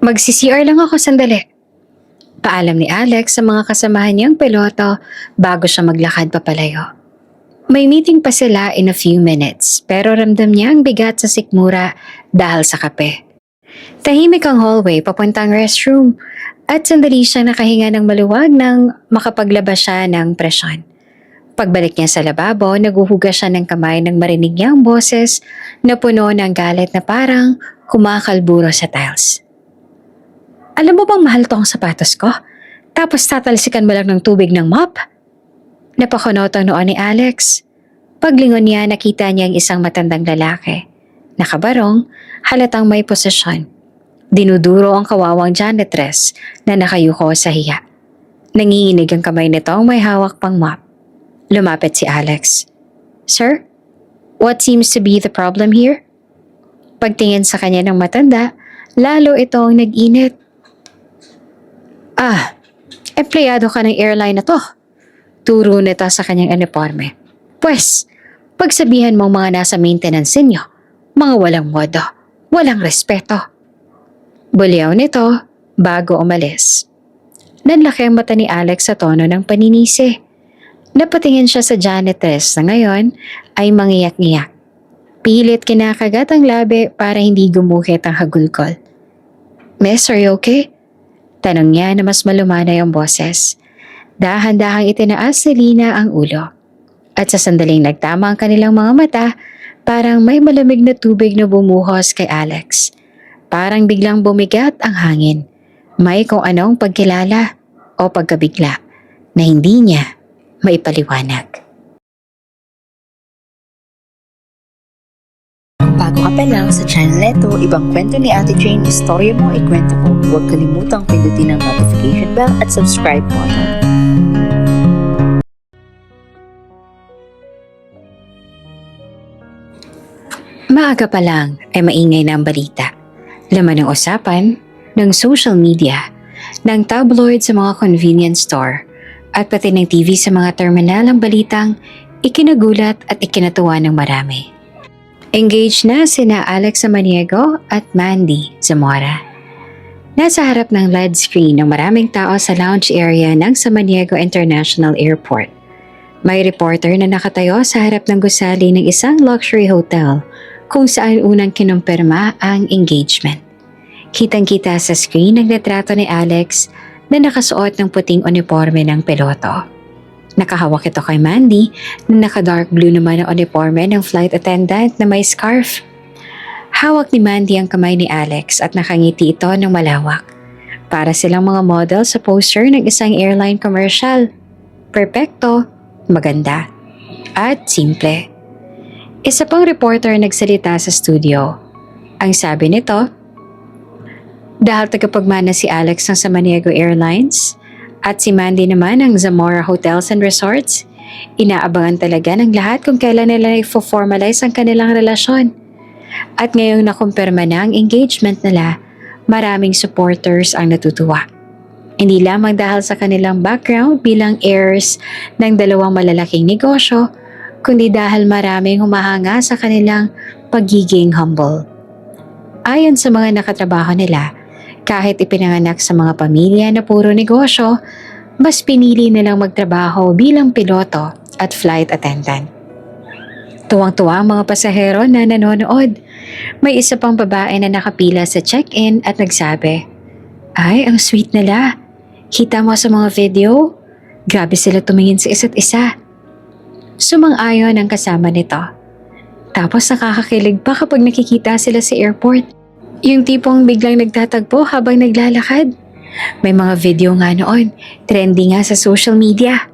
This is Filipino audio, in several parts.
Magsi-CR lang ako sandali. Paalam ni Alex sa mga kasamahan niyang piloto bago siya maglakad papalayo. May meeting pa sila in a few minutes pero ramdam niya ang bigat sa sikmura dahil sa kape. Tahimik ang hallway papuntang restroom at sandali siya nakahinga ng maluwag nang makapaglabas siya ng presyon. Pagbalik niya sa lababo, naguhugas siya ng kamay nang marinig niya ang boses na puno ng galit na parang kumakalburo sa tiles. Alam mo bang mahal tong sapatos ko? Tapos tatalsikan mo lang ng tubig ng mop? Napakunot ang noon ni Alex. Paglingon niya, nakita niya ang isang matandang lalaki. Nakabarong, halatang may posisyon. Dinuduro ang kawawang janitress na nakayuko sa hiya. Nanginginig ang kamay nitong may hawak pang mop. Lumapit si Alex. Sir, what seems to be the problem here? Pagtingin sa kanya ng matanda, lalo itong nag-init. Empleyado ka ng airline na to. Turo nito sa kanyang uniforme. Pwes, pagsabihan mong mga nasa maintenance ninyo, mga walang modo, walang respeto. Bulyaw nito bago umalis. Nanlaki ang mata ni Alex sa tono ng paninisi. Napatingin siya sa janitress na ngayon ay mangiyak-ngiyak. Pilit kinakagat ang labi para hindi gumuhit ang hagulkol. Miss, are you okay? Tanong niya na mas malumanay ang boses. Dahan-dahang itinaas ni Lina ang ulo. At sa sandaling nagtama ang kanilang mga mata, parang may malamig na tubig na bumuhos kay Alex. Parang biglang bumigat ang hangin. May kung anong pagkilala o pagkabigla na hindi niya maipaliwanag. Bago ka pa lang sa channel neto, ibang kwento ni Ate Jane, istorya mo, ikwento ko. Huwag kalimutang pindutin ang notification bell at subscribe button. Maaga pa lang ay maingay na ang balita. Laman ng usapan, ng social media, ng tabloid sa mga convenience store, at pati ng TV sa mga terminal ang balitang ikinagulat at ikinatuwa ng marami. Engaged na sina Alex Samaniego at Mandy Zamora. Nasa harap ng LED screen ng maraming tao sa lounge area ng Samaniego International Airport. May reporter na nakatayo sa harap ng gusali ng isang luxury hotel kung saan unang kinumpirma ang engagement. Kitang-kita sa screen ang retrato ni Alex na nakasuot ng puting uniforme ng piloto. Nakahawak ito kay Mandy na naka-dark blue naman ang uniforme ng flight attendant na may scarf. Hawak ni Mandy ang kamay ni Alex at nakangiti ito ng malawak. Para silang mga model sa poster ng isang airline commercial. Perpekto, maganda, at simple. Isa pang reporter nagsalita sa studio. Ang sabi nito, dahil tagapagmana si Alex ng Samaniego Airlines at si Mandy naman ng Zamora Hotels and Resorts, inaabangan talaga ng lahat kung kailan nila i-formalize ang kanilang relasyon. At ngayong nakumpirma na ang engagement nila, maraming supporters ang natutuwa. Hindi lamang dahil sa kanilang background bilang heirs ng dalawang malalaking negosyo, kundi dahil maraming humahanga sa kanilang pagiging humble. Ayon sa mga nakatrabaho nila, kahit ipinanganak sa mga pamilya na puro negosyo, mas pinili nilang magtrabaho bilang piloto at flight attendant. Tuwang-tuwa ang mga pasahero na nanonood. May isa pang babae na nakapila sa check-in at nagsabi, "Ay, ang sweet nila. Kita mo sa mga video? Grabe sila tumingin sa isa't isa." Sumang-ayon ang kasama nito. Tapos nakakakilig pa kapag nakikita sila sa airport. Yung tipong biglang nagtatagpo habang naglalakad. May mga video nga noon, trending nga sa social media.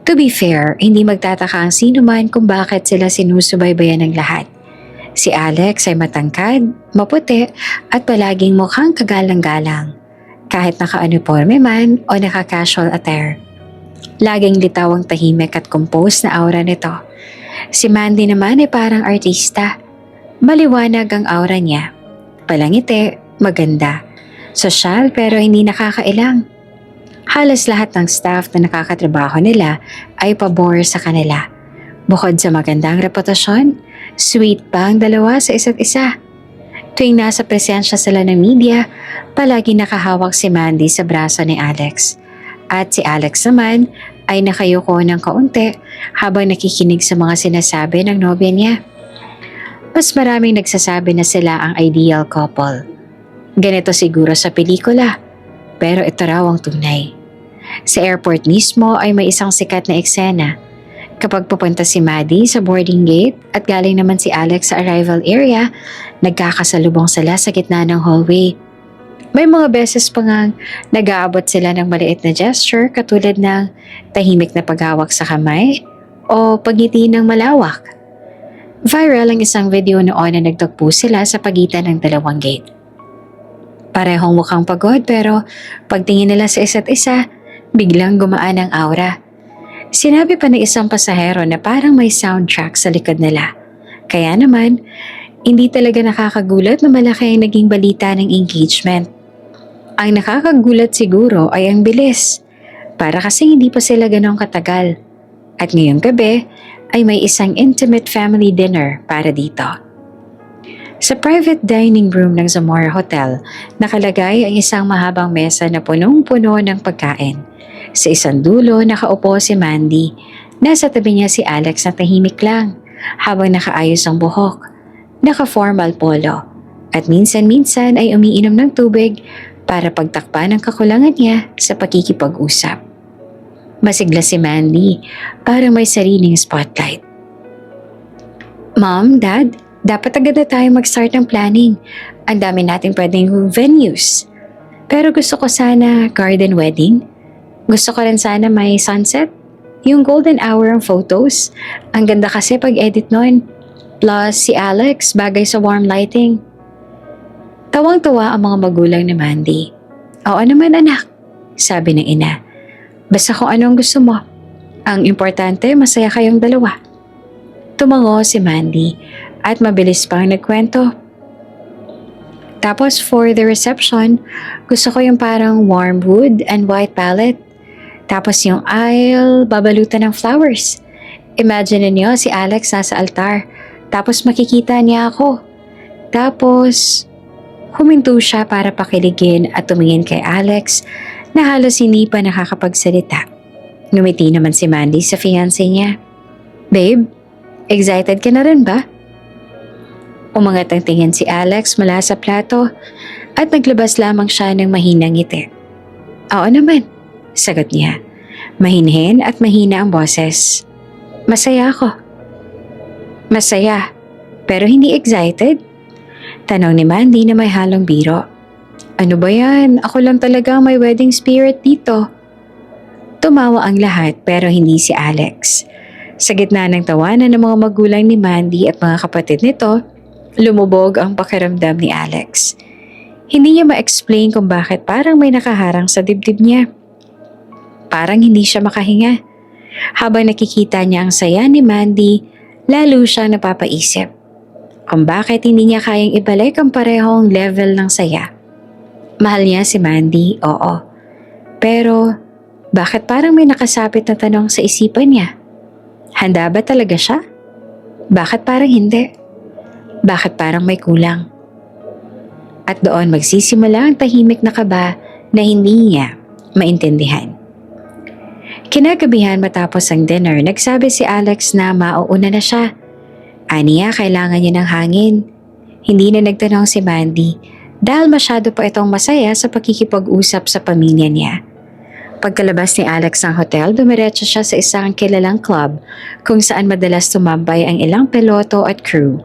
To be fair, hindi magtataka ang sino man kung bakit sila sinusubaybayan ng lahat. Si Alex ay matangkad, maputi at palaging mukhang kagalang-galang. Kahit naka-uniforme man o naka-casual attire. Laging litaw ang tahimik at composed na aura nito. Si Mandy naman ay parang artista. Maliwanag ang aura niya. Palangiti, maganda. Sosyal pero hindi nakakailang. Halos lahat ng staff na nakakatrabaho nila ay pabor sa kanila. Bukod sa magandang reputasyon, sweet pa ang dalawa sa isa't isa. Tuwing nasa presensya sila ng media, palagi nakahawak si Mandy sa braso ni Alex. At si Alex naman ay nakayuko ng kaunti habang nakikinig sa mga sinasabi ng nobya niya. Mas maraming nagsasabi na sila ang ideal couple. Ganito siguro sa pelikula, pero ito raw ang tunay. Sa airport mismo ay may isang sikat na eksena. Kapag pupunta si Maddie sa boarding gate at galing naman si Alex sa arrival area, nagkakasalubong sila sa gitna ng hallway. May mga beses pa ngang nag-aabot sila ng maliit na gesture katulad ng tahimik na paghawak sa kamay o pagngiti ng malawak. Viral ang isang video noon na nagtagpo sila sa pagitan ng dalawang gate. Parehong mukhang pagod pero pagtingin nila sa isa't isa, biglang gumaan ang aura. Sinabi pa ng isang pasahero na parang may soundtrack sa likod nila. Kaya naman, hindi talaga nakakagulat na malaki ang naging balita ng engagement. Ang nakakagulat siguro ay ang bilis. Para kasi hindi pa sila ganong katagal. At ngayong gabi ay may isang intimate family dinner para dito. Sa private dining room ng Zamora Hotel, nakalagay ang isang mahabang mesa na punong-puno ng pagkain. Sa isang dulo, nakaupo si Mandy. Nasa tabi niya si Alex na tahimik lang, habang nakaayos ang buhok, naka-formal polo, at minsan-minsan ay umiinom ng tubig para pagtakpan ang kakulangan niya sa pakikipag-usap. Masigla si Mandy, parang may sariling spotlight. Mom, Dad, dapat agad na tayo mag-start ng planning. Ang dami natin pwedeng venues. Pero gusto ko sana garden wedding. Gusto ko rin sana may sunset. Yung golden hour ang photos. Ang ganda kasi pag-edit nun. Plus si Alex, bagay sa warm lighting. Tawang-tuwa ang mga magulang ni Mandy. Oo naman anak, sabi ng ina. Basta kung anong gusto mo. Ang importante, masaya kayong dalawa. Tumango si Mandy at mabilis pang nagkwento. Tapos for the reception, gusto ko yung parang warm wood and white palette. Tapos yung aisle, babalutan ng flowers. Imagine niyo si Alex nasa altar. Tapos makikita niya ako. Tapos, huminto siya para pakiligin at tumingin kay Alex na halos hindi pa nakakapagsalita. Ngumiti naman si Mandy sa fiancé niya. Babe, excited ka na rin ba? Umangat ang tingin si Alex mula sa plato at naglabas lamang siya ng mahinang ngiti. Oo naman. Sagot niya. Mahinhin at mahina ang boses. Masaya ako. Masaya, pero hindi excited? Tanong ni Mandy na may halong biro. Ano ba yan? Ako lang talaga may wedding spirit dito. Tumawa ang lahat pero hindi si Alex. Sa gitna ng tawanan ng mga magulang ni Mandy at mga kapatid nito, lumubog ang pakiramdam ni Alex. Hindi niya ma-explain kung bakit parang may nakaharang sa dibdib niya. Parang hindi siya makahinga. Habang nakikita niya ang saya ni Mandy, lalo siyang napapaisip kung bakit hindi niya kayang ibalik ang parehong level ng saya. Mahal niya si Mandy, oo. Pero bakit parang may nakasapit na tanong sa isipan niya? Handa ba talaga siya? Bakit parang hindi? Bakit parang may kulang? At doon magsisimula ang tahimik na kaba na hindi niya maintindihan. Kinagabihan matapos ang dinner, nagsabi si Alex na mauuna na siya. Aniya, kailangan niya ng hangin. Hindi na nagtanong si Mandy dahil masyado pa itong masaya sa pakikipag-usap sa pamilya niya. Pagkalabas ni Alex ng hotel, dumiretso siya sa isang kilalang club kung saan madalas tumambay ang ilang piloto at crew.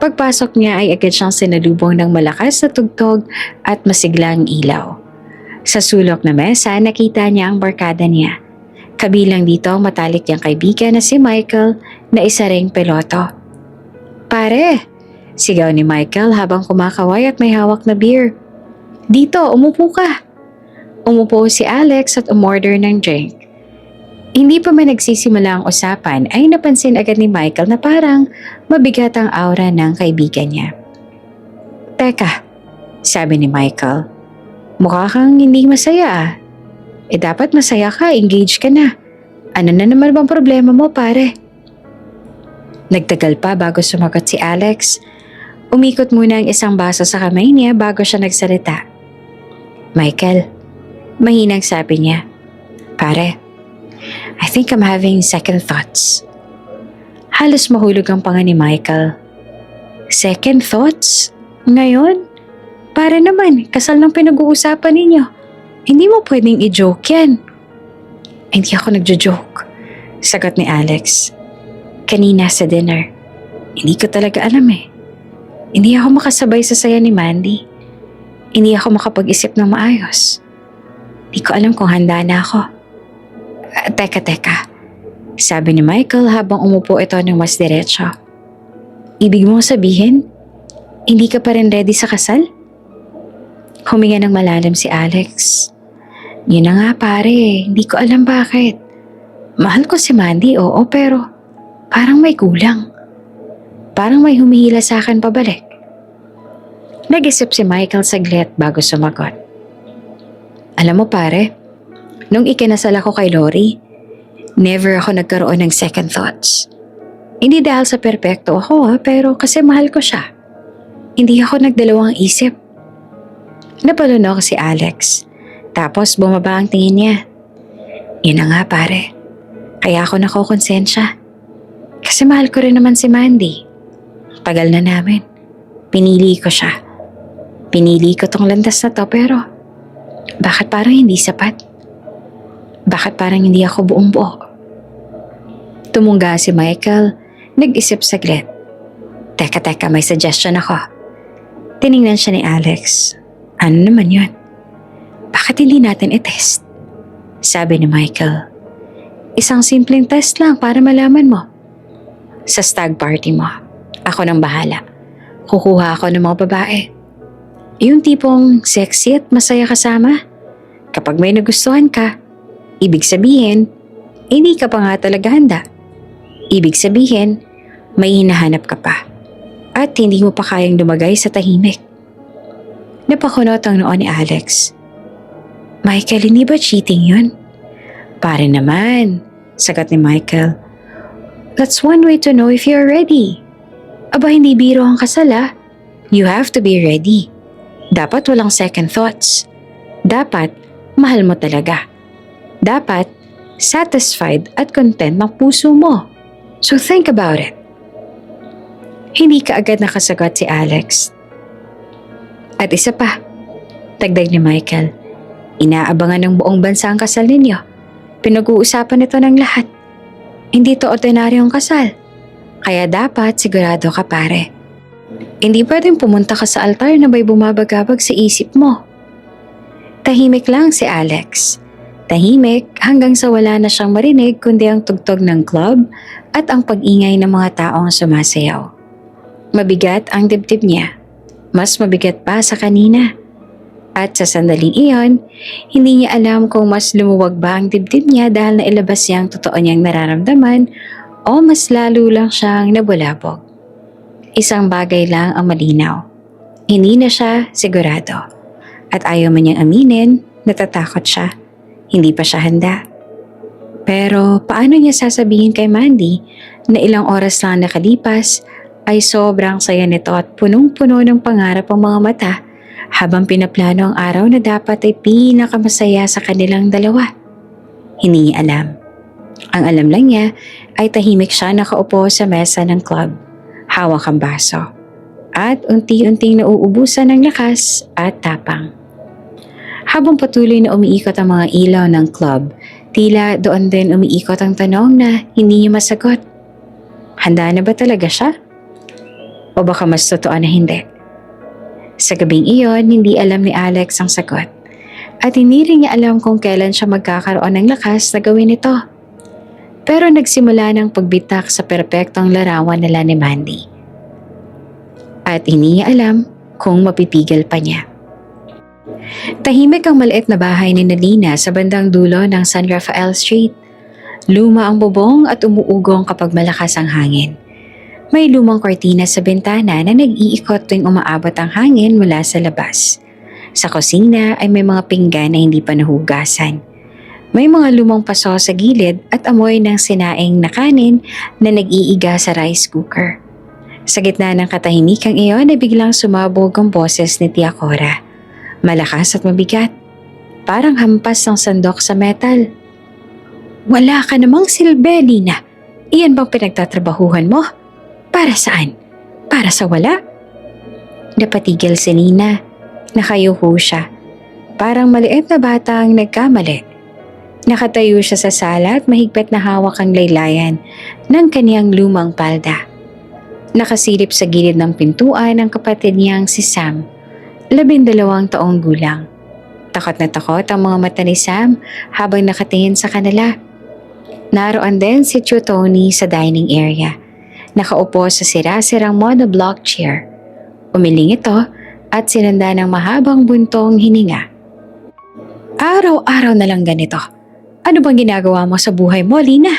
Pagpasok niya ay agad siyang sinalubong ng malakas na tugtog at masiglang ilaw. Sa sulok na mesa, nakita niya ang barkada niya. Kabilang dito ang matalik niyang kaibigan na si Michael na isa ring piloto. Pare! Sigaw ni Michael habang kumakaway at may hawak na beer. Dito, umupo ka! Umupo si Alex at umorder ng drink. Hindi pa man nagsisimula ang usapan ay napansin agad ni Michael na parang mabigat ang aura ng kaibigan niya. Teka, sabi ni Michael, mukha kang hindi masaya ah. Dapat masaya ka, engage ka na. Ano na naman bang problema mo pare? Nagtagal pa bago sumagot si Alex. Umikot muna ang isang baso sa kamay niya bago siya nagsalita. Michael, mahinang sabi niya. Pare, I think I'm having second thoughts. Halos mahulog ang panga ni Michael. Second thoughts? Ngayon? Para naman, kasal ng pinag-uusapan ninyo. Hindi mo pwedeng i-joke yan. Hindi ako nagjo-joke, sagot ni Alex. Kanina sa dinner, hindi ko talaga alam eh. Hindi ako makasabay sa saya ni Mandy. Hindi ako makapag-isip ng maayos. Hindi ko alam kung handa na ako. Teka. Sabi ni Michael habang umupo ito ng mas diretso. Ibig mong sabihin, hindi ka pa rin ready sa kasal? Huminga ng malalim si Alex. Yun na nga pare, hindi ko alam bakit. Mahal ko si Mandy, oo, pero parang may kulang. Parang may humihila sa akin pabalik. Nag-isip si Michael saglit bago sumagot. Alam mo pare, nung ikinasal ako kay Lori, never ako nagkaroon ng second thoughts. Hindi dahil sa perpekto ako pero kasi mahal ko siya. Hindi ako nagdalawang isip. Napalunok si Alex. Tapos bumaba ang tingin niya. Yun na nga pare. Kaya ako nakokonsensya. Kasi mahal ko rin naman si Mandy. Tagal na namin. Pinili ko siya. Pinili ko tong landas na to pero bakit parang hindi sapat? Bakit parang hindi ako buong buo? Tumungga si Michael. Nag-isip saglit. Teka, may suggestion ako. Tiningnan siya ni Alex. Ano naman yun? Bakit hindi natin i-test? Sabi ni Michael. Isang simpleng test lang para malaman mo. Sa stag party mo, ako nang bahala. Kukuha ako ng mga babae. Yung tipong sexy at masaya kasama. Kapag may nagustuhan ka, ibig sabihin, hindi ka pa nga talaga handa. Ibig sabihin, may hinahanap ka pa. At hindi mo pa kayang lumagay sa tahimik. Napakunot ang noo ni Alex. Michael, hindi ba cheating yun? Pare naman, sagot ni Michael. That's one way to know if you're ready. Aba, hindi biro ang kasal ah. You have to be ready. Dapat walang second thoughts. Dapat, mahal mo talaga. Dapat, satisfied at content ng puso mo. So think about it. Hindi ka agad nakasagot si Alex. At isa pa, dagdag ni Michael. Inaabangan ng buong bansa ang kasal ninyo. Pinag-uusapan ito ng lahat. Hindi to ordinaryong kasal. Kaya dapat sigurado ka pare. Hindi pwedeng pumunta ka sa altar na may bumabagabag sa isip mo. Tahimik lang si Alex. Tahimik hanggang sa wala na siyang marinig kundi ang tugtog ng club at ang pag-ingay ng mga taong sumasayaw. Mabigat ang dibdib niya. Mas mabigat pa sa kanina. At sa sandaling iyon, hindi niya alam kung mas lumuwag ba ang dibdib niya dahil nailabas niya ang totoo niyang nararamdaman o mas lalo lang siyang nabulabog. Isang bagay lang ang malinaw. Hindi na siya sigurado. At ayaw man niyang aminin, natatakot siya. Hindi pa siya handa. Pero paano niya sasabihin kay Mandy na ilang oras lang nakalipas ay sobrang saya nito at punong-puno ng pangarap ang mga mata habang pinaplano ang araw na dapat ay pinakamasaya sa kanilang dalawa. Hindi niya alam. Ang alam lang niya ay tahimik siya nakaupo sa mesa ng club, hawak ang baso, at unti-unting nauubusan ng lakas at tapang. Habang patuloy na umiikot ang mga ilaw ng club, tila doon din umiikot ang tanong na hindi niya masagot. Handa na ba talaga siya? O baka mas totoo na hindi? Sa gabing iyon, hindi alam ni Alex ang sagot. At hindi rin niya alam kung kailan siya magkakaroon ng lakas na gawin ito. Pero nagsimula ng pagbitak sa perpektong larawan nila ni Mandy. At hindi niya alam kung mapipigil pa niya. Tahimik ang maliit na bahay ni Nalina sa bandang dulo ng San Rafael Street. Luma ang bubong at umuugong kapag malakas ang hangin. May lumang kortina sa bintana na nag-iikot tuwing umaabot ang hangin mula sa labas. Sa kusina ay may mga pinggan na hindi pa nahugasan. May mga lumang paso sa gilid at amoy ng sinaing na kanin na nag-iiga sa rice cooker. Sa gitna ng katahimikang iyon ay biglang sumabog ang boses ni Tia Cora. Malakas at mabigat. Parang hampas ng sandok sa metal. Wala ka namang silbi, Lina. Iyan bang pinagtatrabahuhan mo? Para saan? Para sa wala? Napatigil si Lina. Nakayuko siya. Parang maliit na batang nagkamali. Nakatayo siya sa sala at mahigpit na hawak ang laylayan ng kaniyang lumang palda. Nakasilip sa gilid ng pintuan ang kapatid niyang si Sam, 12 taong gulang. Takot na takot ang mga mata ni Sam habang nakatingin sa kanila. Naroon din si Tio Tony sa dining area. Nakaupo sa sira-sirang monoblock chair. Umiling ito at sinanda ng mahabang buntong hininga. Araw-araw na lang ganito. Ano bang ginagawa mo sa buhay mo, Lina?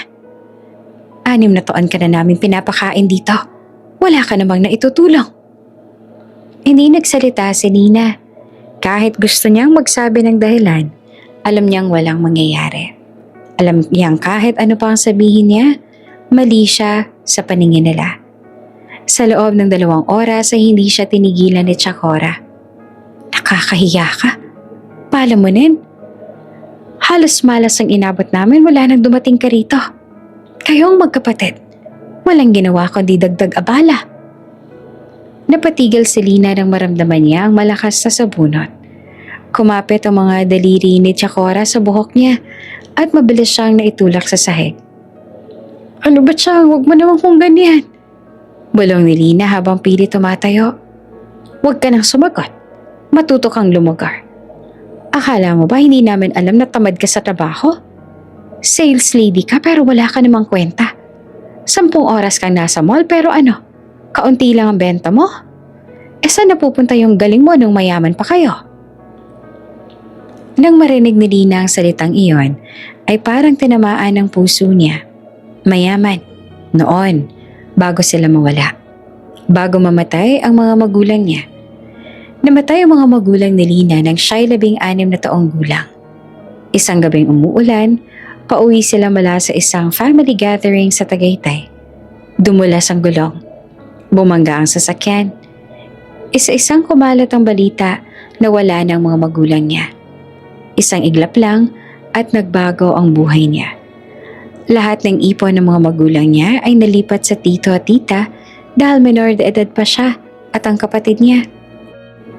6 na taon ka na namin pinapakain dito. Wala ka namang naitutulong. Hindi nagsalita si Lina. Kahit gusto niyang magsabi ng dahilan, alam niyang walang mangyayari. Alam niyang kahit ano pang sabihin niya, mali siya sa paningin nila. Sa loob ng 2 oras ay hindi siya tinigilan ni Tia Cora. Nakakahiya ka. Palamunin. Halos malas ang inabot namin mula nang dumating ka rito. Kayong magkapatid, walang ginawa kundi dagdag abala. Napatigil si Lina nang maramdaman niya ang malakas na sabunot. Kumapit ang mga daliri ni Tia Cora sa buhok niya at mabilis siyang naitulak sa sahig. Ano ba siya? Huwag mo naman kung ganyan. Bulong ni Lina habang pilit tumatayo. Huwag ka nang sumagot. Matuto kang lumugar. Akala mo ba hindi namin alam na tamad ka sa trabaho? Sales lady ka pero wala ka namang kwenta. 10 oras kang nasa mall pero ano? Kaunti lang ang benta mo? Saan napupunta yung galing mo nung mayaman pa kayo? Nang marinig ni Lina ang salitang iyon, ay parang tinamaan ng puso niya. Mayaman. Noon, bago sila mawala. Bago mamatay ang mga magulang niya. Namatay ang mga magulang ni Lina nang siya'y 16 na taong gulang. Isang gabing umuulan, pauwi sila mula sa isang family gathering sa Tagaytay. Dumulas ang gulong. Bumangga ang sasakyan. Isa-isang kumalat ang balita na wala ng mga magulang niya. Isang iglap lang at nagbago ang buhay niya. Lahat ng ipon ng mga magulang niya ay nalipat sa tito at tita dahil minor de edad pa siya at ang kapatid niya.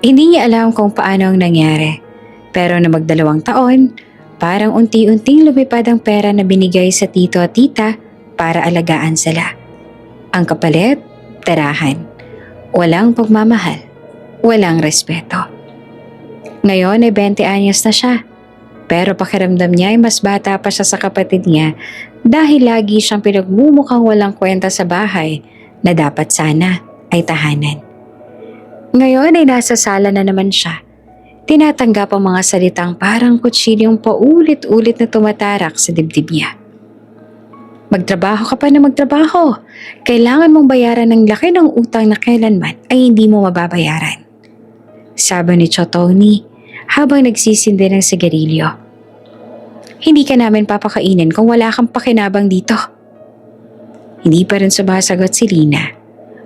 Hindi niya alam kung paano ang nangyari, pero na mag2 taon, parang unti-unting lumipad ang pera na binigay sa tito at tita para alagaan sila. Ang kapalit, tirahan. Walang pagmamahal, walang respeto. Ngayon ay 20 anyos na siya, pero pakiramdam niya ay mas bata pa siya sa kapatid niya dahil lagi siyang pinagmumukhang walang kwenta sa bahay na dapat sana ay tahanan. Ngayon ay nasa sala na naman siya. Tinatanggap ang mga salitang parang kutsilyong paulit-ulit na tumatarak sa dibdib niya. Magtrabaho ka pa na magtrabaho. Kailangan mong bayaran ng laki ng utang na kailanman ay hindi mo mababayaran. Sabi ni Tio Tony habang nagsisindi ng sigarilyo. Hindi ka namin papakainin kung wala kang pakinabang dito. Hindi pa rin sumasagot si Lina.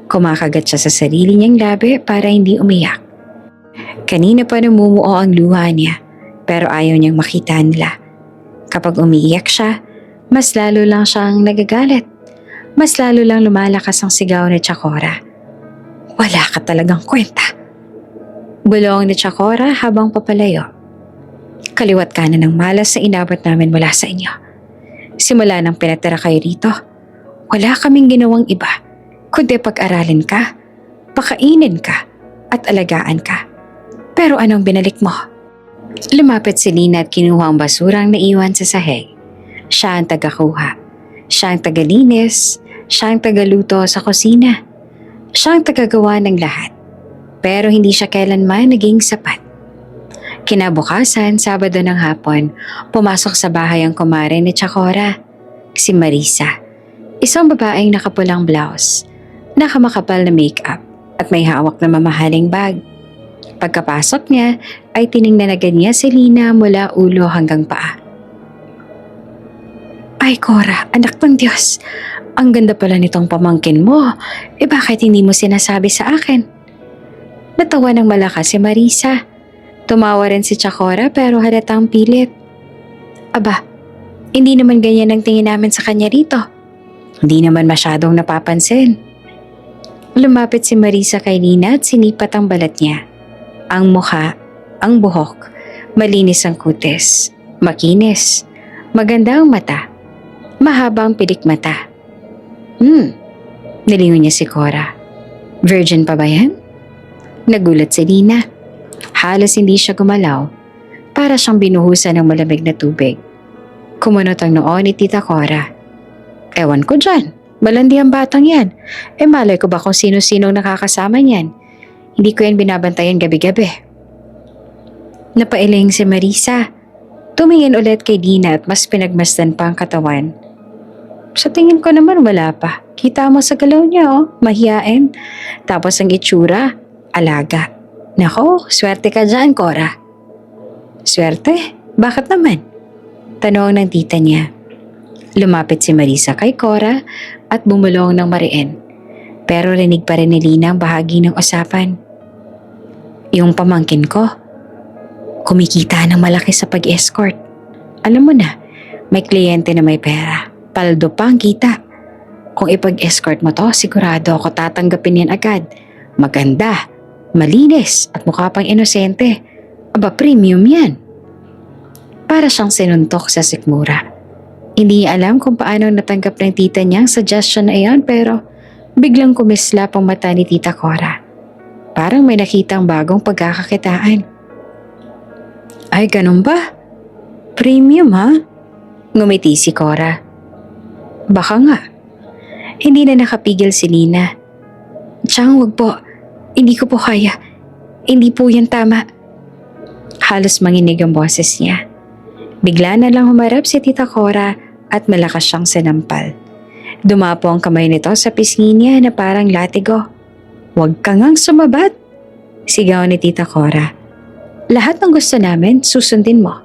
Kumakagat siya sa sarili niyang labi para hindi umiyak. Kanina pa namumuo ang luha niya pero ayaw niyang makita nila. Kapag umiiyak siya, mas lalo lang siyang nagagalit. Mas lalo lang lumalakas ang sigaw ni Tia Cora. Wala ka talagang kwenta. Bulong ni Tia Cora habang papalayo. Kaliwat kanan ng malas na inabot namin mula sa inyo. Simula nang pinatira kayo rito, wala kaming ginawang iba kundi pag-aralin ka, pakainin ka, at alagaan ka. Pero anong binalik mo? Lumapit si Lina at kinuha ang basurang naiwan sa sahig. Siya ang tagakuha. Siya ang tagalinis. Siya ang tagaluto sa kusina. Siya ang tagagawa ng lahat. Pero hindi siya kailanman naging sapat. Kinabukasan, Sabado ng hapon, pumasok sa bahay ang kumare ni Tia Cora, si Marisa. Isang babaeng nakapulang blouse, nakamakapal na makeup at may hawak na mamahaling bag. Pagkapasok niya ay tiningnan agad niya si Lina mula ulo hanggang paa. Ay Cora, anak ng Diyos. Ang ganda pala nitong pamangkin mo. Bakit hindi mo sinasabi sa akin? Natawa ng malakas si Marisa. Tumawa rin si Chacora pero halatang pilit. Aba, hindi naman ganyan ang tingin namin sa kanya rito. Hindi naman masyadong napapansin. Lumapit si Marisa kay Lina at sinipat ang balat niya. Ang mukha, ang buhok, malinis ang kutis, makinis, maganda ang mata, mahaba ang pilik mata. Nilingon niya si Cora. Virgin pa ba yan? Nagulat si Lina. Halos hindi siya gumalaw. Para siyang binuhusan ng malamig na tubig. Kumunot ang noo ni Tita Cora. Ewan ko dyan. Malandi ang batang yan. Malay ko ba kung sino-sinong nakakasama niyan? Hindi ko yan binabantayan gabi-gabi. Napailing si Marisa. Tumingin ulit kay Lina at mas pinagmasdan pa ang katawan. Sa tingin ko naman wala pa. Kita mo sa galaw niya mahiyain. Tapos ang itsura, alaga. Nako, swerte ka dyan, Cora. Swerte? Bakit naman? Tanong ng tita niya. Lumapit si Marisa kay Cora at bumulong ng mariin. Pero rinig pa rin ni Lina ang bahagi ng usapan. Yung pamangkin ko, kumikita ng malaki sa pag-escort. Alam mo na, may kliyente na may pera. Paldo pa ang kita. Kung ipag-escort mo to, sigurado ako tatanggapin yan agad. Maganda, malinis at mukha pang inosente. Aba, premium yan. Para siyang sinuntok sa sikmura. Hindi niya alam kung paano natanggap ng tita niya ang suggestion na iyon pero biglang kumislap ang mata ni Tita Cora. Parang may nakitang bagong pagkakakitaan. Ay, ganun ba? Premium ha? Ngumiti si Cora. Baka nga. Hindi na nakapigil si Lina. Tiyang, wag po. Hindi ko po kaya. Hindi po yan tama. Halos manginig ang boses niya. Bigla na lang humarap si Tita Cora at malakas siyang sinampal. Dumapo ang kamay nito sa pisngi niya na parang latigo. Huwag ka ngang sumabat, sigaw ni Tita Cora. Lahat ng gusto namin, susundin mo.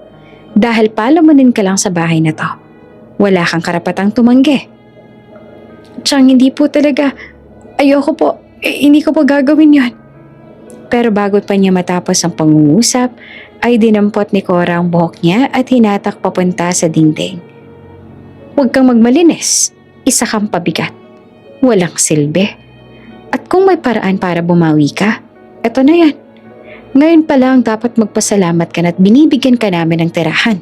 Dahil palamunin ka lang sa bahay na to. Wala kang karapatang tumanggi. Tiyang, hindi po talaga. Ayoko po. Hindi ko po gagawin yon. Pero bago pa niya matapos ang pangungusap, ay dinampot ni Cora ang buhok niya at hinatak papunta sa dingding. Huwag kang magmalinis. Isa kang pabigat. Walang silbi. At kung may paraan para bumawi ka, eto na yan. Ngayon pa lang dapat magpasalamat ka na at binibigyan ka namin ng tirahan.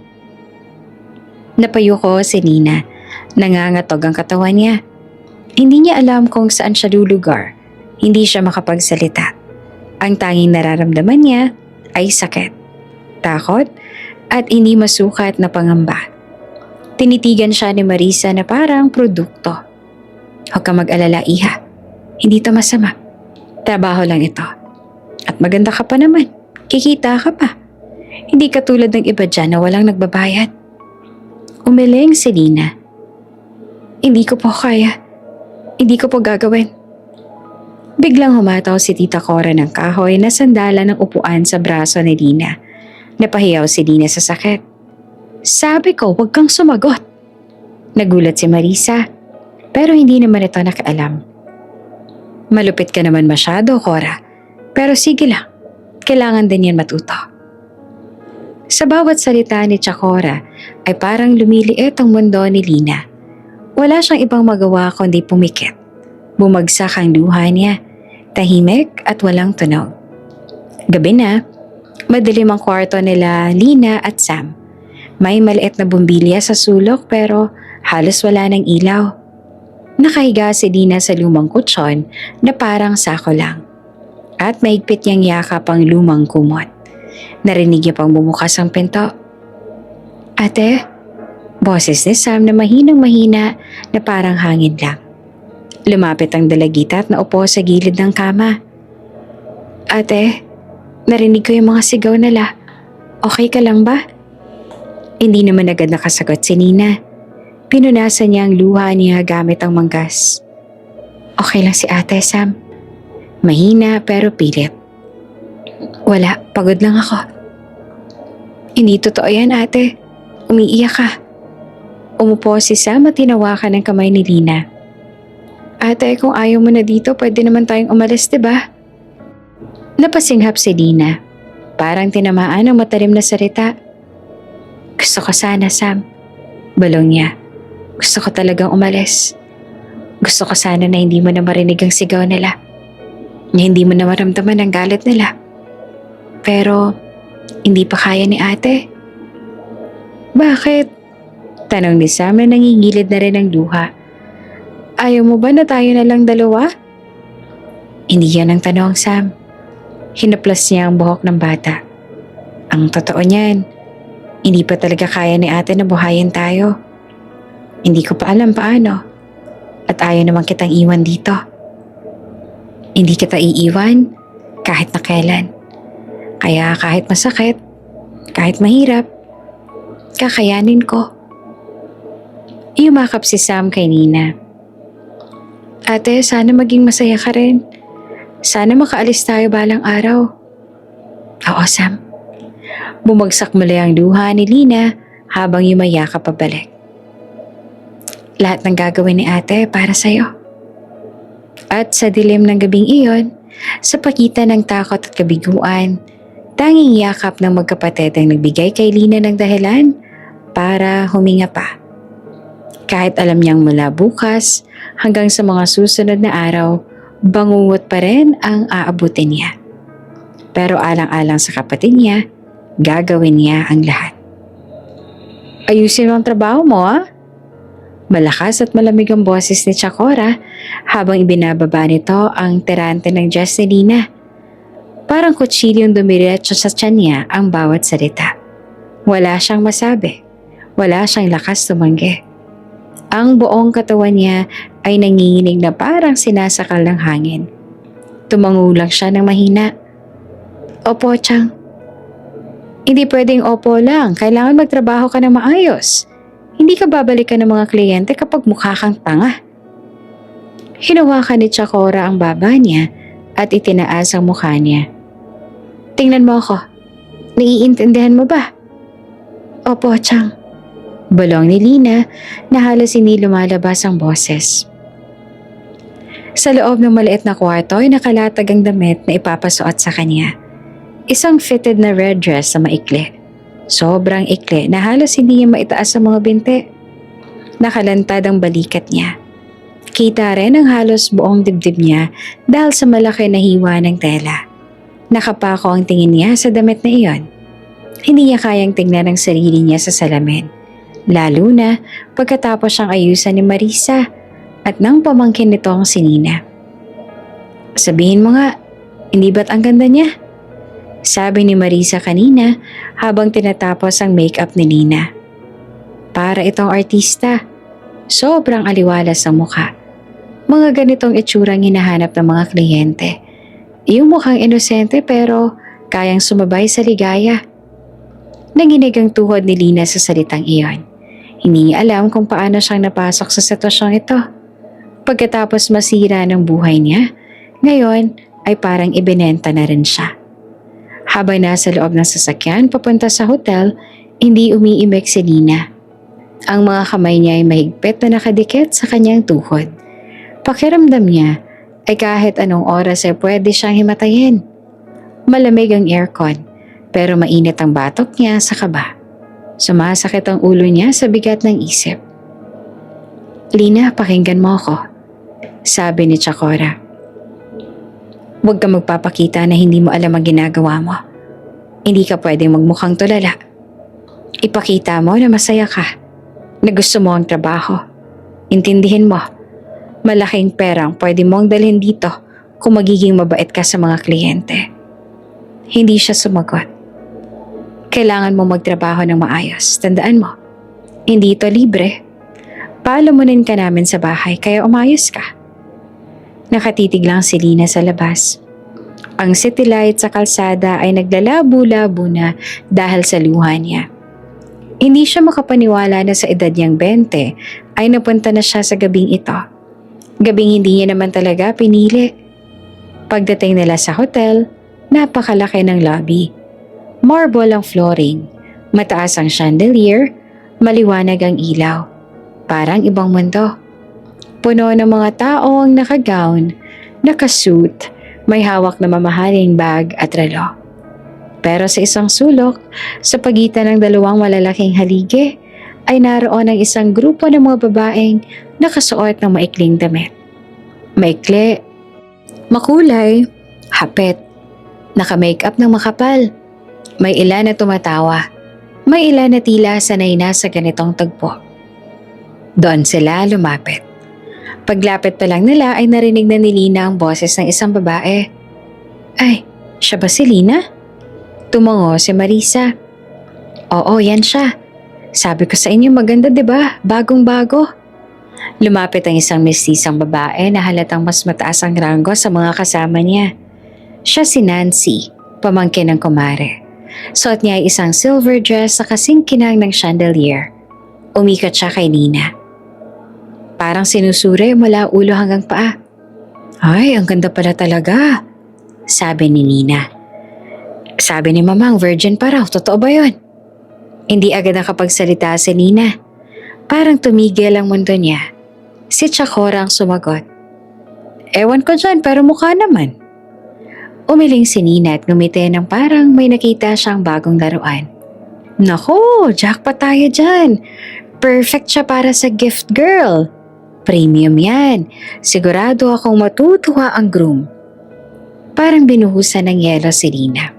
Napayo ko si Nina. Nangangatog ang katawan niya. Hindi niya alam kung saan siya lulugar. Hindi siya makapagsalita. Ang tanging nararamdaman niya ay sakit, takot, at hindi masukat na pangamba. Tinitigan siya ni Marisa na parang produkto. Huwag ka mag-alala, iha. Hindi to masama. Trabaho lang ito. At maganda ka pa naman. Kikita ka pa. Hindi katulad ng iba dyan na walang nagbabayad. Umiling si Lina. Hindi ko po kaya. Hindi ko po gagawin. Biglang humataw si Tita Cora ng kahoy na sandala ng upuan sa braso ni Lina. Napahiyaw si Lina sa sakit. Sabi ko, huwag kang sumagot. Nagulat si Marisa, pero hindi naman ito nakaalam. Malupit ka naman masyado, Cora. Pero sige lang, kailangan din yan matuto. Sa bawat salita ni Chacora ay parang lumiliit ang mundo ni Lina. Wala siyang ibang magawa kundi pumikit. Bumagsak ang luha niya, tahimik at walang tunog. Gabi na, madilim ang kwarto nila Lina at Sam. May maliit na bumbilya sa sulok pero halos wala ng ilaw. Nakahiga si Lina sa lumang kutsyon na parang sako lang. At maigpit niyang yakap ang lumang kumot. Narinig niya pang bumukas ang pinto. Ate, boses ni Sam na mahinang-mahina na parang hangin lang. Lumapit ang dalagita at naupo sa gilid ng kama. Ate, narinig ko yung mga sigaw nila. Okay ka lang ba? Hindi naman agad nakasagot si Nina. Pinunasan niya ang luha niya gamit ang manggas. Okay lang si ate, Sam. Mahina pero pilit. Wala, pagod lang ako. Hindi totoo yan, ate. Umiiyak ka. Umupo si Sam at tinawakan ng kamay ni Lina. Ate, kung ayaw mo na dito, pwede naman tayong umalis, diba? Napasinghap si Lina. Parang tinamaan ng matalim na salita. Gusto ko sana, Sam. Balong niya. Gusto ko talagang umalis. Gusto ko sana na hindi mo na marinig ang sigaw nila. Na hindi mo na maramdaman ang galit nila. Pero, hindi pa kaya ni ate. Bakit? Tanong ni Sam na nangingilid na rin ang luha. Ayaw mo ba na tayo na lang dalawa? Hindi yan ang tanong, Sam. Hinaplas niya ang buhok ng bata. Ang totoo niyan, hindi pa talaga kaya ni ate na buhayin tayo. Hindi ko pa alam paano. At ayaw naman kitang iwan dito. Hindi kita iiwan kahit na kailan. Kaya kahit masakit, kahit mahirap, kakayanin ko. Yumakap si Sam kay Nina. Ate, sana maging masaya ka rin. Sana makaalis tayo balang araw. Oo, Sam. Bumagsak muli ang luha ni Lina habang yumayakap pabalik. Lahat ng gagawin ni ate para sa'yo. At sa dilim ng gabing iyon, sa pagitan ng takot at kabiguan, tanging yakap ng magkapatid ang nagbigay kay Lina ng dahilan para huminga pa. Kahit alam niyang mula bukas hanggang sa mga susunod na araw, bangungot pa rin ang aabutin niya. Pero alang-alang sa kapatid niya, gagawin niya ang lahat. Ayusin mo ang trabaho mo, ah? Malakas at malamig ang boses ni Chakora habang ibinababa nito ang tirante ng dress ni Lina. Parang kutsilyong dumiretso sa tiyan niya ang bawat salita. Wala siyang masabi. Wala siyang lakas tumanggi. Ang buong katawan niya ay nanginginig na parang sinasakal ng hangin. Tumangulang siya ng mahina. Opo, Chang. Hindi pwedeng opo lang. Kailangan magtrabaho ka ng maayos. Hindi ka babalikan ng mga kliyente kapag mukha kang tanga. Hinawakan ni Chakora ang baba niya at itinaas ang mukha niya. Tingnan mo ako. Naiintindihan mo ba? Opo, Chang. Bulong ni Lina na halos hindi lumalabas ang boses. Sa loob ng maliit na kwarto ay nakalatag ang damit na ipapasuot sa kanya. Isang fitted na red dress na maikli. Sobrang ikli na halos hindi niya maitaas sa mga binti. Nakalantad ang balikat niya. Kita rin ang halos buong dibdib niya dahil sa malaki na hiwa ng tela. Nakapako ang tingin niya sa damit na iyon. Hindi niya kayang tingnan ang sarili niya sa salamin. Lalo na pagkatapos siyang ayusan ni Marisa at nang pamangkin nito ang si Nina. Sabihin mo nga, hindi ba't ang ganda niya? Sabi ni Marisa kanina habang tinatapos ang makeup ni Nina. Para itong artista, sobrang aliwalas ang mukha. Mga ganitong itsurang hinahanap ng mga kliyente. Yung mukhang inosente pero kayang sumabay sa ligaya. Nanginig ang tuhod ni Lina sa salitang iyon. Hindi niya alam kung paano siyang napasok sa sitwasyong ito. Pagkatapos masira ng buhay niya, ngayon ay parang ibinenta na rin siya. Habang nasa loob ng sasakyan papunta sa hotel, hindi umiimik si Lina. Ang mga kamay niya ay mahigpit na nakadikit sa kanyang tuhod. Pakiramdam niya ay kahit anong oras ay pwede siyang himatayin. Malamig ang aircon, pero mainit ang batok niya sa kaba. Sumasakit ang ulo niya sa bigat ng isip. Lina, pakinggan mo ako, sabi ni Chakora. Huwag ka magpapakita na hindi mo alam ang ginagawa mo. Hindi ka pwedeng magmukhang tulala. Ipakita mo na masaya ka, na gusto mo ang trabaho. Intindihin mo, malaking perang pwede mong dalhin dito kung magiging mabait ka sa mga kliyente. Hindi siya sumagot. Kailangan mo magtrabaho ng maayos. Tandaan mo, hindi ito libre. Palamunin ka namin sa bahay kaya umayos ka. Nakatitig lang si Lina sa labas. Ang city light sa kalsada ay naglalabo-labo na dahil sa luha niya. Hindi siya makapaniwala na sa edad niyang 20 ay napunta na siya sa gabing ito. Gabing hindi niya naman talaga pinili. Pagdating nila sa hotel, napakalaki ng lobby. Marble ang flooring, mataas ang chandelier, maliwanag ang ilaw. Parang ibang mundo. Puno ng mga taong nakagown, nakasuit, may hawak na mamahaling bag at relo. Pero sa isang sulok, sa pagitan ng dalawang malalaking haligi, ay naroon ang isang grupo ng mga babaeng nakasuot ng maikling damit. Maikli, makulay, hapit, naka-makeup ng makapal. May ilan na tumatawa, may ilan na tila sanay na sa ganitong tagpo. Doon sila lumapit. Paglapit pa lang nila ay narinig na ni Lina ang boses ng isang babae. Ay, siya ba si Lina? Tumango si Marisa. Oo, yan siya. Sabi ko sa inyo maganda 'di ba? Bagong-bago. Lumapit ang isang mestisang babae na halatang mas mataas ang ranggo sa mga kasama niya. Siya si Nancy, pamangkin ng kumare. Suot niya ay isang silver dress sa kasing kinang ng chandelier. Umikot siya kay Lina. Parang sinusuri mula ulo hanggang paa. Ay, ang ganda pala talaga, sabi ni Lina. Sabi ni Mamang virgin pa raw, totoo ba yun? Hindi agad nakapagsalita si Lina. Parang tumigil ang mundo niya. Si Chakora ang sumagot. Ewan ko dyan pero mukha naman. Umiling si Nina at ngumiti ng parang may nakita siyang bagong laruan. Naku, jackpot tayo dyan. Perfect siya para sa gift girl. Premium yan. Sigurado akong matutuwa ang groom. Parang binuhusan ng yelo si Lina.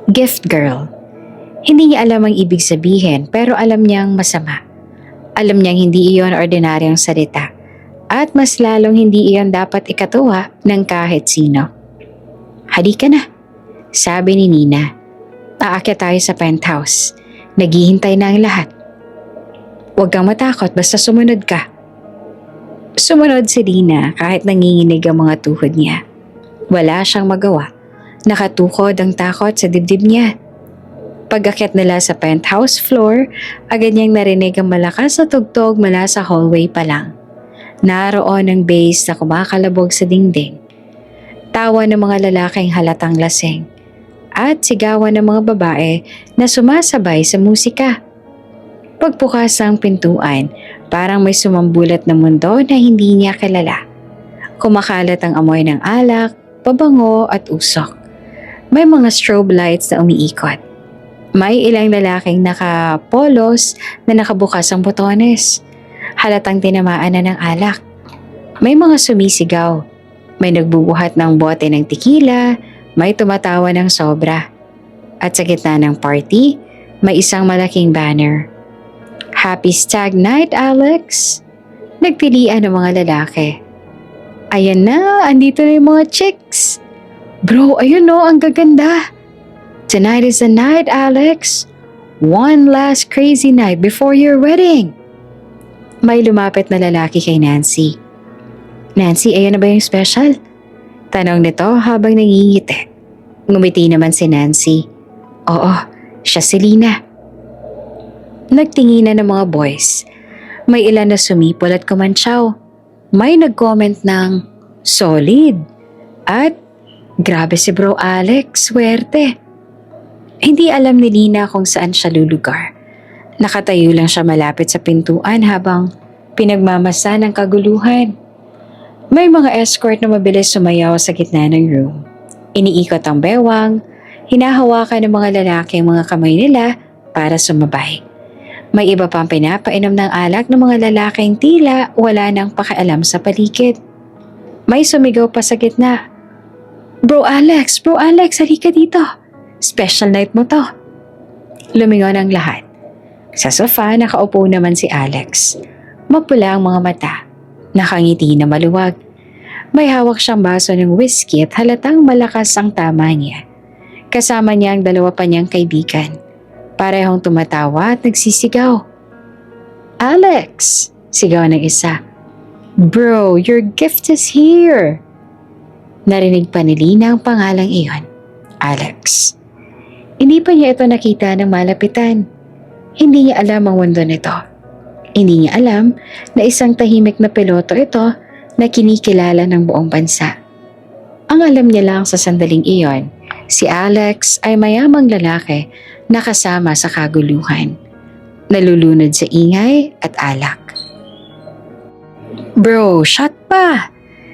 Gift girl. Hindi niya alam ang ibig sabihin pero alam niyang masama. Alam niyang hindi iyon ordinaryong salita. At mas lalong hindi iyon dapat ikatuwa ng kahit sino. Halika na, sabi ni Nina. Aakyat tayo sa penthouse. Naghihintay na ang lahat. Huwag kang matakot basta sumunod ka. Sumunod si Lina kahit nanginginig ang mga tuhod niya. Wala siyang magawa. Nakatukod ang takot sa dibdib niya. Pag-akyat nila sa penthouse floor, agad niyang narinig ang malakas na tugtog mula sa hallway pa lang. Naroon ang bass na kumakalabog sa dingding. Tawa ng mga lalaking halatang lasing. At sigawan ng mga babae na sumasabay sa musika. Pagbukas ng pintuan, parang may sumambulat na mundo na hindi niya kilala. Kumakalat ang amoy ng alak, pabango at usok. May mga strobe lights na umiikot. May ilang lalaking nakapolos na nakabukas ang botones. Halatang tinamaan na ng alak. May mga sumisigaw. May nagbubuhat ng bote ng tequila, may tumatawa ng sobra. At sa gitna ng party, may isang malaking banner. Happy Stag Night, Alex! Nagpilian ng mga lalaki. Ayan na, andito na yung mga chicks. Bro, ayun no, ang gaganda. Tonight is the night, Alex. One last crazy night before your wedding. May lumapit na lalaki kay Nancy. Nancy, ayun na ba yung special? Tanong nito habang nangingiti. Ngumiti naman si Nancy. Oo, siya si Lina. Nagtinginan ng mga boys. May ilan na sumipol at kumantsaw. May nag-comment ng solid. At grabe si bro Alex, swerte. Hindi alam ni Lina kung saan siya lulugar. Nakatayo lang siya malapit sa pintuan habang pinagmamasa ng kaguluhan. May mga escort na mabilis sumayaw sa gitna ng room. Iniikot ang bewang, hinahawakan ng mga lalaki ang mga kamay nila para sumabay. May iba pang pinapainom ng alak ng mga lalaking tila wala nang pakialam sa paligid. May sumigaw pa sa gitna. Bro Alex, halika dito. Special night mo to. Lumingon ang lahat. Sa sofa nakaupo naman si Alex. Mapula ang mga mata. Nakangiti na maluwag. May hawak siyang baso ng whiskey at halatang malakas ang tama niya. Kasama niya ang dalawa pa niyang kaibigan. Parehong tumatawa at nagsisigaw. Alex! Sigaw ng isa. Bro, your gift is here! Narinig pa ni Lina ang pangalang iyon. Alex. Hindi pa niya ito nakita ng malapitan. Hindi niya alam ang mundo nito. Hindi niya alam na isang tahimik na piloto ito na kinikilala ng buong bansa. Ang alam niya lang sa sandaling iyon, si Alex ay mayamang lalaki na kasama sa kaguluhan. Nalulunod sa ingay at alak. Bro, shot pa!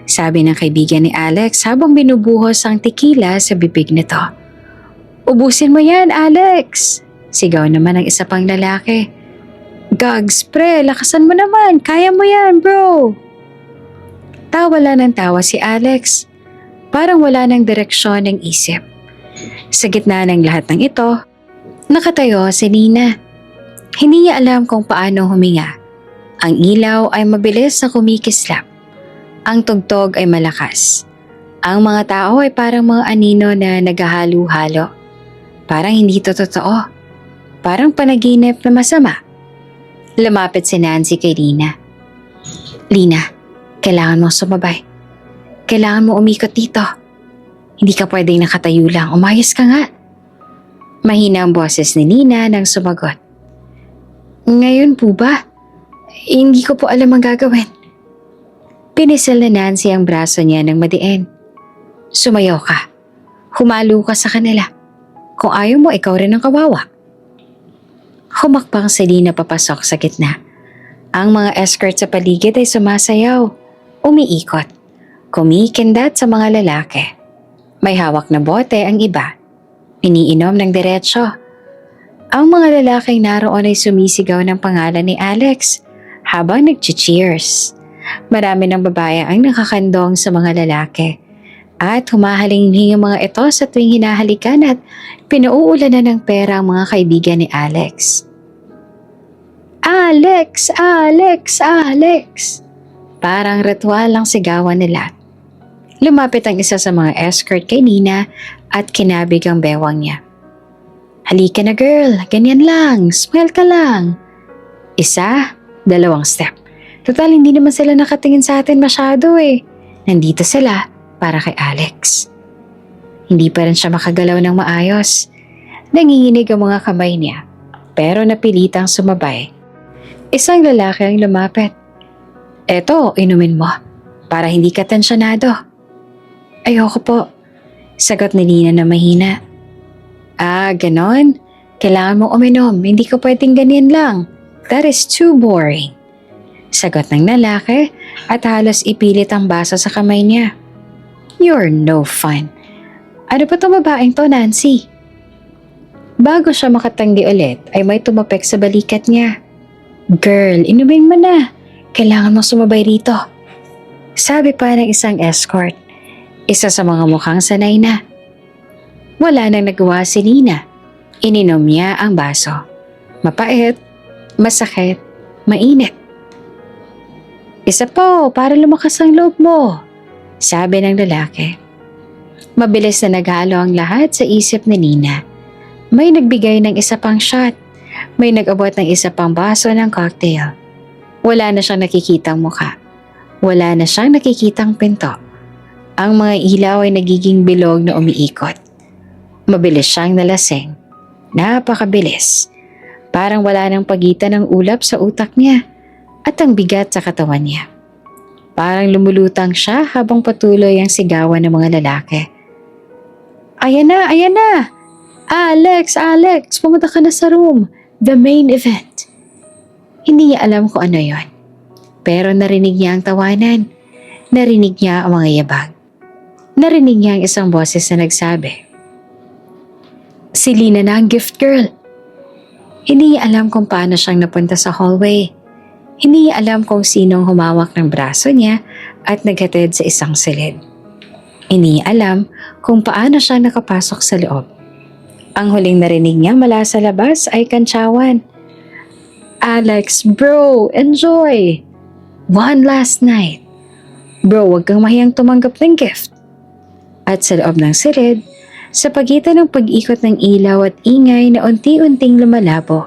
Sabi ng kaibigan ni Alex habang binubuhos ang tequila sa bibig nito. Ubusin mo yan, Alex! Sigaw naman ng isa pang lalaki. Gags, pre, lakasan mo naman, kaya mo yan, bro! Tawa lang ng tawa si Alex. Parang wala ng direksyon ng isip. Sa gitna ng lahat ng ito, nakatayo si Nina. Hindi niya alam kung paano huminga. Ang ilaw ay mabilis na kumikislap. Ang tugtog ay malakas. Ang mga tao ay parang mga anino na naghahalo-halo. Parang hindi to totoo. Parang panaginip na masama. Lumapit si Nancy kay Lina. Lina, kailangan mo sumabay. Kailangan mo umikot dito. Hindi ka pwedeng nakatayo lang. Umayos ka nga. Mahina ang boses ni Nina nang sumagot. Ngayon po ba? Hindi ko po alam ang gagawin. Pinisil na Nancy ang braso niya ng madiin. Sumayaw ka. Humalo ka sa kanila. Kung ayaw mo, ikaw rin ang kawawa. Humakbang si Lina papasok sa gitna. Ang mga escort sa paligid ay sumasayaw. Umiikot. Kumikindat sa mga lalaki. May hawak na bote ang iba. Iniinom ng diretsyo. Ang mga lalaking naroon ay sumisigaw ng pangalan ni Alex habang nag-cheers. Marami ng babae ang nakakandong sa mga lalaki at humahalingling ang mga ito sa tuwing hinahalikan at pinauulanan ng pera ang mga kaibigan ni Alex. Alex! Alex! Alex! Parang ritual ang sigawan nila. Lumapit ang isa sa mga escort kay Nina at kinabig ang bewang niya. Halika na girl, ganyan lang, smile ka lang. Isa, 2 step. Total hindi naman sila nakatingin sa atin masyado eh. Nandito sila para kay Alex. Hindi pa rin siya makagalaw ng maayos. Nanginginig ang mga kamay niya, pero napilitang sumabay. Isang lalaki ang lumapit. Eto, inumin mo, para hindi ka tensyonado. Ayoko po, sagot ni Lina na mahina. Ah, ganon? Kailangan mong uminom, hindi ko pwedeng ganyan lang. That is too boring. Sagot ng lalaki at halos ipilit ang baso sa kamay niya. You're no fun. Ano ba itong babaeng to, Nancy? Bago siya makatanggi ulit ay may tumapik sa balikat niya. Girl, inumin mo na. Kailangan mo sumabay rito. Sabi pa ng isang escort. Isa sa mga mukhang sanay na. Wala nang nagawa si Lina. Ininom niya ang baso. Mapait, masakit, mainit. Isa po para lumakas ang loob mo, sabi ng lalaki. Mabilis na naghalo ang lahat sa isip ni Lina. May nagbigay ng isa pang shot. May nag-abot ng isa pang baso ng cocktail. Wala na siyang nakikitang mukha. Wala na siyang nakikitang pinto. Ang mga ilaw ay nagiging bilog na umiikot. Mabilis siyang nalasing. Napakabilis. Parang wala nang pagitan ng ulap sa utak niya at ang bigat sa katawan niya. Parang lumulutang siya habang patuloy ang sigawan ng mga lalaki. Ayan na, ayan na! Alex, Alex, pumunta ka na sa room. The main event. Hindi niya alam kung ano yon. Pero narinig niya ang tawanan. Narinig niya ang mga yabag. Narinig niya ang isang boses na nagsabi, si Lina na ang gift girl. Hindi niya alam kung paano siyang napunta sa hallway. Hindi niya alam kung sinong humawak ng braso niya at naghatid sa isang silid. Hindi niya alam kung paano siya nakapasok sa loob. Ang huling narinig niya mula sa labas ay kantsawan. Alex, bro, enjoy! One last night. Bro, wag kang mahiyang tumanggap ng gift. At sa loob ng silid, sa pagitan ng pag-ikot ng ilaw at ingay na unti-unting lumalabo,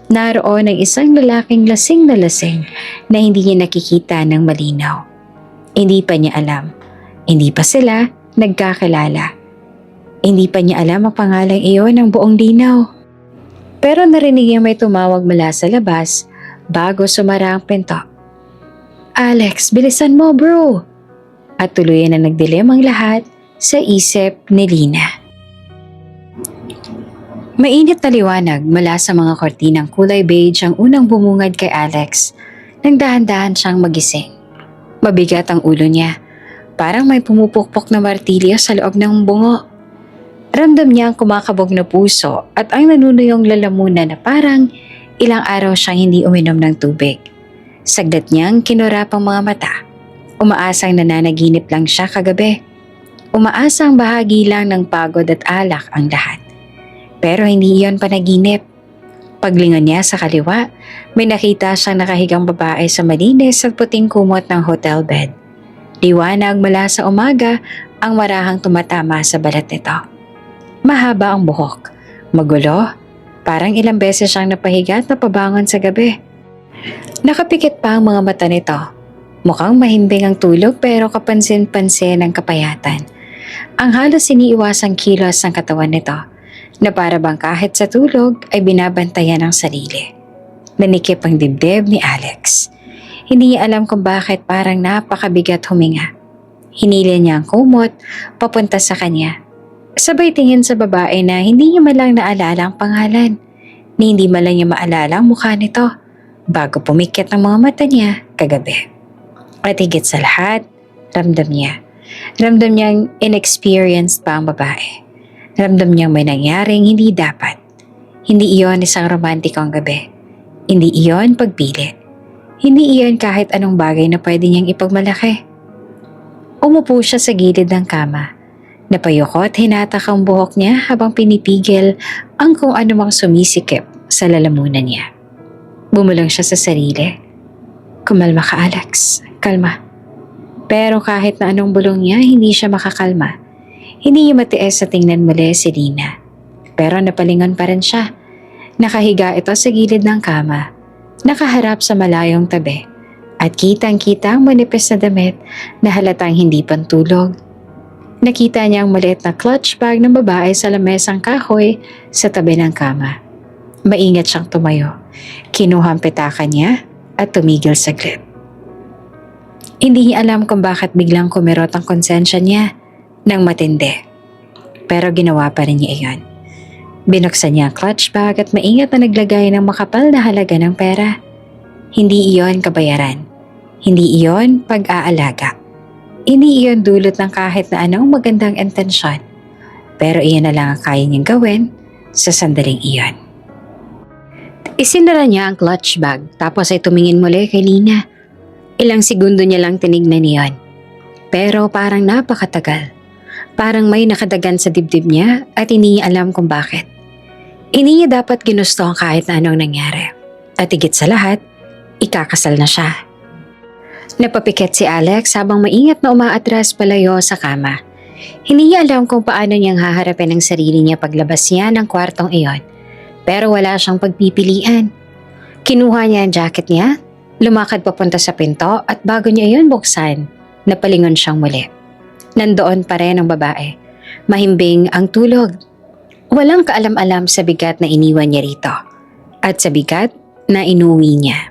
naroon ang isang lalaking lasing na hindi niya nakikita ng malinaw. Hindi pa niya alam. Hindi pa sila nagkakilala. Hindi pa niya alam ang pangalang iyon ng buong linaw. Pero narinig niya may tumawag mula sa labas bago sumara ang pinto. Alex, bilisan mo bro! At tuluyan na nagdilim ang lahat sa isip ni Lina. Mainit na liwanag mula sa mga kortinang kulay beige ang unang bumungad kay Alex nang dahan-dahan siyang magising. Mabigat ang ulo niya. Parang may pumupukpok na martilyo sa loob ng bungo. Ramdam niya ang kumakabog na puso at ang nanunuyong lalamunan na parang ilang araw siyang hindi uminom ng tubig. Saglit niyang kinurap ang mga mata. Umaasang nananaginip lang siya kagabi. Umaasang bahagi lang ng pagod at alak ang lahat. Pero hindi iyon panaginip. Paglingon niya sa kaliwa, may nakita siyang nakahigang babae sa malinis at puting kumot ng hotel bed. Liwanag mula sa umaga ang marahang tumatama sa balat nito. Mahaba ang buhok, magulo, parang ilang beses siyang napahiga at napabangon sa gabi. Nakapikit pa ang mga mata nito. Mukhang mahimbing ang tulog pero kapansin-pansin ang kapayatan. Ang halos iniiwasang kilos ng katawan nito na para bang kahit sa tulog ay binabantayan ang sarili. Nanikip ang dibdib ni Alex. Hindi niya alam kung bakit parang napakabigat huminga. Hinila niya ang kumot papunta sa kanya. Sabay tingin sa babae na hindi niya malang naalala ang pangalan. Ni hindi malang niya maalala ang mukha nito bago pumikit ang mga mata niya kagabi. At higit sa lahat, ramdam niya. Ramdam niyang inexperienced pa ang babae. Ramdam niyang may nangyaring hindi dapat. Hindi iyon isang romantikong gabi. Hindi iyon pagpilit. Hindi iyon kahit anong bagay na pwede niyang ipagmalaki. Umupo siya sa gilid ng kama. Napayuko at hinatak ang buhok niya habang pinipigil ang kung anumang sumisikip sa lalamunan niya. Bumulong siya sa sarili. Kumalma ka, Alex. Kalma. Pero kahit na anong bulong niya, hindi siya makakalma. Hindi niya matiis sa tingnan muli si Lina. Pero napalingon pa rin siya. Nakahiga ito sa gilid ng kama. Nakaharap sa malayong tabi. At kitang-kita ang manipis na damit na halatang hindi pantulog. Nakita niya ang maliit na clutch bag ng babae sa lamesang kahoy sa tabi ng kama. Maingat siyang tumayo. Kinuha ang pitakan niya at tumigil saglit. Hindi niya alam kung bakit biglang kumirot ang konsensya niya ng matindi. Pero ginawa pa rin niya iyon. Binuksan niya ang clutch bag at maingat na naglagay ng makapal na halaga ng pera. Hindi iyon kabayaran. Hindi iyon pag-aalaga. Hindi iyon dulot ng kahit na anong magandang intensyon. Pero iyon na lang ang kaya niyang gawin sa sandaling iyon. Isinara niya ang clutch bag tapos ay tumingin muli kay Lina. Ilang segundo niya lang tinignan niyon. Pero parang napakatagal. Parang may nakadagan sa dibdib niya at hindi niya alam kung bakit. Hindi niya dapat ginusto ang kahit na anong nangyari. At higit sa lahat, ikakasal na siya. Napapikit si Alex habang maingat na umaatras palayo sa kama. Hindi niya alam kung paano niyang haharapin ang sarili niya paglabas niya ng kwartong iyon. Pero wala siyang pagpipilian. Kinuha niya ang jacket niya, lumakad papunta sa pinto at bago niya iyon buksan, napalingon siyang muli. Nandoon pa rin ang babae. Mahimbing ang tulog. Walang kaalam-alam sa bigat na iniwan niya rito. At sa bigat na inuwi niya.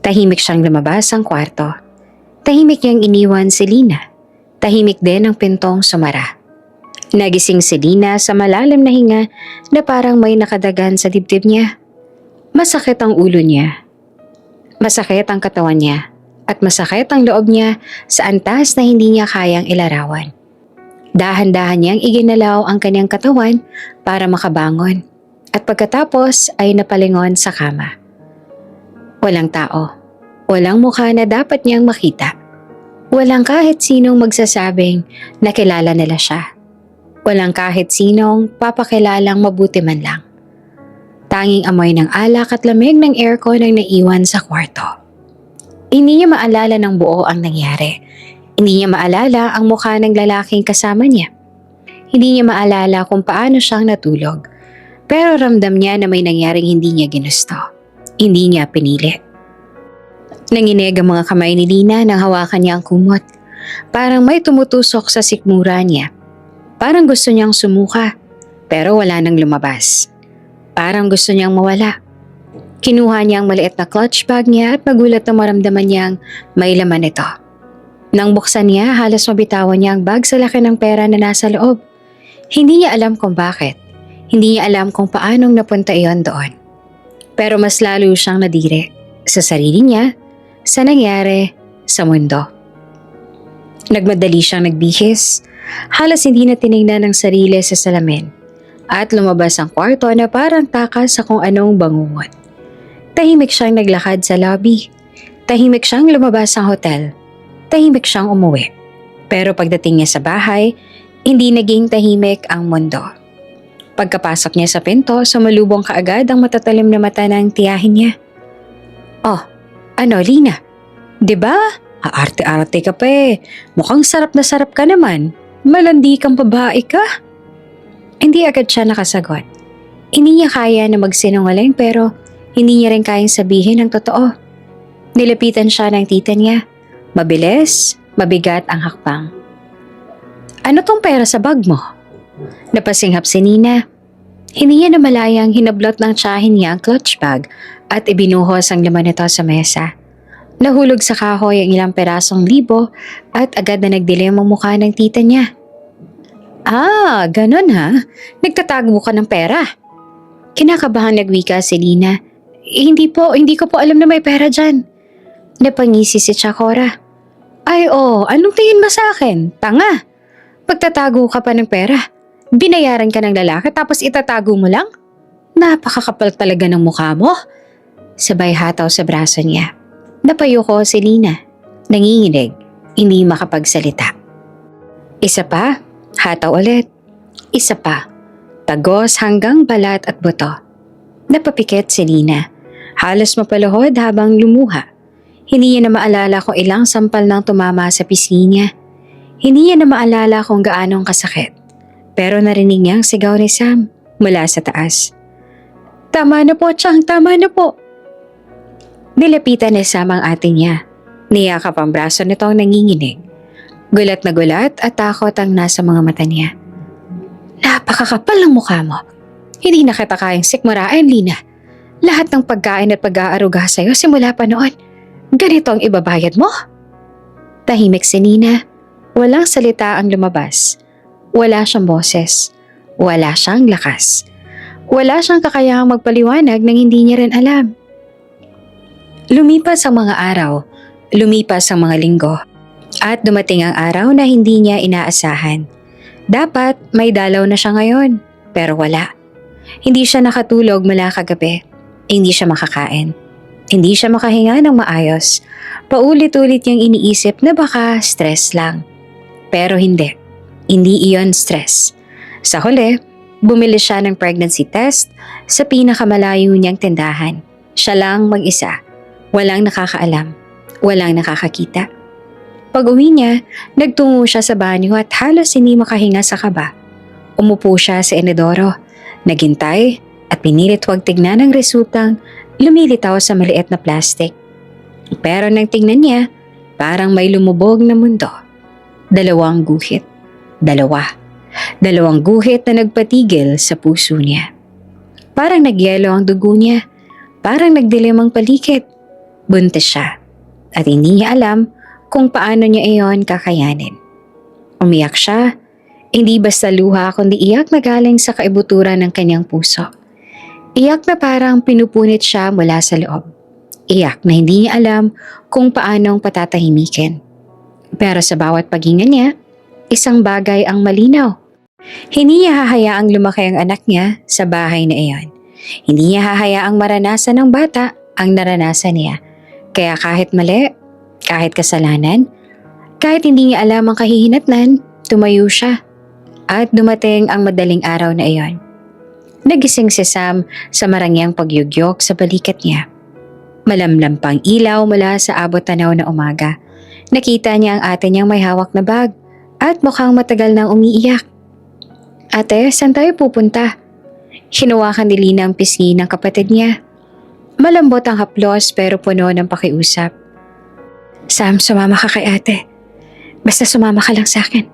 Tahimik siyang lumabas ang kwarto. Tahimik niyang iniwan si Lina. Tahimik din ang pintong sumara. Nagising si Lina sa malalim na hinga na parang may nakadagan sa dibdib niya. Masakit ang ulo niya. Masakit ang katawan niya. At masakit ang loob niya sa antas na hindi niya kayang ilarawan. Dahan-dahan niyang iginalaw ang kanyang katawan para makabangon. At pagkatapos ay napalingon sa kama. Walang tao. Walang mukha na dapat niyang makita. Walang kahit sinong magsasabing na kilala nila siya. Walang kahit sinong papakilalang mabuti man lang. Tanging amoy ng alak at lamig ng aircon ang naiwan sa kwarto. Hindi niya maalala ng buo ang nangyari. Hindi niya maalala ang mukha ng lalaking kasama niya. Hindi niya maalala kung paano siyang natulog. Pero ramdam niya na may nangyaring hindi niya ginusto. Hindi niya pinili. Nanginig ang mga kamay ni Lina nang hawakan niya ang kumot. Parang may tumutusok sa sikmura niya. Parang gusto niyang sumuka, pero wala nang lumabas. Parang gusto niyang mawala. Kinuha niya ang maliit na clutch bag niya at magulat na maramdaman niyang may laman ito. Nang buksan niya, halos mabitawan niya ang bag sa laki ng pera na nasa loob. Hindi niya alam kung bakit. Hindi niya alam kung paanong napunta iyon doon. Pero mas lalo siyang nadiri sa sarili niya, sa nangyari sa mundo. Nagmadali siyang nagbihis, halos hindi na tinignan ang sarili sa salamin at lumabas ang kwarto na parang takas sa kung anong bangungot. Tahimik siyang naglakad sa lobby, tahimik siyang lumabas sa hotel, tahimik siyang umuwi. Pero pagdating niya sa bahay, hindi naging tahimik ang mundo. Pagkapasok niya sa pinto, sumalubong kaagad ang matatalim na mata ng tiyahin niya. "Oh, ano Lina? 'Di ba? Aarte-arte ka pa eh. Mukhang sarap na sarap ka naman. Malandi kang babae ka." Hindi agad siya nakasagot. Hindi niya kaya na magsinungaling pero hindi niya rin kayang sabihin ang totoo. Nilapitan siya ng tita niya. Mabilis, mabigat ang hakbang. "Ano tong pera sa bag mo?" Napasinghap si Nina. Hindi niya namalayang hinablot ng tiyahin niya ang clutch bag at ibinuhos ang laman nito sa mesa. Nahulog sa kahoy ang ilang perasong libo at agad na nagdilim ang mukha ng tita niya. "Ah, ganun ha? Nagtatago ka ng pera?" Kinakabahan nagwika si Lina. Hindi ko po alam na may pera dyan." Napangisi si Chakora. "Ay anong tingin mo sa akin? Tanga! Pagtatago ka pa ng pera. Binayaran ka ng lalaki tapos itatago mo lang? Napakakapal talaga ng mukha mo." Sabay hataw sa braso niya. Napayuko si Lina. Nanginginig, hindi makapagsalita. Isa pa, hataw ulit. Isa pa, tagos hanggang balat at buto. Napapikit si Lina. Halos mapaluhod habang lumuha. Hindi niya na maalala kung ilang sampal nang tumama sa pisngi niya. Hindi niya na maalala kung gaanong kasakit. Pero narinig niya ang sigaw ni Sam mula sa taas. "Tama na po, Chang, tama na po." Nilapitan ni Sam ang ate niya. Niyakap ang braso nitong nanginginig. Gulat na gulat at takot ang nasa mga mata niya. "Napakakapal ng mukha mo. Hindi na kita kayang sikmurain, Lina. Lahat ng pagkain at pag-aaruga sa'yo simula pa noon. Ganito ang ibabayad mo?" Tahimik si Nina. Walang salita ang lumabas. Wala siyang boses. Wala siyang lakas. Wala siyang kakayahang magpaliwanag nang hindi niya rin alam. Lumipas ang mga araw, lumipas ang mga linggo, at dumating ang araw na hindi niya inaasahan. Dapat may dalaw na siya ngayon, pero wala. Hindi siya nakatulog mula kagabi. Hindi siya makakain. Hindi siya makahinga ng maayos. Paulit-ulit niyang iniisip na baka stress lang. Pero hindi. Hindi iyon stress. Sa huli, bumili siya ng pregnancy test sa pinakamalayo niyang tindahan. Siya lang mag-isa. Walang nakakaalam. Walang nakakakita. Pag-uwi niya, nagtungo siya sa banyo at halos hindi makahinga sa kaba. Umupo siya sa inodoro, naghintay at pinilit huwag tignan ang resultang lumilitaw sa maliit na plastic. Pero nang tingnan niya, parang may lumubog na mundo. 2 guhit. 2 guhit na nagpatigil sa puso niya. Parang nagyelo ang dugo niya. Parang nagdilim ang paligid. Buntis siya. At hindi niya alam kung paano niya iyon kakayanin. Umiyak siya. Hindi basta luha kundi iyak na galing sa kaibuturan ng kanyang puso. Iyak na parang pinupunit siya mula sa loob. Iyak na hindi niya alam kung paanong patatahimikin. Pero sa bawat paghinga niya, isang bagay ang malinaw. Hindi niya hahayaang lumaki ang anak niya sa bahay na iyon. Hindi niya hahayaang maranasan ng bata ang naranasan niya. Kaya kahit mali, kahit kasalanan, kahit hindi niya alam ang kahihinatnan, tumayo siya. At dumating ang madaling araw na iyon. Nagising si Sam sa marangyang pagyugyok sa balikat niya. Malamlam pang ilaw mula sa abot tanaw na umaga. Nakita niya ang ate niyang may hawak na bag at mukhang matagal nang umiiyak. "Ate, saan tayo pupunta?" Hinuwakan ni Lina ang pisngi ng kapatid niya. Malambot ang haplos pero puno ng pakiusap. "Sam, sumama ka kay ate. Basta sumama ka lang sa akin.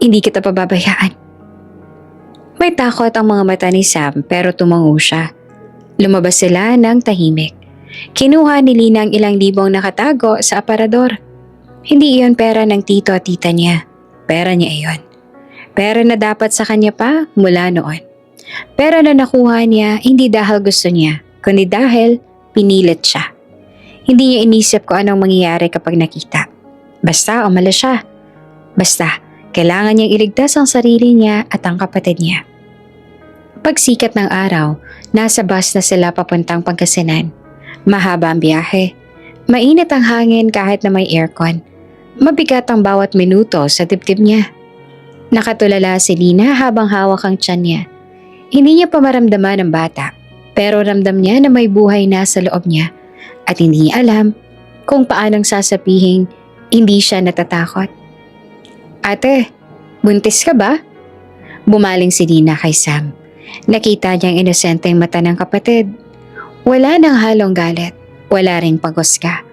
Hindi kita pababayaan." May takot ang mga mata ni Sam pero tumango siya. Lumabas sila ng tahimik. Kinuha ni Lina ang ilang libong nakatago sa aparador. Hindi iyon pera ng tito at tita niya. Pera niya iyon. Pera na dapat sa kanya pa mula noon. Pera na nakuha niya hindi dahil gusto niya, kundi dahil pinilit siya. Hindi niya inisip kung anong mangyayari kapag nakita. Basta umalis siya. Basta, kailangan niyang iligtas ang sarili niya at ang kapatid niya. Pagsikat ng araw, nasa bus na sila papuntang Pangasinan. Mahaba ang biyahe. Mainit ang hangin kahit na may aircon. Mabigat ang bawat minuto sa dibdib niya. Nakatulala si Lina habang hawak ang tiyan niya. Hindi niya pa maramdaman ang bata, pero ramdam niya na may buhay na sa loob niya at hindi niya alam kung paanong sasabihin hindi siya natatakot. Ate, buntis ka ba? Bumaling si Lina kay Sam. Nakita niya ang inosenteng mata ng kapatid. Wala nang halong galit, wala ring pagusga.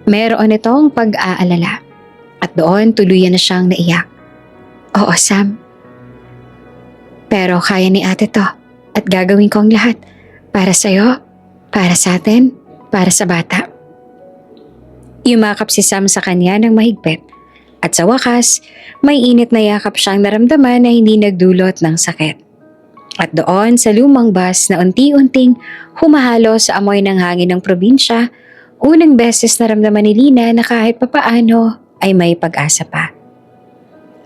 Meron itong pag-aalala. At doon tuluyan na siyang naiyak. Oo, Sam. Pero kaya ni ate to at gagawin ko ang lahat para sa'yo, para sa atin, para sa bata. Yumakap si Sam sa kanya ng mahigpit at sa wakas, may init na yakap siyang naramdaman na hindi nagdulot ng sakit. At doon sa lumang bus na unti-unting humahalo sa amoy ng hangin ng probinsya, unang beses naramdaman ni Lina na kahit papaano ay may pag-asa pa.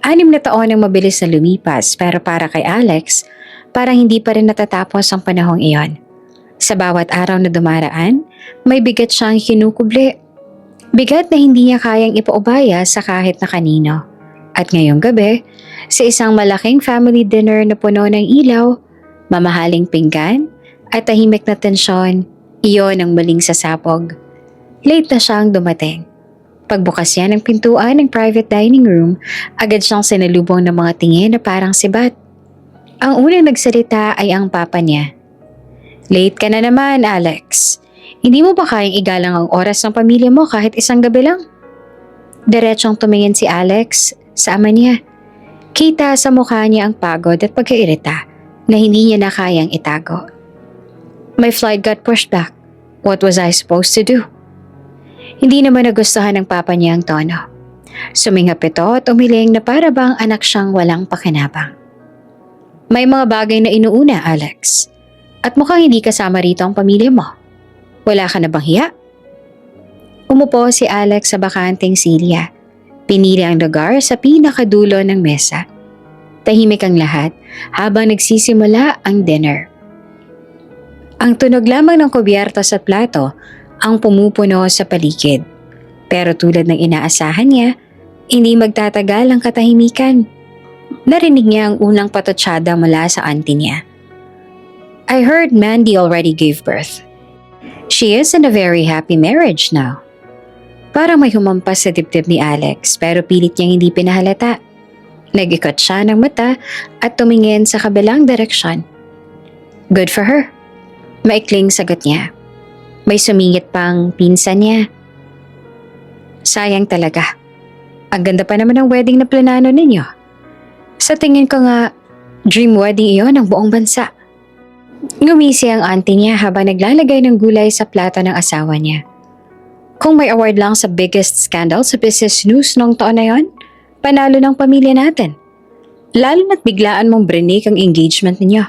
6 na taon ang mabilis na lumipas pero para kay Alex, parang hindi pa rin natatapos ang panahong iyon. Sa bawat araw na dumaraan, may bigat siyang kinukubli. Bigat na hindi niya kayang ipaubaya sa kahit na kanino. At ngayong gabi, sa isang malaking family dinner na puno ng ilaw, mamahaling pinggan at tahimik na tensyon, iyon ang muling sasabog. Late na siyang dumating. Pagbukas niya ng pintuan ng private dining room, agad siyang sinalubong ng mga tingin na parang sibat. Ang unang nagsalita ay ang papa niya. Late ka na naman, Alex. Hindi mo ba kayang igalang ang oras ng pamilya mo kahit isang gabi lang? Diretsong tumingin si Alex sa ama niya. Kita sa mukha niya ang pagod at pagkairita na hindi niya na kayang itago. My flight got pushed back. What was I supposed to do? Hindi naman nagustuhan ng papa niya ang tono. Sumingap ito at umiling na para bang anak siyang walang pakinabang. May mga bagay na inuuna, Alex. At mukhang hindi kasama rito ang pamilya mo. Wala ka na bang hiya? Umupo si Alex sa bakanting silya. Pinili ang lugar sa pinakadulo ng mesa. Tahimik ang lahat habang nagsisimula ang dinner. Ang tunog lamang ng kubyertos at plato ang pumupuno sa paligid. Pero tulad ng inaasahan niya, hindi magtatagal ang katahimikan. Narinig niya ang unang patotsada mula sa auntie niya. I heard Mandy already gave birth. She is in a very happy marriage now. Parang may humampas sa dibdib ni Alex pero pilit niyang hindi pinahalata. Nag-ikot siya ng mata at tumingin sa kabilang direksyon. Good for her. Maikling sagot niya. May sumingit pang pinsan niya. Sayang talaga. Ang ganda pa naman ng wedding na planano ninyo. Sa tingin ko nga, dream wedding iyon ng buong bansa. Ngumisi ang auntie niya habang naglalagay ng gulay sa plato ng asawa niya. Kung may award lang sa biggest scandal sa business news noong taon na yon, panalo ng pamilya natin. Lalo na't biglaan mong brinik ang engagement niyo.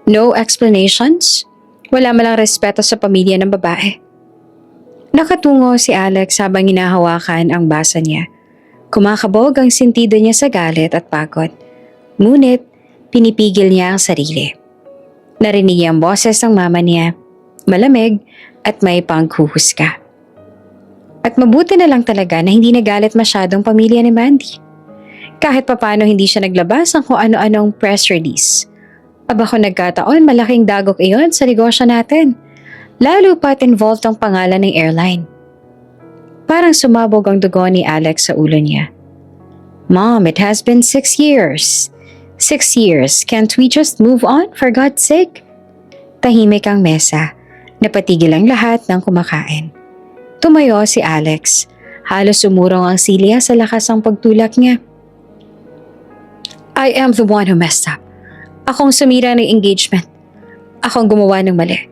No explanations? Wala malang respeto sa pamilya ng babae. Nakatungo si Alex habang hinahawakan ang basa niya. Kumakabog ang sentido niya sa galit at pagod. Ngunit, pinipigil niya ang sarili. Narinig niya ang boses ng mama niya, malamig at may panghuhusga. At mabuti na lang talaga na hindi nagalit masyadong pamilya ni Mandy. Kahit papano hindi siya naglabas ng kung ano-anong press release. Aba kung nagkataon, malaking dagok iyon sa negosyo natin. Lalo pa't involved ang pangalan ng airline. Parang sumabog ang dugo ni Alex sa ulo niya. Mom, it has been 6 years. 6 years, can't we just move on for God's sake? Tahimik ang mesa. Napatigil ang lahat ng kumakain. Tumayo si Alex. Halos sumurong ang silya sa lakas ng pagtulak niya. I am the one who messed up. Akong sumira ng engagement. Akong gumawa ng mali.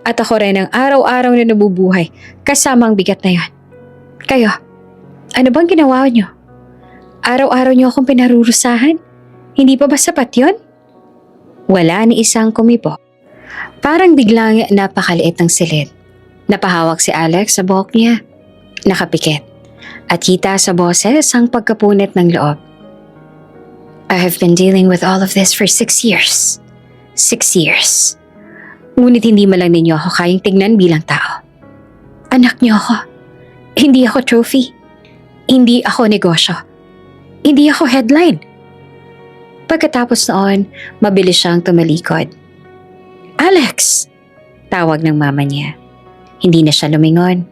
At ako rin ang araw-araw na nabubuhay kasama ang bigat na yan. Kayo, ano bang ginawa niyo? Araw-araw niyo akong pinarurusahan? Hindi pa ba sapat yun? Wala ni isang kumibo. Parang biglang napakaliit ng silid. Napahawak si Alex sa buhok niya. Nakapikit. At kita sa boses ang pagkapunit ng loob. I have been dealing with all of this for 6 years. 6 years. Ngunit hindi man lang ninyo ako kayang tignan bilang tao. Anak niyo ako. Hindi ako trophy. Hindi ako negosyo. Hindi ako headline. Pagkatapos noon, mabilis siyang tumalikod. Alex! Tawag ng mama niya. Hindi na siya lumingon.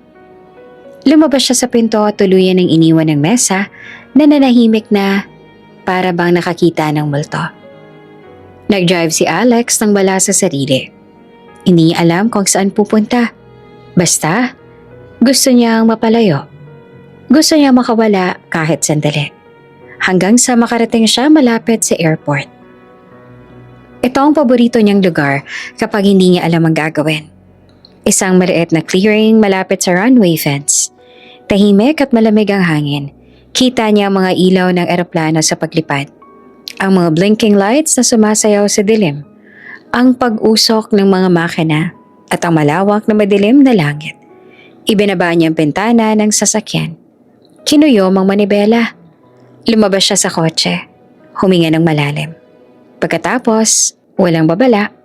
Lumabas siya sa pinto at tuluyan ng iniwan ng mesa na nanahimik na para bang nakakita ng multo. Nag-drive si Alex nang wala sa sarili. Hindi niya alam kung saan pupunta. Basta, gusto niyang mapalayo. Gusto niyang makawala kahit sandali. Hanggang sa makarating siya malapit sa airport. Ito ang paborito niyang lugar kapag hindi niya alam ang gagawin. Isang maliit na clearing malapit sa runway fence. Tahimik at malamig ang hangin. Kita niya ang mga ilaw ng eroplano sa paglipad. Ang mga blinking lights na sumasayaw sa dilim. Ang pag-usok ng mga makina at ang malawak na madilim na langit. Ibinaba niya ang bintana ng sasakyan. Kinuyom ang manibela. Lumabas siya sa kotse. Huminga ng malalim. Pagkatapos, walang babala,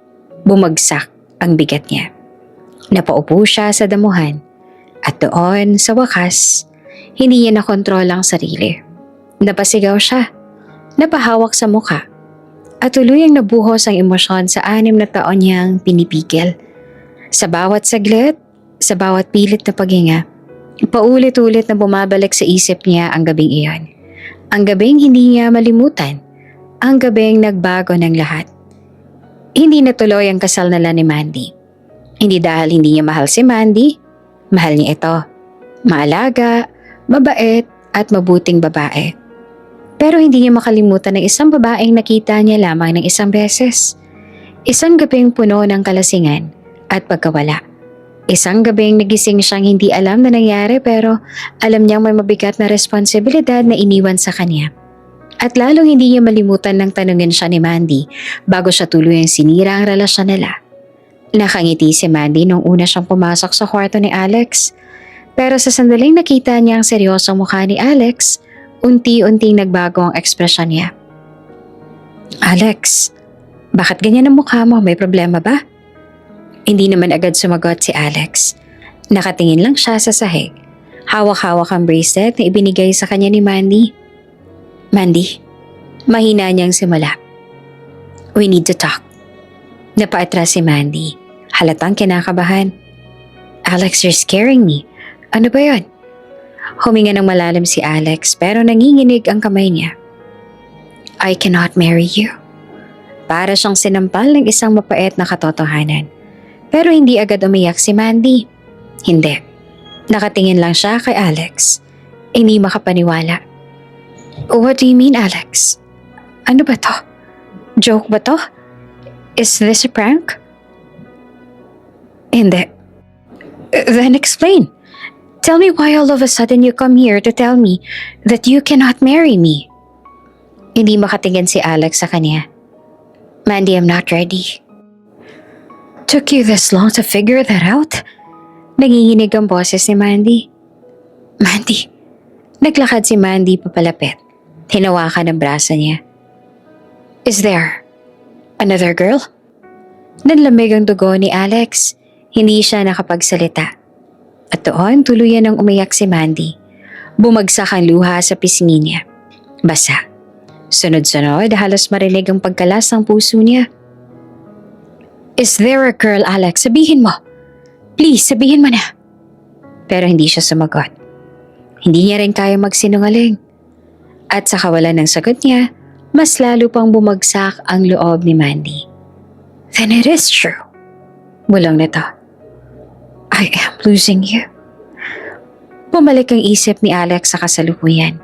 bumagsak ang bigat niya. Napaupo siya sa damuhan. At doon, sa wakas, hindi niya nakontrol ang sarili. Napasigaw siya. Napahawak sa mukha. At tuluyang nabuhos ang emosyon sa 6 na taon niyang pinipigil. Sa bawat saglit, sa bawat pilit na paghinga, paulit-ulit na bumabalik sa isip niya ang gabing iyon. Ang gabing hindi niya malimutan. Ang gabing nagbago ng lahat. Hindi natuloy ang kasal nila ni Mandy. Hindi dahil hindi niya mahal si Mandy, mahal niya ito. Maalaga, mabait at mabuting babae. Pero hindi niya makalimutan ng isang babaeng nakita niya lamang ng isang beses. Isang gabing puno ng kalasingan at pagkawala. Isang gabing nagising siyang hindi alam na nangyari pero alam niyang may mabigat na responsibilidad na iniwan sa kanya. At lalong hindi niya malimutan ng tanungin siya ni Mandy bago siya tuluyang sinira ang relasyon nila. Nakangiti si Mandy nung una siyang pumasok sa kwarto ni Alex. Pero sa sandaling nakita niya ang seryosong mukha ni Alex, unti-unting nagbago ang ekspresyon niya. Alex, bakit ganyan ang mukha mo? May problema ba? Hindi naman agad sumagot si Alex. Nakatingin lang siya sa sahig. Hawak-hawak ang bracelet na ibinigay sa kanya ni Mandy. Mandy, mahina niyang simula. We need to talk. Napaatras si Mandy. Halatang kinakabahan. Alex, you're scaring me. Ano ba yun? Huminga ng malalim si Alex pero nanginginig ang kamay niya. I cannot marry you. Para siyang sinampal ng isang mapait na katotohanan. Pero hindi agad umiyak si Mandy. Hindi. Nakatingin lang siya kay Alex. Hindi makapaniwala. What do you mean, Alex? Ano ba to? Joke ba to? Is this a prank? Hindi. Then explain. Tell me why all of a sudden you come here to tell me that you cannot marry me. Hindi makatingin si Alex sa kanya. Mandy, I'm not ready. Took you this long to figure that out? Nanginginig ang boses ni Mandy. Mandy. Naglakad si Mandy papalapit. Hinawakan ang braso niya. Is there another girl? Nanlamig ang dugo ni Alex. Hindi siya nakapagsalita. At doon tuluyan ng umiyak si Mandy. Bumagsak ang luha sa pisngi niya. Basa. Sunod-sunod halos marinig ang pagkalas ng puso niya. Is there a girl, Alex? Sabihin mo. Please, sabihin mo na. Pero hindi siya sumagot. Hindi niya rin kaya magsinungaling. At sa kawalan ng sagot niya, mas lalo pang bumagsak ang loob ni Mandy. Then it is true. Bulong nito. I am losing you. Bumalik ang isip ni Alex sa kasalukuyan.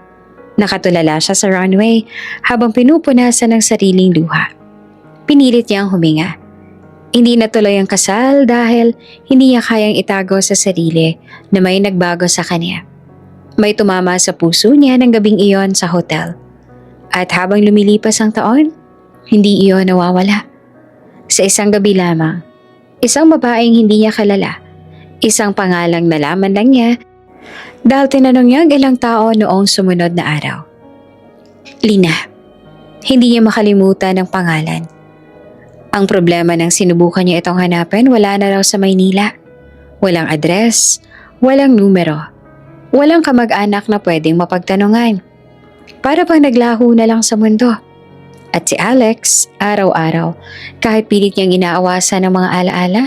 Nakatulala siya sa runway habang pinupunasan ng sariling luha. Pinilit niyang huminga. Hindi natuloy ang kasal dahil hindi niya kayang itago sa sarili na may nagbago sa kanya. May tumama sa puso niya ng gabing iyon sa hotel. At habang lumilipas ang taon, hindi iyon nawawala. Sa isang gabi lamang, isang babaeng hindi niya kilala, Isang pangalang nalaman lang niya dahil tinanong niya ang ilang tao noong sumunod na araw. Lina. Hindi niya makalimutan ang pangalan. Ang problema nang sinubukan niya itong hanapin, wala na raw sa Maynila. Walang address, walang numero, walang kamag-anak na pwedeng mapagtanungan. Para bang naglaho na lang sa mundo. At si Alex, araw-araw, kahit pilit niyang inaawasan ng mga alaala,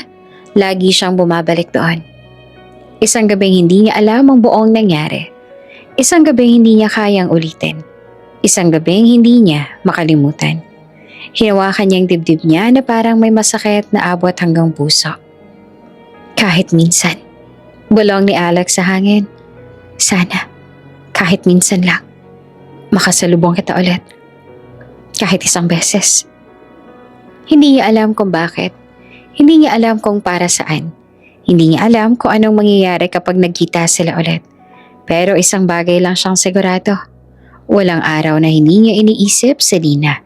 lagi siyang bumabalik doon. Isang gabing hindi niya alam ang buong nangyari. Isang gabing hindi niya kayang ulitin. Isang gabing hindi niya makalimutan. Hinawakan niyang dibdib niya na parang may masakit na abot hanggang puso. Kahit minsan. Bulong ni Alex sa hangin. Sana, kahit minsan lang, makasalubong kita ulit. Kahit isang beses. Hindi niya alam kung bakit. Hindi niya alam kung para saan. Hindi niya alam kung anong mangyayari kapag nagkita sila ulit. Pero isang bagay lang siyang sigurado. Walang araw na hindi niya iniisip si Lina.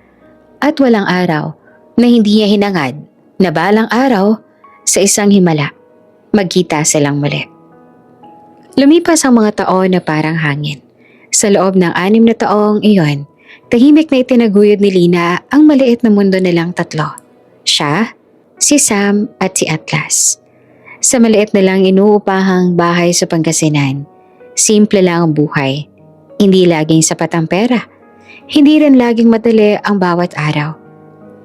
At walang araw na hindi niya hinangad na balang araw sa isang himala, magkita silang muli. Lumipas ang mga taon na parang hangin. Sa loob ng 6 na taong iyon, tahimik na itinaguyod ni Lina ang maliit na mundo nilang tatlo. Siya, si Sam at si Atlas. Sa maliit na lang inuupahang bahay sa Pangasinan, simple lang ang buhay. Hindi laging sapat ang pera. Hindi rin laging madali ang bawat araw.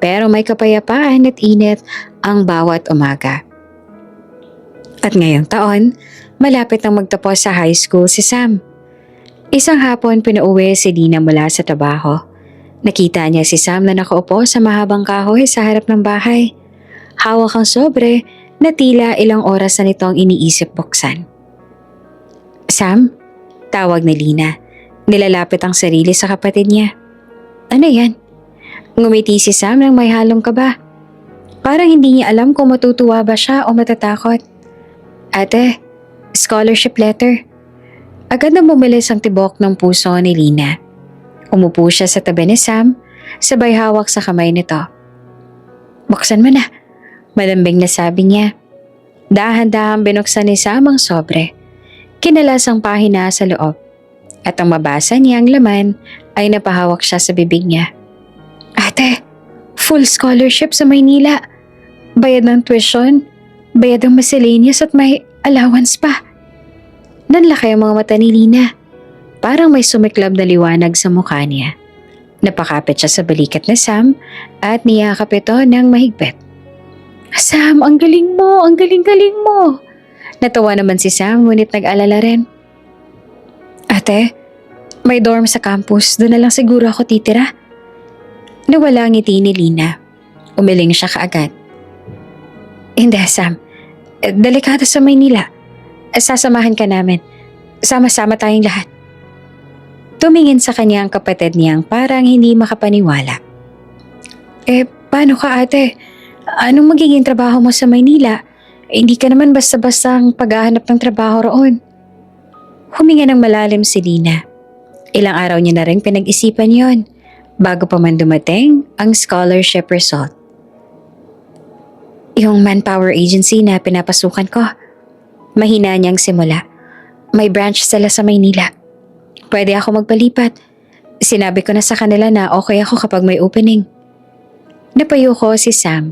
Pero may kapayapaan at init ang bawat umaga. At ngayong taon, malapit nang magtapos sa high school si Sam. Isang hapon pinauwi si Lina mula sa trabaho. Nakita niya si Sam na nakaupo sa mahabang kahoy sa harap ng bahay. Hawak ang sobre na tila ilang oras na nitong iniisip buksan. Sam? Tawag ni Lina. Nilalapit ang sarili sa kapatid niya. Ano yan? Ngumiti si Sam nang may halong kaba. Parang hindi niya alam kung matutuwa ba siya o matatakot. Ate, scholarship letter. Agad na bumilis ang tibok ng puso ni Lina. Umupo siya sa tabi ni Sam, sabay hawak sa kamay nito. Buksan mo na, malambing na sabi niya. Dahan-dahan binuksan ni Sam ang sobre. Kinalas ang pahina sa loob. At ang mabasa niya ang laman ay napahawak siya sa bibig niya. Ate, full scholarship sa Maynila. Bayad ng tuition, bayad ng miscellaneous at may allowance pa. Nanlaki ang mga mata ni Lina. Parang may sumiklab na liwanag sa mukha niya. Napakapit siya sa balikat ni Sam at niyakap ito ng mahigpit. Sam, ang galing mo, ang galing-galing mo. Natawa naman si Sam ngunit nag-alala rin. Ate, may dorm sa campus. Doon na lang siguro ako titira. Nawala ang ngiti ni Lina. Umiling siya kaagad. Hindi, Sam. Delikado sa Maynila. Sasamahan ka namin. Sama-sama tayong lahat. Tumingin sa kanya ang kapatid niyang parang hindi makapaniwala. Paano ka ate? Anong magiging trabaho mo sa Maynila? Hindi ka naman basta-basta ang paghahanap ng trabaho roon. Huminga ng malalim si Lina. Ilang araw niya na rin pinag-isipan yon bago pa man dumating ang scholarship result. Yung manpower agency na pinapasukan ko, mahina niyang simula. May branch sila sa Maynila. Pwede ako magpalipat. Sinabi ko na sa kanila na okay ako kapag may opening. Napayo ko si Sam,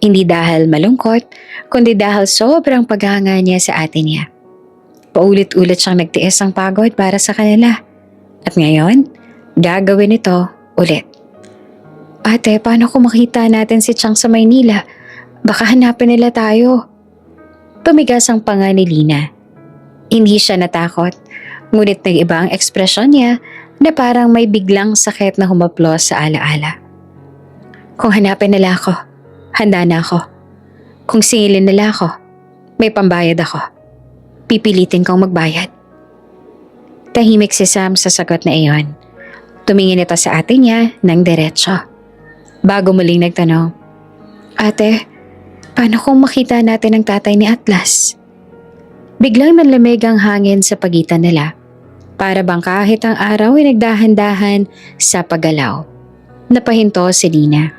hindi dahil malungkot, kundi dahil sobrang paghanga niya sa ate niya. Paulit-ulit siyang nagtiis ang pagod para sa kanila. At ngayon, gagawin ito ulit. Ate, paano kung makita natin si Chang sa Maynila? Baka hanapin nila tayo. Tumigas ang panga ni Lina. Hindi siya natakot, ngunit nag-iba ang ekspresyon niya na parang may biglang sakit na humaplos sa alaala. Kung hanapin nila ako, handa na ako. Kung singilin nila ako, may pambayad ako. Pipilitin kong magbayad. Tahimik si Sam sa sagot na iyon. Tumingin ito sa ate niya ng diretso. Bago muling nagtanong, Ate, paano kung makita natin ang tatay ni Atlas? Biglang nanlamig ang hangin sa pagitan nila. Para bang kahit ang araw ay nagdahan-dahan sa paggalaw. Napahinto si Lina.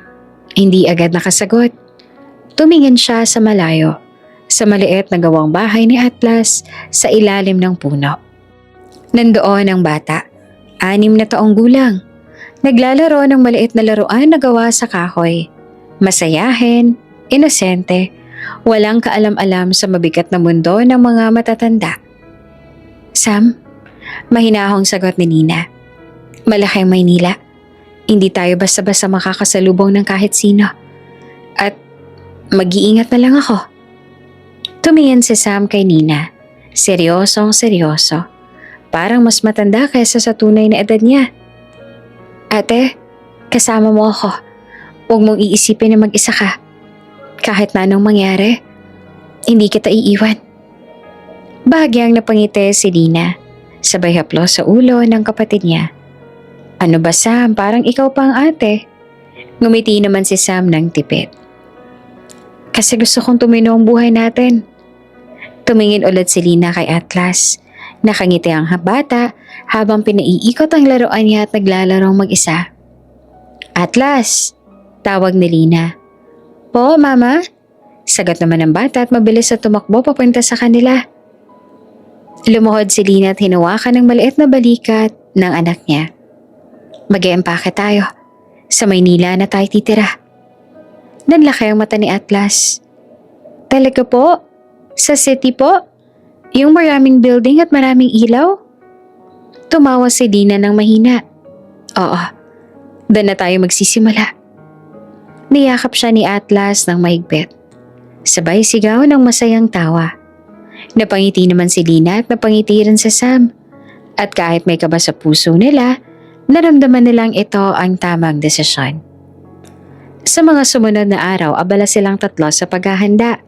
Hindi agad nakasagot. Tumingin siya sa malayo. sa maliit na gawang bahay ni Atlas sa ilalim ng puno. Nandoon ang bata, 6 na taong gulang. Naglalaro ng maliit na laruan na gawa sa kahoy. Masayahin, inosente, walang kaalam-alam sa mabigat na mundo ng mga matatanda. Sam, mahinahong sagot ni Nina. Malaki ang Maynila. Hindi tayo basta-basta makakasalubong ng kahit sino. At mag-iingat na lang ako. Tumingin si Sam kay Nina. Seryosong seryoso. Parang mas matanda kaysa sa tunay na edad niya. Ate, kasama mo ako. Huwag mong iisipin na mag-isa ka. Kahit na anong mangyari, hindi kita iiwan. Bahagyang napangiti si Nina, sabay haplos sa ulo ng kapatid niya. Ano ba Sam, parang ikaw pa ang ate. Ngumiti naman si Sam ng tipid. Kasi gusto kong tumino ang buhay natin. Tumingin ulit si Lina kay Atlas. Nakangiti ang bata habang pinaiikot ang laruan niya at naglalarong mag-isa. Atlas! Tawag ni Lina. Po, Mama? Sagot naman ng bata at mabilis na tumakbo papunta sa kanila. Lumuhod si Lina at hinawakan ng maliit na balikat ng anak niya. Mag-iempake tayo. Sa Maynila na tayo titira. Nanlaki ang mata ni Atlas. Talaga po? Sa city po? Yung maraming building at maraming ilaw? Tumawa si Lina ng mahina. Oo, doon na tayo magsisimula. Niyakap siya ni Atlas ng mahigpit. Sabay sigaw ng masayang tawa. Napangiti naman si Lina at napangiti rin si Sam. At kahit may kaba sa puso nila, naramdaman nilang ito ang tamang desisyon. Sa mga sumunod na araw, abala silang tatlo sa paghahanda.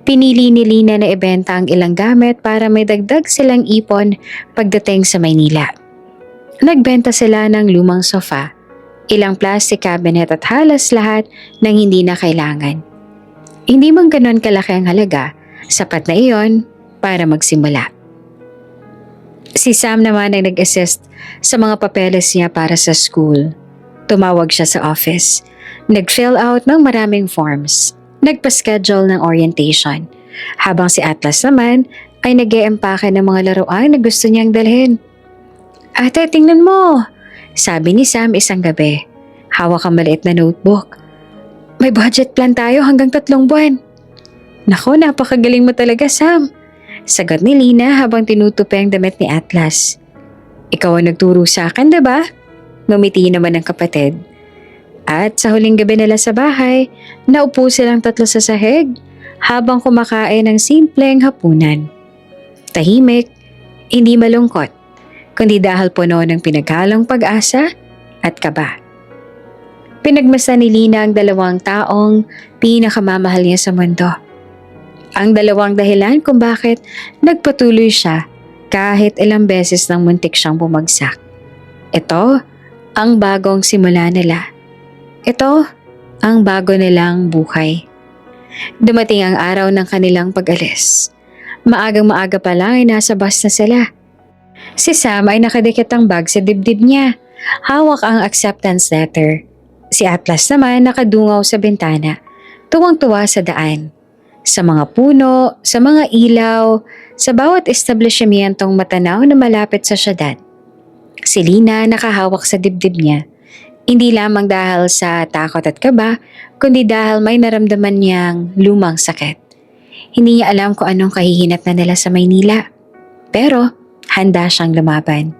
Pinili ni Lina na ibenta ang ilang gamit para may dagdag silang ipon pagdating sa Maynila. Nagbenta sila ng lumang sofa, ilang plastic cabinet at halos lahat ng hindi na kailangan. Hindi man ganon kalaki ang halaga, sapat na iyon para magsimula. Si Sam naman ay nag-assist sa mga papeles niya para sa school. Tumawag siya sa office, nag-fill out ng maraming forms, nagpa-schedule ng orientation, habang si Atlas naman ay nag-e-empake ng mga laruan na gusto niyang dalhin. Ate, tingnan mo! Sabi ni Sam isang gabi. Hawak ang maliit na notebook. May budget plan tayo hanggang 3 buwan. Nako, napakagaling mo talaga, Sam. Sagot ni Lina habang tinutupi ang damit ni Atlas. Ikaw ang nagturo sa akin, diba? Ngumiti naman ang kapatid. At sa huling gabi nila sa bahay, naupo silang tatlo sa sahig habang kumakain ng simpleng hapunan. Tahimik, hindi malungkot, kundi dahil puno ng pinaghalong pag-asa at kaba. Pinagmasdan ni Lina ang 2 taong pinakamamahal niya sa mundo. Ang 2 dahilan kung bakit nagpatuloy siya kahit ilang beses nang muntik siyang bumagsak. Ito ang bagong simula nila. Ito ang bago nilang buhay. Dumating ang araw ng kanilang pag-alis. Maagang-maaga pa lang ay nasa bus na sila. Si Sam ay nakadikit ang bag sa dibdib niya. Hawak ang acceptance letter. Si Atlas naman nakadungaw sa bintana, tuwang-tuwa sa daan. Sa mga puno, sa mga ilaw, sa bawat establishmentong matanaw na malapit sa syudad. Si Lina nakahawak sa dibdib niya. Hindi lamang dahil sa takot at kaba, kundi dahil may naramdaman niyang lumang sakit. Hindi niya alam kung anong kahihinat na nila sa Maynila. Pero handa siyang lumaban.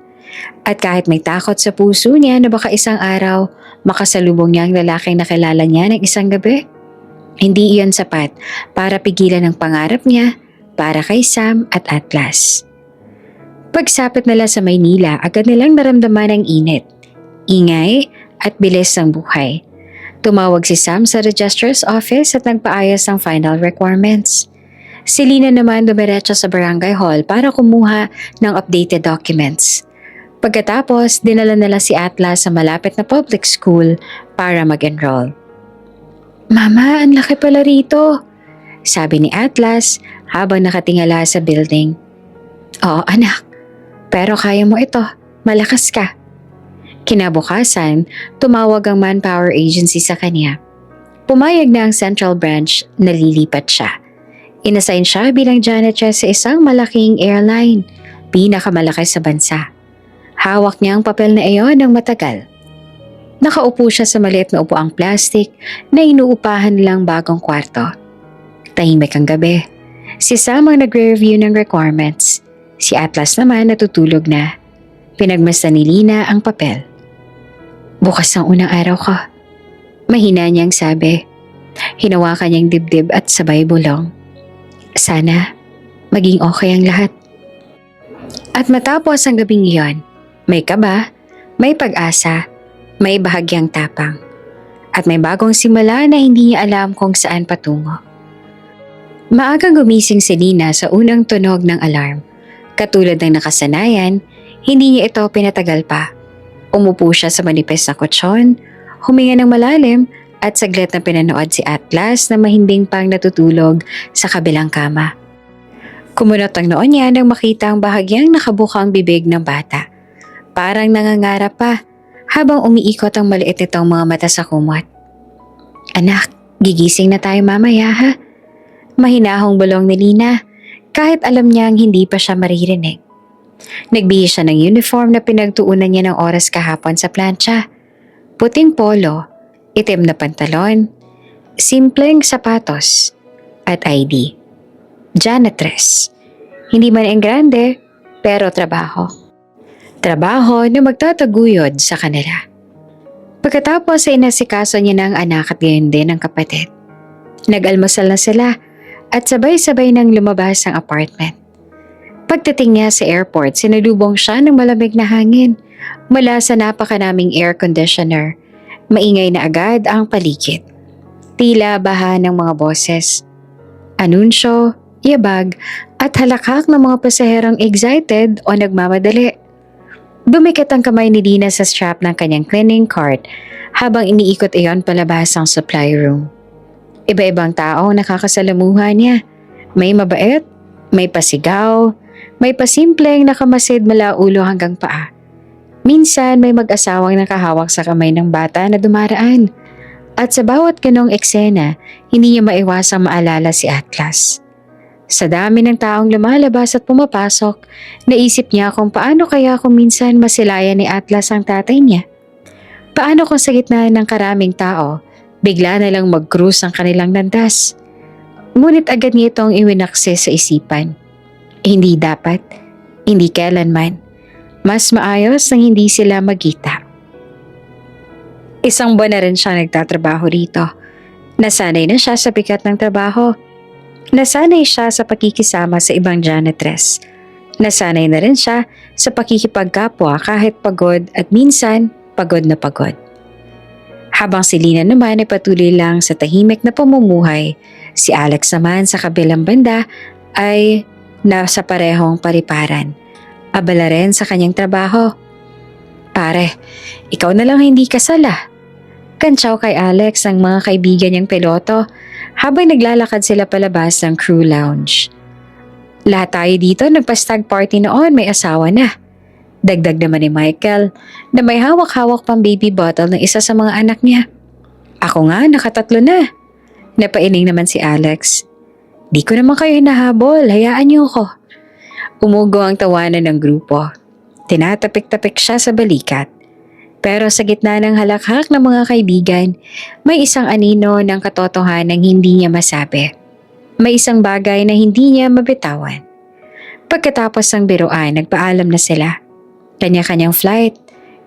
At kahit may takot sa puso niya na baka isang araw makasalubong niya ang lalaking nakilala niya ng isang gabi, hindi iyon sapat para pigilan ang pangarap niya para kay Sam at Atlas. Pagsapit nila sa Maynila, agad nilang naramdaman ang init, ingay at bilis ng buhay. Tumawag si Sam sa registrar's office at nagpaayos ng final requirements. Si Lina naman dumiretso sa barangay hall para kumuha ng updated documents. Pagkatapos, dinala nila si Atlas sa malapit na public school para mag-enroll. Mama, ang laki pala rito, sabi ni Atlas habang nakatingala sa building. Oo anak, pero kaya mo ito, malakas ka. Kinabukasan, tumawag ang manpower agency sa kanya. Pumayag na ang central branch na lilipat siya. Inassign siya bilang janitress sa isang malaking airline, pinakamalaki sa bansa. Hawak niya ang papel na iyon ng matagal. Nakaupo siya sa maliit na upuang plastic na inuupahan nilang bagong kwarto. Tahimik ang gabi. Si Sam ang nagre-review ng requirements. Si Atlas naman natutulog na. Pinagmasdan ni Lina ang papel. Bukas ang unang araw ko. Mahina niyang sabi. Hinawakan niyang dibdib at sabay bulong. Sana maging okay ang lahat. At matapos ang gabing iyon, may kaba, may pag-asa, may bahagyang tapang. At may bagong simula na hindi niya alam kung saan patungo. Maagang gumising si Lina sa unang tunog ng alarm. Katulad ng nakasanayan, hindi niya ito pinatagal pa. Umupo siya sa manipis na kutsyon, huminga ng malalim at saglit na pinanood si Atlas na mahimbing pang natutulog sa kabilang kama. Kumunot ang noon niya nang makita ang bahagyang nakabukang bibig ng bata. Parang nangangarap pa habang umiikot ang maliit nitong mga mata sa kumot. Anak, gigising na tayo mamaya ha? Mahinahong bulong ni Lina kahit alam niyang hindi pa siya maririnig. Nagbihis siya ng uniform na pinagtuunan niya ng oras kahapon sa plancha. Puting polo, itim na pantalon, simpleng sapatos, at ID. Janitress. Hindi man ang grande, pero trabaho. Trabaho na magtataguyod sa kanila. Pagkatapos ay inasikaso niya ng anak at gayon din ang kapatid. Nag-almusal na sila at sabay-sabay nang lumabas ang apartment. Pagdating niya sa airport, sinalubong siya ng malamig na hangin mula sa napakanaming air conditioner. Maingay na agad ang paligid. Tila baha ng mga boses. Anunsyo, yabag at halakak ng mga pasaherong excited o nagmamadali. Dumikit ang kamay ni Lina sa strap ng kanyang cleaning cart habang iniikot iyon palabas ang supply room. Iba-ibang tao nakakasalamuha niya. May mabait, may pasigaw, may pasimpleng nakamasid mula ulo hanggang paa. Minsan may mag-asawang nakahawak sa kamay ng bata na dumaraan. At sa bawat ganong eksena, hindi niya maiwasang maalala si Atlas. Sa dami ng taong lumalabas at pumapasok, naisip niya kung paano kaya kung minsan masilayan ni Atlas ang tatay niya. Paano kung sa gitna ng karaming tao, bigla na lang mag-cruise ang kanilang landas. Ngunit agad niya itong iwinakse sa isipan. Hindi dapat, hindi kailanman. Mas maayos nang hindi sila magkita. Isang buwan na rin siya nagtatrabaho rito. Nasanay na siya sa bigat ng trabaho. Nasanay siya sa pakikisama sa ibang janitress. Nasanay na rin siya sa pakikipagkapwa kahit pagod at minsan pagod na pagod. Habang si Lina naman ay patuloy lang sa tahimik na pamumuhay, si Alex naman sa kabilang banda ay nasa parehong pariparan. Abala rin sa kanyang trabaho. Pare, ikaw na lang hindi kasala. Kantsaw kay Alex ang mga kaibigan niyang piloto habang naglalakad sila palabas ng crew lounge. Lahat tayo dito nagpa-stag party noon, may asawa na. Dagdag naman ni Michael na may hawak-hawak pang baby bottle ng isa sa mga anak niya. Ako nga, nakatatlo na. Napailing naman si Alex. Di ko naman kayo hinahabol, hayaan niyo ako. Umugo ang tawanan ng grupo. Tinatapik-tapik siya sa balikat. Pero sa gitna ng halakhak ng mga kaibigan, may isang anino ng katotohanan hindi niya masabi. May isang bagay na hindi niya mabitawan. Pagkatapos ng biruan, nagpaalam na sila. Kanya-kanyang flight,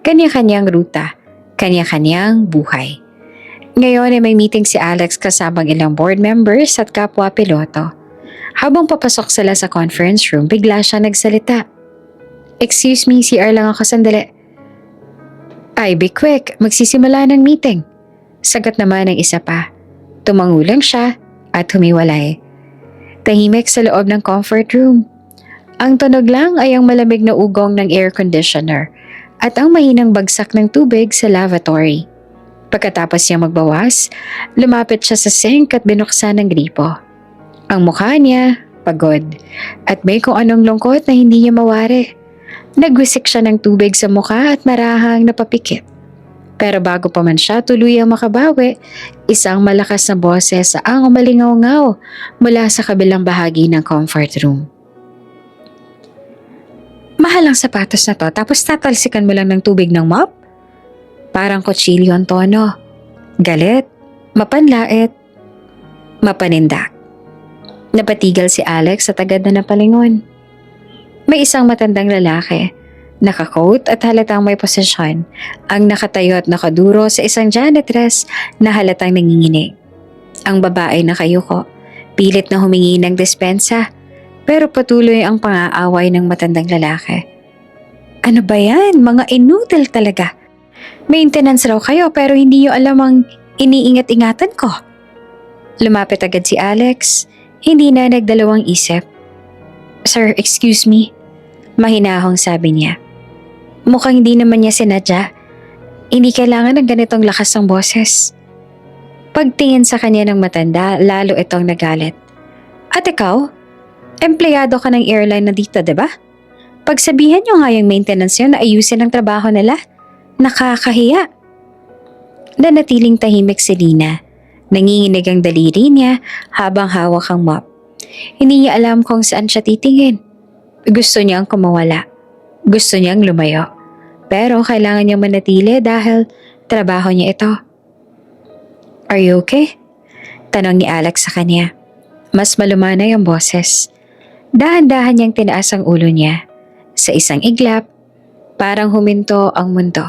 kanya-kanyang ruta, kanya-kanyang buhay. Ngayon ay may meeting si Alex kasamang ilang board members at kapwa piloto. Habang papasok sila sa conference room, bigla siya nagsalita. Excuse me, CR lang ako sandali. Ay, be quick, magsisimula ng meeting. Sagot naman ng isa pa. Tumangulang siya at humiwalay. Tahimik sa loob ng comfort room. Ang tunog lang ay ang malamig na ugong ng air conditioner at ang mahinang bagsak ng tubig sa lavatory. Pagkatapos niya magbawas, lumapit siya sa sink at binuksan ng gripo. Ang mukha niya, pagod, at may kung anong lungkot na hindi niya mawari. Nagwisik siya ng tubig sa mukha at marahang napapikit. Pero bago pa man siya tuluyang makabawi, isang malakas na boses ang umalingaw-ngaw mula sa kabilang bahagi ng comfort room. Mahal ang sapatos na to tapos tatalsikan mo lang ng tubig ng mop? Parang kutsilyo ang tono. Galit, mapanlait, mapanindak. Napatigal si Alex at agad na napalingon. May isang matandang lalaki, naka-coat at halatang may posisyon, ang nakatayo at nakaduro sa isang janitress na halatang nanginginig. Ang babae nakayuko, pilit na humingi ng dispensa, pero patuloy ang pang-aaway ng matandang lalaki. Ano ba yan? Mga inutil talaga. Maintenance raw kayo pero hindi nyo alam ang iniingat-ingatan ko. Lumapit agad si Alex, hindi na nagdalawang isip. Sir, excuse me. Mahinahong sabi niya. Mukhang hindi naman niya sinadya. Hindi kailangan ng ganitong lakas ng boses. Pagtingin sa kanya ng matanda, lalo itong nagalit. At ikaw, empleyado ka ng airline na dito, diba? Pagsabihan niyo nga yung maintenance yun na ayusin ang trabaho nila. Nakakahiya. Nanatiling tahimik si Lina. Nanginginig ang daliri niya habang hawak ang mop. Hindi niya alam kung saan siya titingin. Gusto niyang kumawala. Gusto niyang lumayo. Pero kailangan niyang manatili dahil trabaho niya ito. Are you okay? Tanong ni Alex sa kanya. Mas malumanay ang boses. Dahan-dahan niyang tinaas ang ulo niya. Sa isang iglap, parang huminto ang mundo.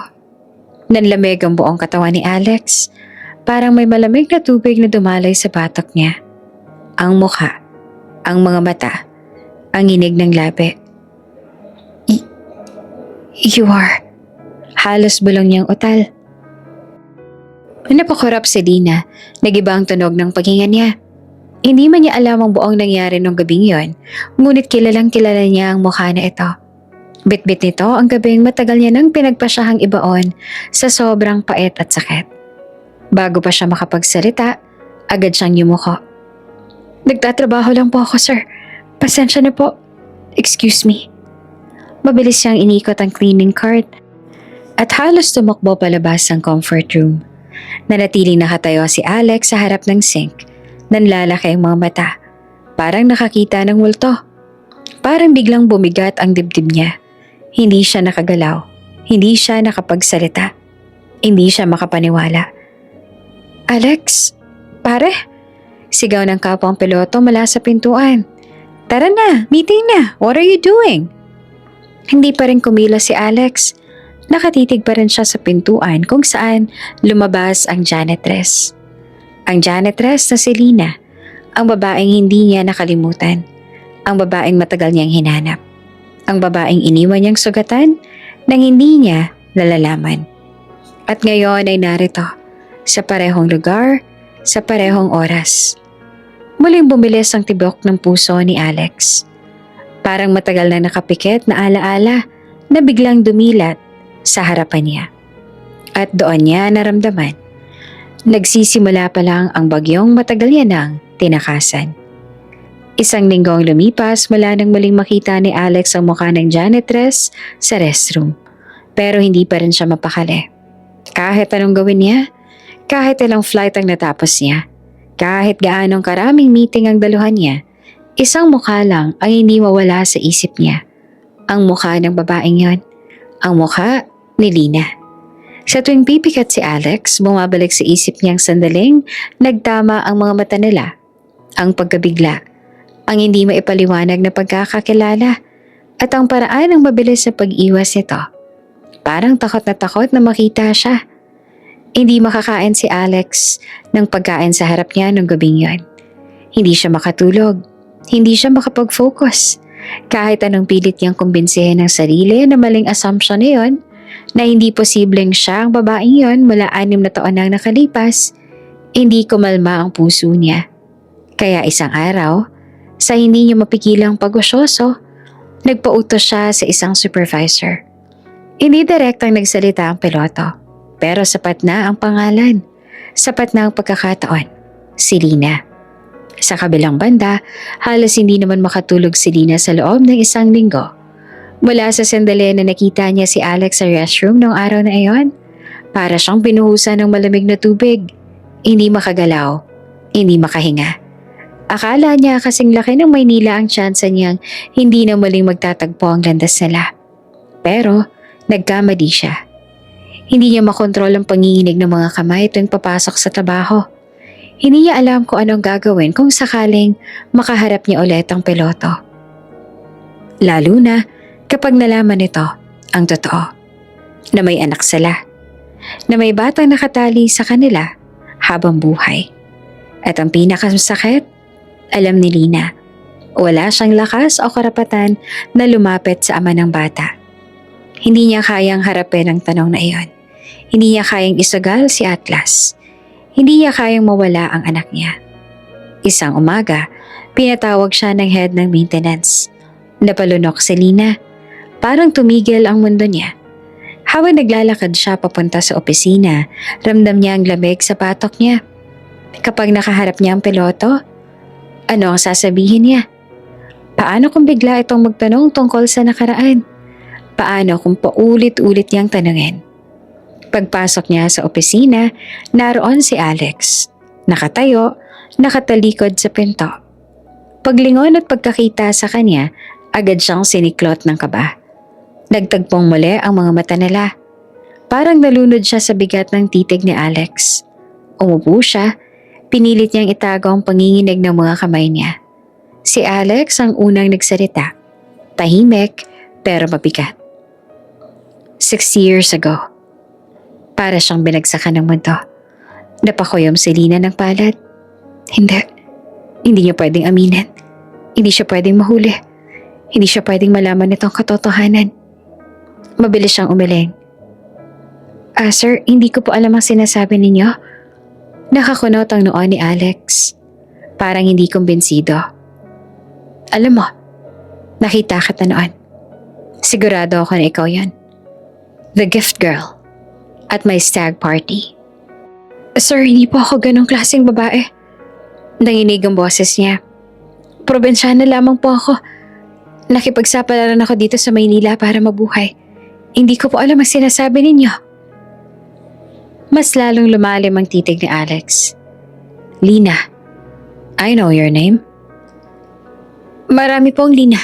Nanlamig ang buong katawan ni Alex. Parang may malamig na tubig na dumalay sa batok niya. Ang mukha, ang mga mata, ang inig ng labi. You are... Halos bulong niyang utal. Napakurap si Dina. Nagiba ang tunog ng paghinga niya. Hindi man niya alam ang buong nangyari nung gabing yon, ngunit kilalang kilala niya ang mukha na ito. Bitbit nito ang gabing matagal niya nang pinagpasyahang ibaon sa sobrang pait at sakit. Bago pa siya makapagsalita, agad siyang yumuko. Nagtatrabaho lang po ako, sir. Pasensya na po. Excuse me. Mabilis siyang inikot ang cleaning cart at halos tumakbo palabas ang comfort room. Nanatiling nakatayo si Alex sa harap ng sink. Nanlalaki ang mga mata. Parang nakakita ng multo. Parang biglang bumigat ang dibdib niya. Hindi siya nakagalaw. Hindi siya nakapagsalita. Hindi siya makapaniwala. Alex? Pare? Sigaw ng kapwang piloto mula sa pintuan. Tara na, meeting na. What are you doing? Hindi pa rin kumilos si Alex. Nakatitig pa rin siya sa pintuan kung saan lumabas ang janitress. Ang janitress na si Lina, ang babaeng hindi niya nakalimutan. Ang babaeng matagal niyang hinanap. Ang babaeng iniwan niyang sugatan nang hindi niya nalalaman. At ngayon ay narito, sa parehong lugar, sa parehong oras. Muling bumilis ang tibok ng puso ni Alex. Parang matagal na nakapikit na alaala na biglang dumilat sa harapan niya. At doon niya naramdaman. Nagsisimula pa lang ang bagyong matagal niya nang tinakasan. Isang linggong lumipas mula nang muling makita ni Alex ang mukha ng janitress sa restroom. Pero hindi pa rin siya mapakali. Kahit anong gawin niya, kahit ilang flight ang natapos niya, kahit gaanong karaming meeting ang daluhan niya, isang mukha lang ang hindi mawala sa isip niya. Ang mukha ng babaeng yon. Ang mukha ni Lina. Sa tuwing pipikat si Alex, bumabalik sa isip niyang sandaling nagtama ang mga mata nila. Ang pagkabigla, ang hindi maipaliwanag na pagkakakilala, at ang paraan ng mabilis na pag-iwas nito. Parang takot na makita siya. Hindi makakain si Alex ng pagkain sa harap niya nung gabing yon. Hindi siya makatulog. Hindi siya makapag-focus. Kahit anong pilit niyang kumbinsihin ng sarili na maling assumption na yon, na hindi posibleng siya ang babaeng yon mula 6 na taon nang nakalipas, hindi kumalma ang puso niya. Kaya isang araw, sa hindi niya mapigilang pag-usyoso, nagpautos siya sa isang supervisor. Hindi direktang nagsalita ang piloto, pero sapat na ang pangalan, sapat na ang pagkakataon, si Lina. Sa kabilang banda, halos hindi naman makatulog si Lina sa loob ng 1 linggo. Mula sa sandali na nakita niya si Alex sa restroom noong araw na iyon, Para siyang binuhusan ng malamig na tubig. Hindi makagalaw, hindi makahinga. Akala niya kasing laki ng Maynila ang tsansa niyang hindi na muling magtatagpo ang landas nila. Pero nagkamali siya. Hindi niya makontrol ang panginginig ng mga kamay tuwing papasok sa trabaho. Hindi niya alam kung anong gagawin kung sakaling makaharap niya ulit ang piloto. Lalo na kapag nalaman nito ang totoo, na may anak sila, na may batang nakatali sa kanila habang buhay. At ang pinakamasakit, alam ni Lina, wala siyang lakas o karapatan na lumapit sa ama ng bata. Hindi niya kayang harapin ang tanong na iyon. Hindi niya kayang isugal si Atlas. Hindi niya kayang mawala ang anak niya. Isang umaga, pinatawag siya ng head ng maintenance. Napalunok si Lina. Parang tumigil ang mundo niya. Habang naglalakad siya papunta sa opisina, ramdam niya ang lamig sa patok niya. Kapag nakaharap niya ang piloto, ano ang sasabihin niya? Paano kung bigla itong magtanong tungkol sa nakaraan? Paano kung paulit-ulit niyang tanungin? Pagpasok niya sa opisina, naroon si Alex. Nakatayo, nakatalikod sa pinto. Paglingon at pagkakita sa kanya, agad siyang siniklot ng kaba. Nagtagpong muli ang mga mata nila. Parang nalunod siya sa bigat ng titig ni Alex. Umupo siya, pinilit niyang itago ang panginginig ng mga kamay niya. Si Alex ang unang nagsalita. Tahimik pero mabigat. 6 years ago. Para siyang binagsakan ng mundo. Napakuyom si Lina ng palad. Hindi niya pwedeng aminin. Hindi siya pwedeng mahuli. Hindi siya pwedeng malaman nitong katotohanan. Mabilis siyang umiling. Sir, hindi ko po alam ang sinasabi ninyo. Nakakunot ang noo ni Alex. Parang hindi kumbinsido. Alam mo, nakita kita noon. Sigurado ako na ikaw yan. The gift girl. At my stag party. Sir, hindi po ako ganong klaseng babae. Nanginig ang boses niya. Probinsyana lamang po ako. Nakipagsapalaran ako dito sa Maynila para mabuhay. Hindi ko po alam ang sinasabi ninyo. Mas lalong lumalim ang titig ni Alex. Lina, I know your name. Marami pong Lina.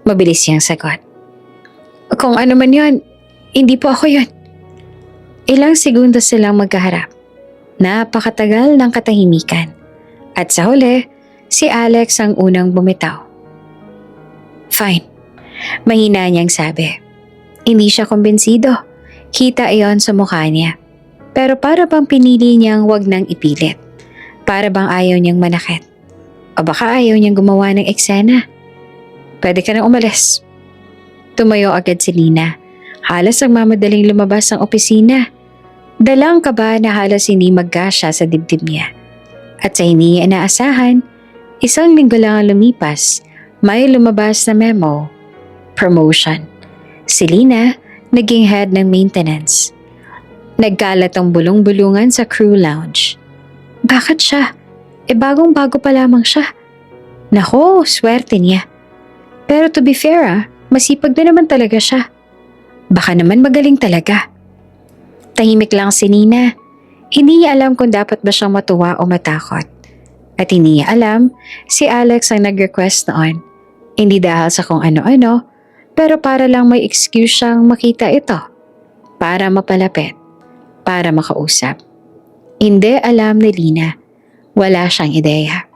Mabilis siyang sagot. Kung ano man yun, hindi po ako yun. Ilang segundo silang magkaharap. Napakatagal ng katahimikan. At sa huli, si Alex ang unang bumitaw. Fine. Mahina niyang sabi. Hindi siya kumbinsido. Kita iyon sa mukha niya. Pero para bang pinili niyang wag nang ipilit. Para bang ayaw niyang manakit. O baka ayaw niyang gumawa ng eksena. Pwede ka nang umalis. Tumayo agad si Lina. Halos ang mamadaling lumabas ng opisina. Dalang kaba na halos hindi magkasya sa dibdib niya. At sa hindi niya inaasahan, 1 linggo lang ang lumipas, may lumabas na memo. Promotion. Si Lina, naging head ng maintenance. Nagkalat ang bulong-bulungan sa crew lounge. Bakit siya? Bagong-bago pa lamang siya. Nako, swerte niya. Pero to be fair masipag na naman talaga siya. Baka naman magaling talaga. Tahimik lang si Nina. Hindi niya alam kung dapat ba siyang matuwa o matakot. At hindi niya alam, si Alex ang nag-request noon. Hindi dahil sa kung ano-ano, pero para lang may excuse siyang makita ito. Para mapalapit. Para makausap. Hindi alam ni Lina. Wala siyang ideya.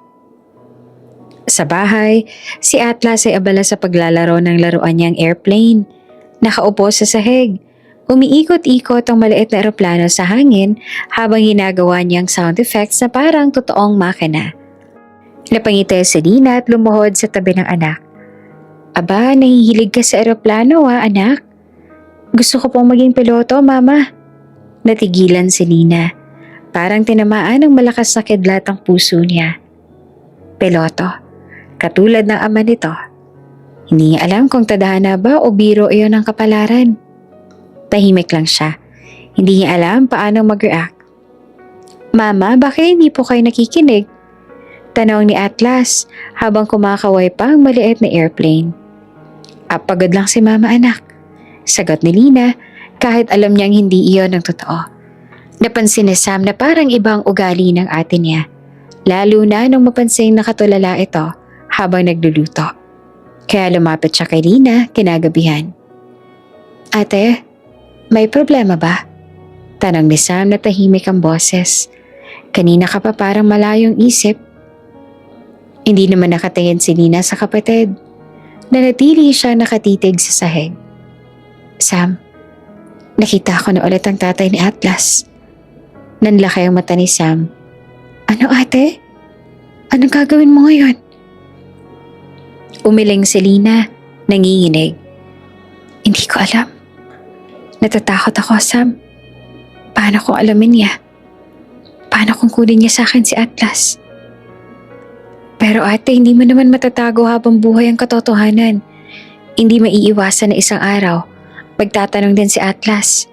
Sa bahay, si Atlas ay abala sa paglalaro ng laruan niyang airplane. Nakaupo sa sahig. Umiikot-ikot ang maliit na eroplano sa hangin habang ginagawa niyang sound effects na parang totoong makina. Napangiti si Lina at lumuhod sa tabi ng anak. Aba, nahihilig ka sa eroplano anak? Gusto ko pong maging piloto, mama. Natigilan si Lina. Parang tinamaan ng malakas na kidlat ang puso niya. Piloto, katulad ng ama nito. Hindi niya alam kung tadhana ba o biro iyon ang kapalaran. Tahimik lang siya. Hindi niya alam paano mag-react. Mama, bakit hindi po kayo nakikinig? Tanong ni Atlas habang kumakaway pa ang maliit na airplane. Pagod lang si mama anak. Sagot ni Lina kahit alam niyang hindi iyon ang totoo. Napansin ni Sam na parang ibang ugali ng ate niya, lalo na nung mapansin na nakatulala ito habang nagluluto. Kaya lumapit siya kay Lina kinagabihan. Ate, may problema ba? Tanong ni Sam na tahimik ang boses. Kanina ka pa parang malayong isip. Hindi naman nakatingin si Lina sa kapatid. Nanatili siya nakatitig sa sahig. Sam, nakita ko na ulit ang tatay ni Atlas. Nanlaki ang mata ni Sam. Ano ate? Anong gagawin mo ngayon? Umiling si Lina, nanginginig. Hindi ko alam. Natatakot ako, Sam. Paano kung alamin niya? Paano kung kunin niya sa akin si Atlas? Pero ate, hindi mo naman matatago habang buhay ang katotohanan. Hindi maiiwasan na isang araw, magtatanong din si Atlas.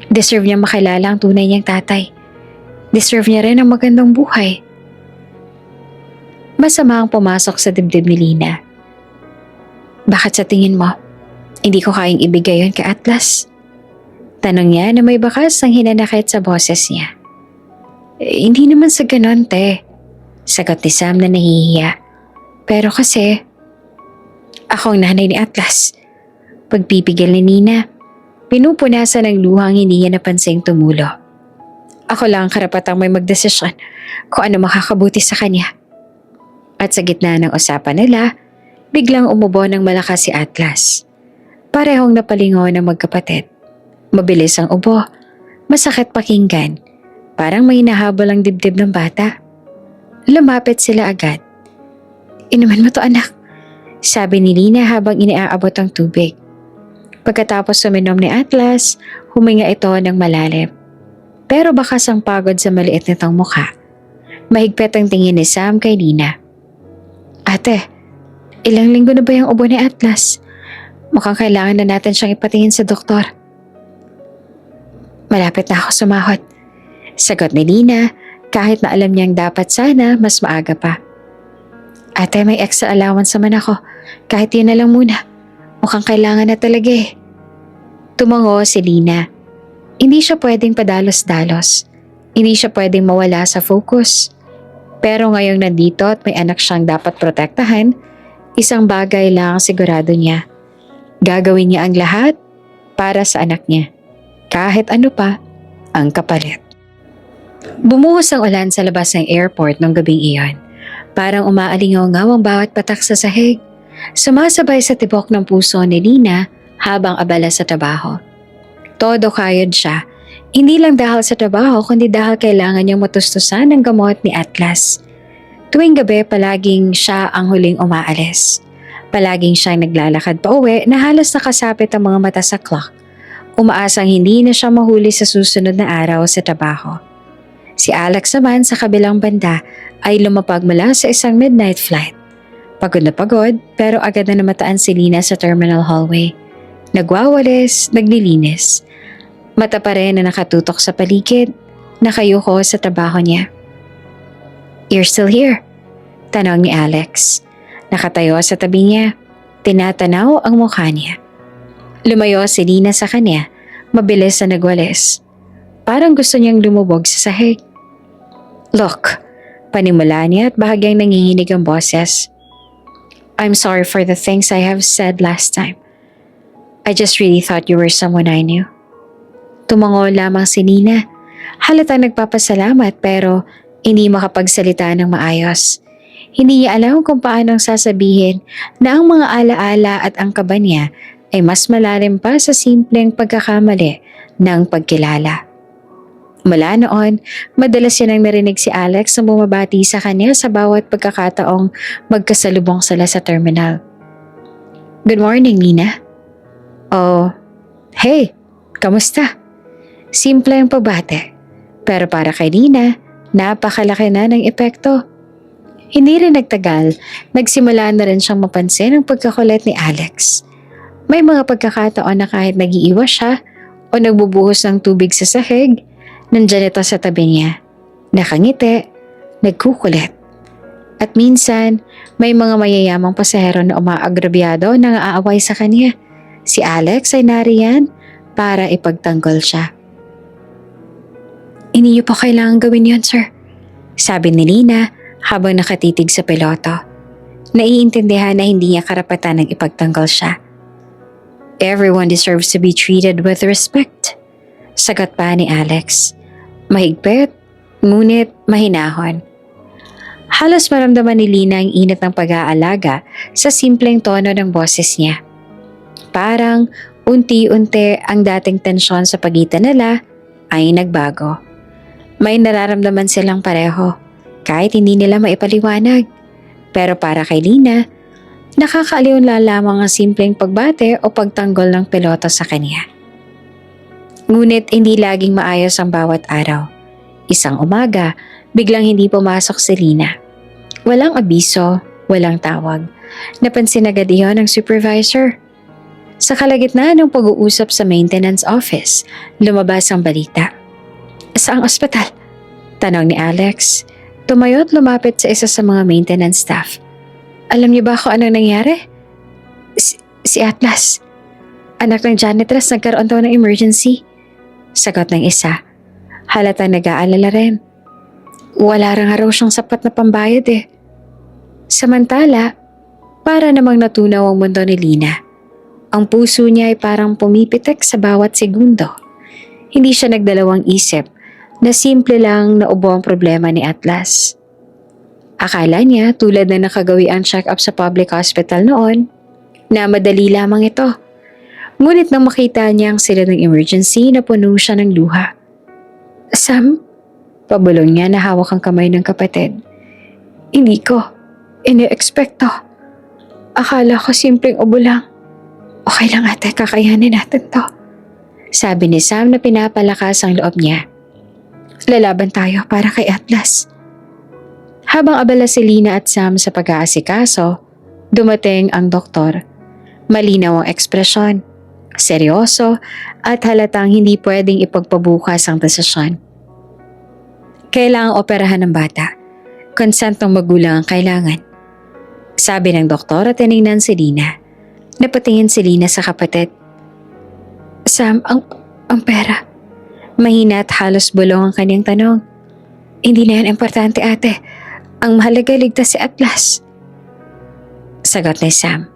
Deserve niya makilala ang tunay niyang tatay. Deserve niya rin ang magandang buhay. Masama ang pumasok sa dibdib ni Lina. Bakit sa tingin mo, hindi ko kayang ibigay yon kay Atlas? Tanong niya na may bakas ang hinanakit sa boses niya. Hindi naman sa ganon, te. Sagot ni Sam na nahihiya. Pero kasi, ako ang nanay ni Atlas. Pagpipigil ni Nina, pinupunasan ng luhang hindi niya napansing tumulo. Ako lang ang karapatang may magdesisyon kung ano makakabuti sa kanya. At sa gitna ng usapan nila, biglang umubo ng malakas si Atlas. Parehong napalingon ang magkapatid. Mabilis ang ubo, masakit pakinggan, parang may nahabol ang dibdib ng bata. Lumapit sila agad. Inuman mo to anak, sabi ni Lina habang iniaabot ang tubig. Pagkatapos suminom ni Atlas, huminga ito ng malalim. Pero bakas ang pagod sa maliit nitong mukha. Mahigpit ang tingin ni Sam kay Lina. Ate, ilang linggo na ba yung ubo ni Atlas? Mukhang kailangan na natin siyang ipatingin sa doktor. Malapit na ako sumahod. Sagot ni Lina kahit na alam niyang dapat sana mas maaga pa. Ate, may extra allowance naman ako. Kahit yun na lang muna. Mukhang kailangan na talaga eh. Tumango si Lina. Hindi siya pwedeng padalos-dalos. Hindi siya pwedeng mawala sa focus. Pero ngayong nandito at may anak siyang dapat protektahan, isang bagay lang ang sigurado niya. Gagawin niya ang lahat para sa anak niya. Kahit ano pa ang kapalit. Bumuhos ang ulan sa labas ng airport nung gabing iyon. Parang umaalingaw-ngaw ang bawat patak sa sahig. Sumasabay sa tibok ng puso ni Lina habang abala sa trabaho. Todo kayod siya. Hindi lang dahil sa trabaho kundi dahil kailangan niyang matustusan ng gamot ni Atlas. Tuwing gabi palaging siya ang huling umaalis. Palaging siyang naglalakad pa uwi na halos nakasapit ang mga mata sa clock. Umaasang hindi na siya mahuli sa susunod na araw sa trabaho. Si Alex naman sa kabilang banda ay lumapag mula sa isang midnight flight. Pagod na pagod pero agad na namataan si Lina sa terminal hallway. Nagwawalis, naglilinis. Mata pa rin na nakatutok sa paligid, nakayuko sa trabaho niya. You're still here? Tanong ni Alex. Nakatayo sa tabi niya, tinatanaw ang mukha niya. Lumayo si Lina sa kanya, mabilis na nagwalis. Parang gusto niyang lumubog sa sahig. Look, panimula niya at bahagyang nanginginig ang boses. I'm sorry for the things I have said last time. I just really thought you were someone I knew. Tumango lamang si Nina. Halatang nagpapasalamat pero hindi makapagsalita ng maayos. Hindi niya alam kung paanong sasabihin na ang mga alaala at ang kaba niya ay mas malalim pa sa simpleng pagkakamali ng pagkilala. Mula noon, madalas yan ang narinig si Alex na bumabati sa kanya sa bawat pagkakataong magkasalubong sila sa terminal. Good morning, Nina. Oh, hey, kamusta? Simple ang pagbate. Pero para kay Nina, napakalaki na ng epekto. Hindi rin nagtagal, nagsimula na rin siyang mapansin ang pagkakulit ni Alex. May mga pagkakataon na kahit nag-iiwas siya o nagbubuhos ng tubig sa sahig, nandiyan ito sa tabi niya. Nakangiti, nagkukulit. At minsan, may mga mayayamang pasahero na umaagrabyado na aaway sa kanya. Si Alex ay nariyan para ipagtanggol siya. Hindi niyo pa kailangan gawin yon, sir, sabi ni Lina habang nakatitig sa piloto. Naiintindihan na hindi niya karapatan ng ipagtanggol siya. Everyone deserves to be treated with respect, sagot pa ni Alex. Mahigpit, ngunit mahinahon. Halos maramdaman ni Lina ang init ng pag-aalaga sa simpleng tono ng boses niya. Parang unti-unti ang dating tensyon sa pagitan nila ay nagbago. May nararamdaman silang pareho kahit hindi nila maipaliwanag. Pero para kay Lina, nakakaaliw na lamang ang simpleng pagbate o pagtanggol ng piloto sa kanya. Ngunit hindi laging maayos ang bawat araw. Isang umaga, biglang hindi pumasok si Lina. Walang abiso, walang tawag. Napansin agad iyon ng supervisor. Sa kalagitnaan ng pag-uusap sa maintenance office, lumabas ang balita. Saang ospital? Tanong ni Alex. Tumayo at lumapit sa isa sa mga maintenance staff. Alam niyo ba kung anong nangyari? Si Atlas. Anak ng janitress, nagkaroon daw ng emergency. Sagot ng isa. Halatang nag-aalala rin. Wala rin raw siyang sapat na pambayad eh. Samantala, para namang natunaw ang mundo ni Lina. Ang puso niya ay parang pumipitik sa bawat segundo. Hindi siya nagdalawang isip na simple lang na ubo ang problema ni Atlas. Akala niya tulad na nakagawi ang check-up sa public hospital noon, na madali lamang ito. Ngunit nang makita niya ang sila ng emergency, napuno siya ng luha. Sam, pabulong niya na hawak ang kamay ng kapatid. Hindi ko ini-expect to. Akala ko simpleng ubo lang. Okay lang ate, kakayanin natin to. Sabi ni Sam na pinapalakas ang loob niya. Lalaban tayo para kay Atlas. Habang abala si Lina at Sam sa pag-aasikaso, dumating ang doktor. Malinaw ang ekspresyon, seryoso at halatang hindi pwedeng ipagpabukas ang desisyon. Kailangang operahan ng bata. Consent ng magulang ang kailangan. Sabi ng doktor at tinignan si Lina. Napatingin si Lina sa kapatid. Sam, ang pera. Mahina at halos bulong ang kanyang tanong. Hindi na yan importante ate. Ang mahalaga ligtas si Atlas. Sagot ni Sam.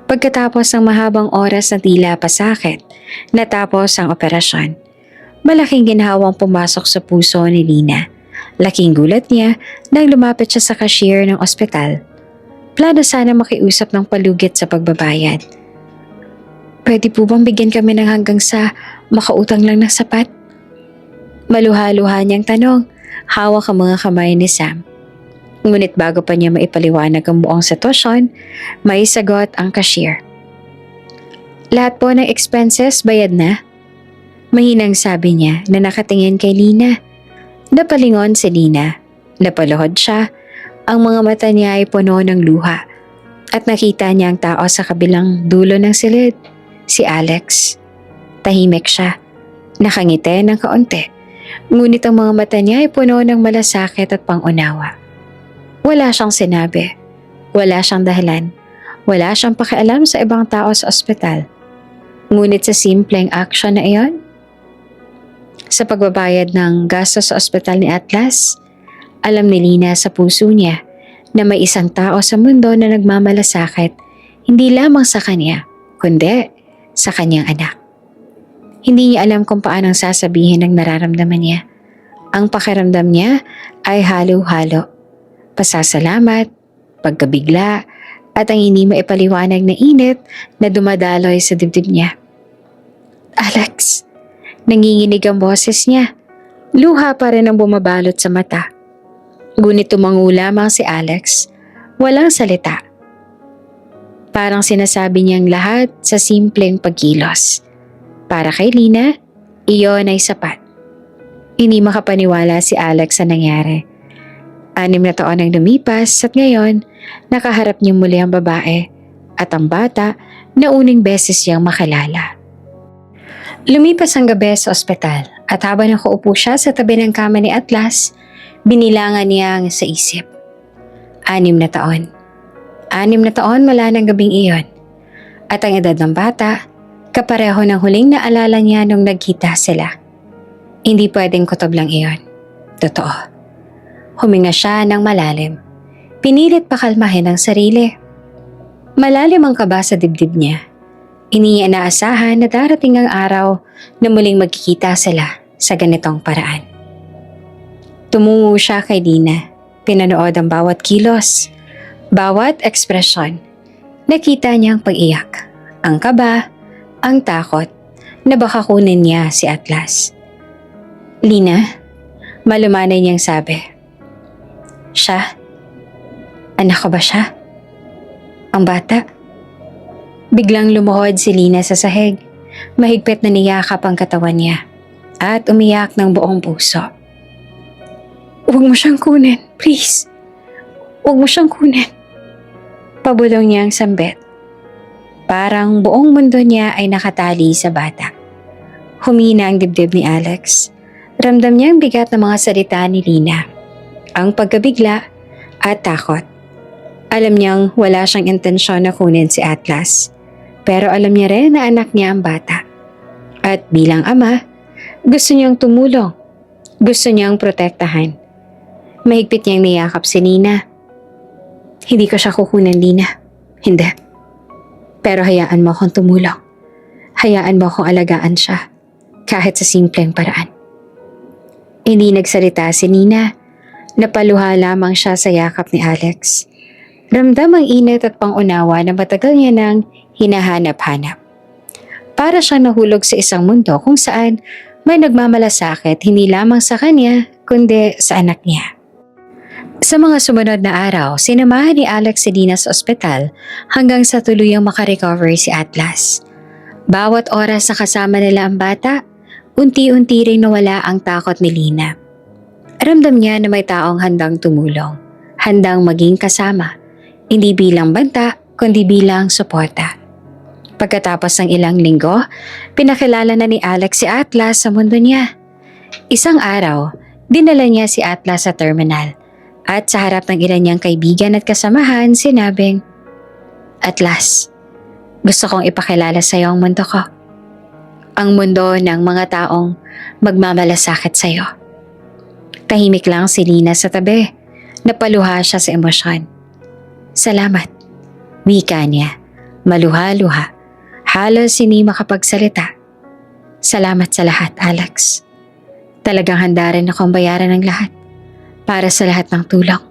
Pagkatapos ng mahabang oras na tila pasakit, natapos ang operasyon. Malaking ginhawang pumasok sa puso ni Lina. Laking gulat niya nang lumapit siya sa cashier ng ospital. Plano sana makiusap ng palugit sa pagbabayad. Pwede po bang bigyan kami ng hanggang sa makautang lang ng sapat? Maluha-luha niyang tanong, hawak ang mga kamay ni Sam. Ngunit bago pa niya maipaliwanag ang buong sitwasyon, may sagot ang cashier. Lahat po ng expenses bayad na? Mahinang sabi niya na nakatingin kay Lina. Napalingon si Lina. Napaluhod siya. Ang mga mata niya ay puno ng luha. At nakita niya ang tao sa kabilang dulo ng silid. Si Alex. Tahimik siya. Nakangiti ng kaunti. Ngunit ang mga mata niya ay puno ng malasakit at pangunawa. Wala siyang sinabi. Wala siyang dahilan. Wala siyang pakialam sa ibang tao sa ospital. Ngunit sa simpleng aksyon na iyon, sa pagbabayad ng gastos sa ospital ni Atlas, alam ni Lina sa puso niya na may isang tao sa mundo na nagmamalasakit hindi lamang sa kanya, kundi sa kanyang anak. Hindi niya alam kung paanong sasabihin ang nararamdaman niya. Ang pakiramdam niya ay halo-halo. Pasasalamat, pagkabigla, at ang hindi maipaliwanag na init na dumadaloy sa dibdib niya. Alex, nanginginig ang boses niya. Luha pa rin ang bumabalot sa mata. Ngunit tumango lamang si Alex. Walang salita. Parang sinasabi niyang lahat sa simpleng pagkilos. Para kay Lina, iyon ay sapat. Hindi makapaniwala si Alex sa nangyari. 6 na taon ang lumipas at ngayon, nakaharap niya muli ang babae at ang bata na uning beses siyang makilala. Lumipas ang gabi sa ospital at habang nakaupo siya sa tabi ng kama ni Atlas, binilangan niya ang sa isip. 6 na taon. 6 na taon mula ng gabing iyon. At ang edad ng bata, Kapareho ng huling naalala niya nung nagkita sila. Hindi pwedeng kutob lang iyon. Totoo. Huminga siya ng malalim. Pinilit pakalmahin ang sarili. Malalim ang kaba sa dibdib niya. Hindi niya inaasahan na darating ang araw na muling magkikita sila sa ganitong paraan. Tumungo siya kay Lina. Pinanood ang bawat kilos, bawat ekspresyon. Nakita niya ang pag-iyak, ang kaba, ang takot na baka kunin niya si Atlas. Lina, malumanay niyang sabi. Siya? Anak ko ba siya? Ang bata? Biglang lumuhod si Lina sa sahig. Mahigpit na niyakap ang katawan niya at umiyak ng buong puso. Huwag mo siyang kunin, please. Huwag mo siyang kunin. Pabulong niya ang sambit. Parang buong mundo niya ay nakatali sa bata. Humina ang dibdib ni Alex. Ramdam niya ang bigat ng mga salita ni Lina. Ang pagkabigla at takot. Alam niyang wala siyang intensyon na kunin si Atlas. Pero alam niya rin na anak niya ang bata. At bilang ama, gusto niyang tumulong. Gusto niyang protektahan. Mahigpit niyang niyakap si Lina. Hindi ko siya kukunan, Lina. Hindi. Pero hayaan mo akong tumulong. Hayaan mo akong alagaan siya. Kahit sa simpleng paraan. Hindi nagsalita si Lina. Napaluha lamang siya sa yakap ni Alex. Ramdam ang init at pangunawa na matagal niya nang hinahanap-hanap. Para siyang nahulog sa isang mundo kung saan may nagmamalasakit hindi lamang sa kanya kundi sa anak niya. Sa mga sumunod na araw, sinamahan ni Alex si Lina sa ospital hanggang sa tuluyang makarecover si Atlas. Bawat oras na kasama nila ang bata, unti-unti ring nawala ang takot ni Lina. Ramdam niya na may taong handang tumulong, handang maging kasama, hindi bilang banta kundi bilang suporta. Pagkatapos ng ilang linggo, pinakilala na ni Alex si Atlas sa mundo niya. Isang araw, dinala niya si Atlas sa terminal. At sa harap ng ilan niyang kaibigan at kasamahan, sinabing, Atlas, gusto kong ipakilala sa iyo ang mundo ko. Ang mundo ng mga taong magmamalasakit sa iyo. Tahimik lang si Lina sa tabi. Napaluha siya sa emosyon. Salamat, wika niya. Maluha-luha. Halos hindi makapagsalita. Salamat sa lahat, Alex. Talagang handa rin akong bayaran ng lahat. Para sa lahat ng tulong.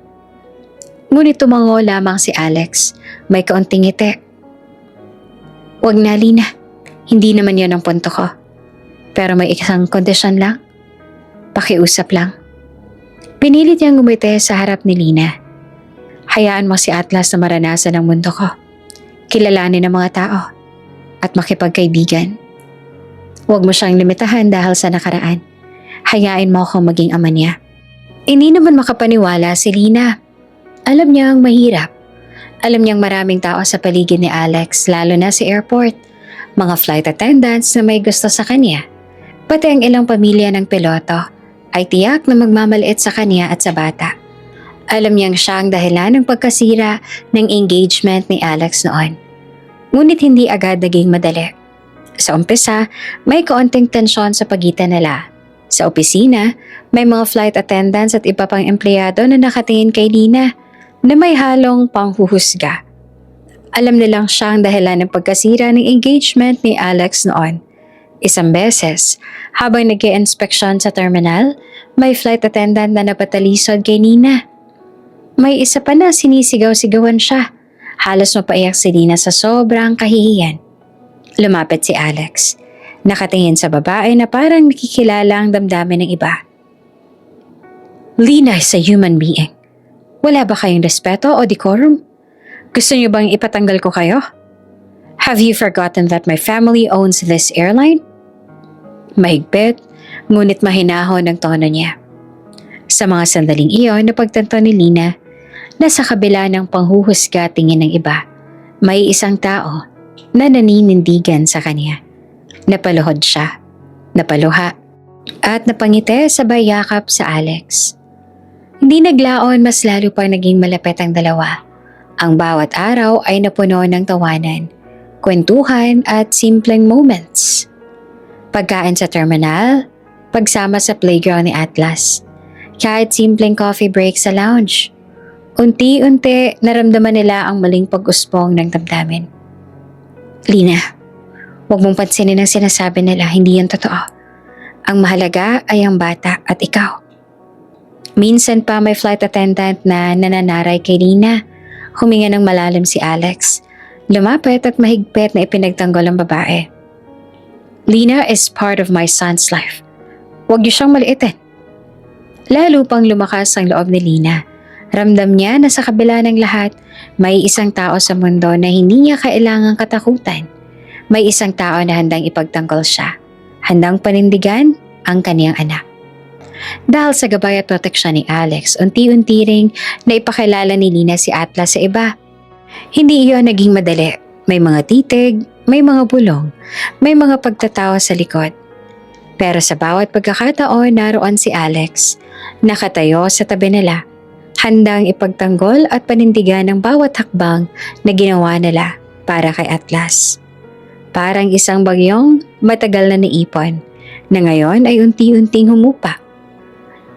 Ngunit tumango lamang si Alex, may kaunting ngiti. Huwag na, Lina. Hindi naman yon ang punto ko. Pero may isang kondisyon lang. Pakiusap lang. Pinilit niyang ngumiti sa harap ni Lina. Hayaan mo si Atlas na maranasan ang mundo ko. Kilalanin ang mga tao. At makipagkaibigan. Huwag mo siyang limitahan dahil sa nakaraan. Hayain mo akong maging ama niya. Hindi naman makapaniwala si Lina. Alam niyang mahirap. Alam niyang maraming tao sa paligid ni Alex, lalo na sa airport. Mga flight attendants na may gusto sa kanya. Pati ang ilang pamilya ng piloto ay tiyak na magmamaliit sa kanya at sa bata. Alam niyang siya ang dahilan ng pagkasira ng engagement ni Alex noon. Ngunit hindi agad naging madali. Sa umpisa, may kaunting tensyon sa pagitan nila. Sa opisina, may mga flight attendants at iba pang empleyado na nakatingin kay Lina na may halong panghuhusga. Alam nilang siya ang dahilan ng pagkasira ng engagement ni Alex noon. Isang beses, habang nag-i-inspeksyon sa terminal, may flight attendant na napatalisod kay Lina. May isa pa na sinisigaw-sigawan siya. Halos mapaiyak si Lina sa sobrang kahihiyan. Lumapit si Alex. Nakatingin sa babae na parang nakikilala ang damdamin ng iba. Lina is a human being. Wala ba kayong respeto o decorum? Gusto niyo bang ipatanggal ko kayo? Have you forgotten that my family owns this airline? Mahigpit, ngunit mahinahon ang tono niya. Sa mga sandaling iyon, napagtanto ni Lina na sa kabila ng panghuhusga tingin ng iba, may isang tao na naninindigan sa kanya. Napaluhod siya, napaluha, at napangiti sabay yakap sa Alex. Hindi naglaon, mas lalo pang naging malapit ang dalawa. Ang bawat araw ay napuno ng tawanan. kwentuhan at simpleng moments. Pagkain sa terminal, pagsama sa playground ni Atlas, kahit simpleng coffee break sa lounge. Unti-unti naramdaman nila ang maling pag-usbong ng damdamin. Lina, huwag mong pansinin ang sinasabi nila, hindi yan totoo. Ang mahalaga ay ang bata at ikaw. Minsan pa may flight attendant na nananaray kay Lina. Huminga ng malalim si Alex. Lumapit at mahigpit na ipinagtanggol ang babae. Lina is part of my son's life. Huwag niyo siyang maliitin. Lalo pang lumakas ang loob ni Lina. Ramdam niya na sa kabila ng lahat, may isang tao sa mundo na hindi niya kailangang katakutan. May isang tao na handang ipagtanggol siya. Handang panindigan ang kaniyang anak. Dahil sa gabay at proteksyon ni Alex, unti-unti ring naipakilala ni Lina si Atlas sa iba. Hindi iyon naging madali. May mga titig, may mga bulong, may mga pagtatawa sa likod. Pero sa bawat pagkakataon naroon si Alex, nakatayo sa tabi nila, handang ipagtanggol at panindigan ang bawat hakbang na ginawa nila para kay Atlas. Parang isang bagyong matagal na naipon na ngayon ay unti-unting humupa.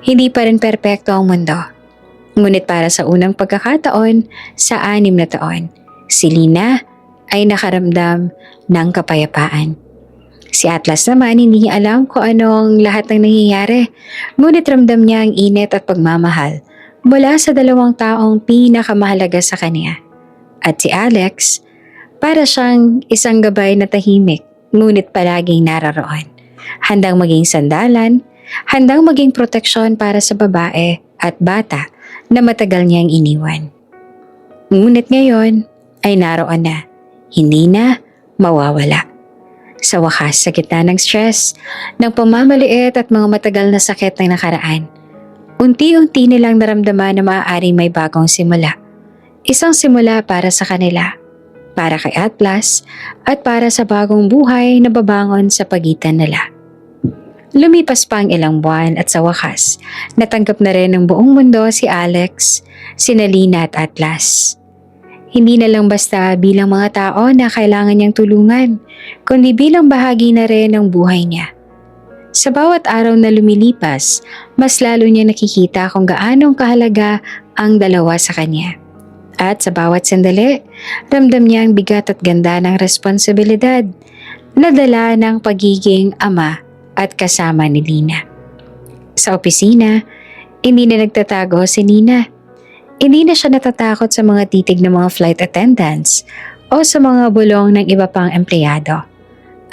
Hindi pa rin perpekto ang mundo. Ngunit para sa unang pagkakataon sa 6 na taon, si Lina ay nakaramdam ng kapayapaan. Si Atlas naman hindi niya alam kung anong lahat ng nangyayari, ngunit ramdam niya ang init at pagmamahal mula sa 2 taong pinakamahalaga sa kanya. At si Alex, para siyang isang gabay na tahimik, ngunit palaging nararoon. Handang maging sandalan, handang maging proteksyon para sa babae at bata na matagal niyang iniwan. Ngunit ngayon ay naroon na, hindi na mawawala. Sa wakas, sa gitna ng stress, ng pamamaliit at mga matagal na sakit ng nakaraan, unti-unti nilang naramdaman na maaaring may bagong simula. Isang simula para sa kanila, para kay Atlas, at para sa bagong buhay na babangon sa pagitan nila. Lumipas pa ang ilang buwan at sa wakas, natanggap na rin ng buong mundo si Alex, sina Lina at Atlas. Hindi na lang basta bilang mga tao na kailangan niyang tulungan, kundi bilang bahagi na rin ng buhay niya. Sa bawat araw na lumilipas, mas lalo niya nakikita kung gaanong kahalaga ang dalawa sa kanya. At sa bawat sandali, ramdam niya ang bigat at ganda ng responsibilidad na dala ng pagiging ama at kasama ni Lina. Sa opisina, hindi na nagtatago si Lina. Hindi na siya natatakot sa mga titig ng mga flight attendants o sa mga bulong ng iba pang empleyado.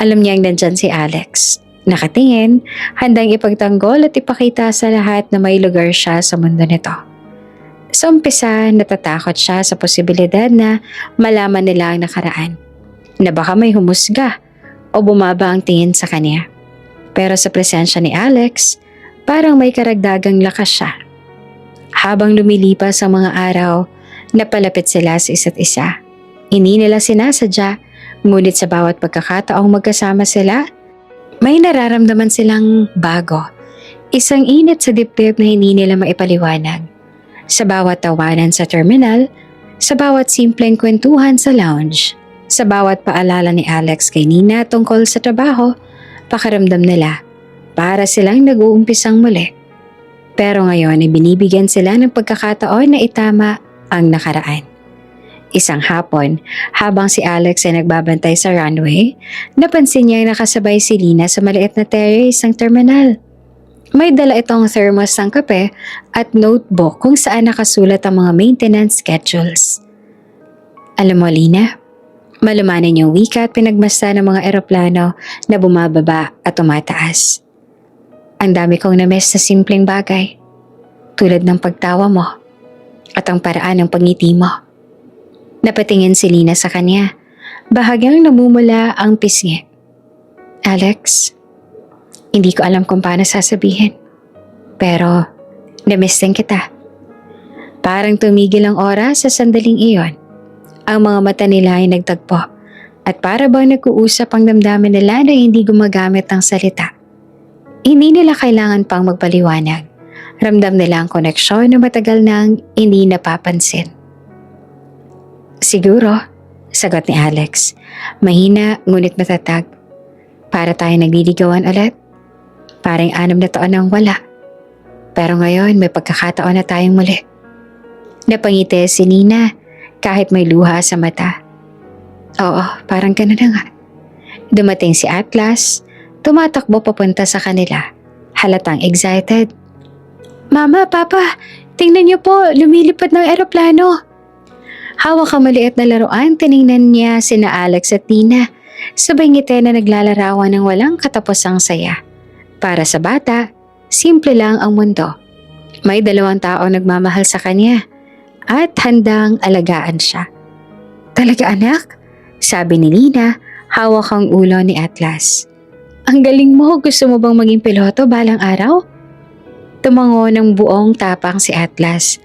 Alam niyang nandyan si Alex. Nakatingin, handang ipagtanggol at ipakita sa lahat na may lugar siya sa mundo nito. Sa umpisa, natatakot siya sa posibilidad na malaman nila ang nakaraan, na baka may humusga o bumaba ang tingin sa kanya. Pero sa presensya ni Alex, parang may karagdagang lakas siya. Habang lumilipas ang mga araw, napalapit sila sa isa't isa. Hindi nila sinasadya, ngunit sa bawat pagkakataong magkasama sila, may nararamdaman silang bago. Isang init sa dibdib na hindi nila maipaliwanag. Sa bawat tawanan sa terminal, sa bawat simpleng kwentuhan sa lounge, sa bawat paalala ni Alex kay Nina tungkol sa trabaho, pakaramdam nila para silang nag-uumpisang muli. Pero ngayon ay binibigyan sila ng pagkakataon na itama ang nakaraan. Isang hapon, habang si Alex ay nagbabantay sa runway, napansin niya nakasabay si Lina sa maliit na terrace ng terminal. May dala itong thermos ng kape at notebook kung saan nakasulat ang mga maintenance schedules. Alam mo, Lina, malumanan yung wika at pinagmasta ng mga eroplano na bumababa at tumataas. Ang dami kong na-miss na simpleng bagay, tulad ng pagtawa mo at ang paraan ng pangiti mo. Napatingin si Lina sa kanya, bahagyang namumula ang pisngi. Alex, hindi ko alam kung paano sasabihin, pero na-miss din kita. Parang tumigil ang oras sa sandaling iyon. Ang mga mata nila ay nagtagpo at para bang nag-uusap ang damdamin nila na hindi gumagamit ng salita. Hindi nila kailangan pang magpaliwanag. Ramdam nila ang koneksyon na matagal nang hindi napapansin. Siguro, Sagot ni Alex. Mahina ngunit matatag. Para tayo nagliligawan ulit. Parang 6 na taon nang wala. Pero ngayon may pagkakataon na tayong muli. Napangiti si Nina kahit may luha sa mata. Oo, parang gano'n na nga. Dumating si Atlas, tumatakbo papunta sa kanila. Halatang excited. Mama, Papa, tingnan niyo po, lumilipad ng eroplano. Hawak ang maliit na laruan, tiningnan niya sina Alex at Tina. Sabay ngiti na naglalarawan ng walang katapusang saya. Para sa bata, simple lang ang mundo. May 2 tao nagmamahal sa kanya at handang alagaan siya. Talaga anak? Sabi ni Lina, hawak ang ulo ni Atlas. Ang galing mo, gusto mo bang maging piloto balang araw? Tumango ng buong tapang si Atlas.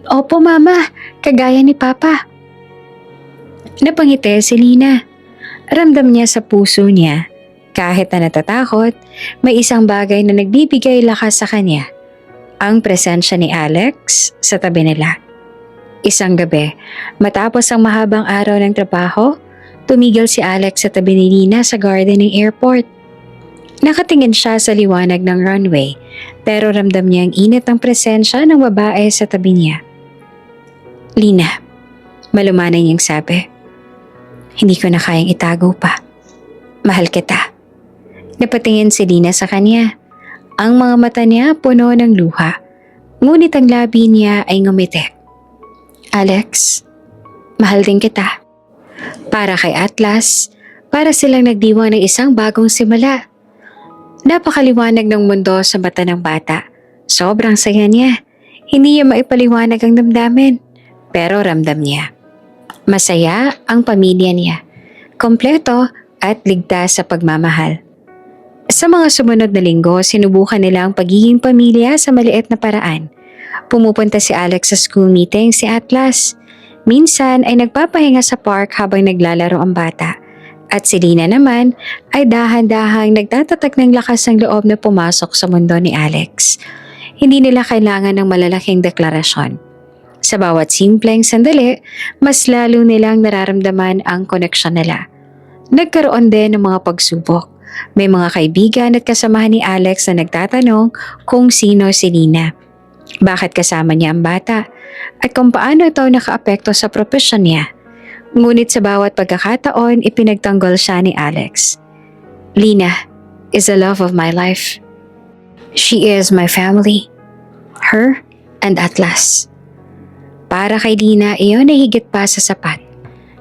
Opo mama, kagaya ni Papa. Napangiti si Lina. Ramdam niya sa puso niya, kahit na natatakot, may isang bagay na nagbibigay lakas sa kanya. Ang presensya ni Alex sa tabi nila. Isang gabi, matapos ang mahabang araw ng trabaho, tumigil si Alex sa tabi ni Lina sa garden ng airport. Nakatingin siya sa liwanag ng runway, pero ramdam niya ang init ng presensya ng babae sa tabi niya. Lina, malumanay niyang sabi. Hindi ko na kayang itago pa. Mahal kita. Napatingin si Lina sa kanya. Ang mga mata niya puno ng luha, ngunit ang labi niya ay ngumiti. Alex, mahal din kita. Para kay Atlas, para silang nagdiwang ng isang bagong simula. Napakaliwanag ng mundo sa mata ng bata. Sobrang saya niya. Hindi niya maipaliwanag ang damdamin, pero ramdam niya. Masaya ang pamilya niya. Kompleto at ligtas sa pagmamahal. Sa mga sumunod na linggo, sinubukan nila ang pagiging pamilya sa maliit na paraan. Pumupunta si Alex sa school meeting si Atlas. Minsan ay nagpapahinga sa park habang naglalaro ang bata. At si Lina naman ay dahan-dahang nagtatatag ng lakas ng loob na pumasok sa mundo ni Alex. Hindi nila kailangan ng malalaking deklarasyon. Sa bawat simpleng sandali, mas lalo nilang nararamdaman ang koneksyon nila. Nagkaroon din ng mga pagsubok. May mga kaibigan at kasamahan ni Alex na nagtatanong kung sino si Lina. Bakit kasama niya ang bata? At kung paano ito nakaapekto sa propesyon niya. Ngunit sa bawat pagkakataon, ipinagtanggol siya ni Alex. Lina is the love of my life. She is my family. Her and Atlas. Para kay Lina, iyon ay higit pa sa sapat.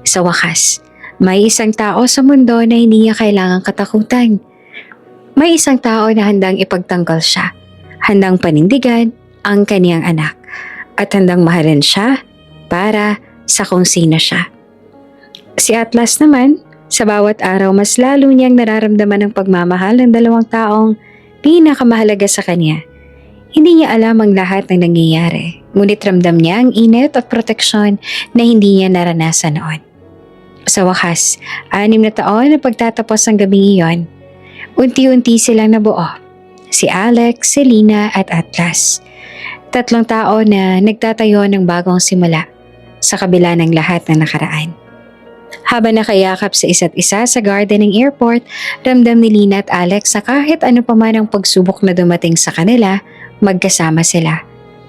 Sa wakas, may isang tao sa mundo na hindi niya kailangang katakutan. May isang tao na handang ipagtanggol siya, handang panindigan ang kaniyang anak, at handang mahalin siya para sa kung sino siya. Si Atlas naman, sa bawat araw mas lalo niyang nararamdaman ang pagmamahal ng 2 taong pinakamahalaga sa kanya. Hindi niya alam ang lahat ng nangyayari, ngunit ramdam niya ang init at proteksyon na hindi niya naranasan noon. Sa wakas, 6 na taon na pagtatapos ng gabing iyon, unti-unti silang nabuo. Si Alex, si Lina at Atlas. 3 tao na nagtatayo ng bagong simula sa kabila ng lahat ng nakaraan. Habang nakayakap sa isa't isa sa garden ng airport, ramdam ni Lina at Alex na kahit ano pa man ang pagsubok na dumating sa kanila, magkasama sila.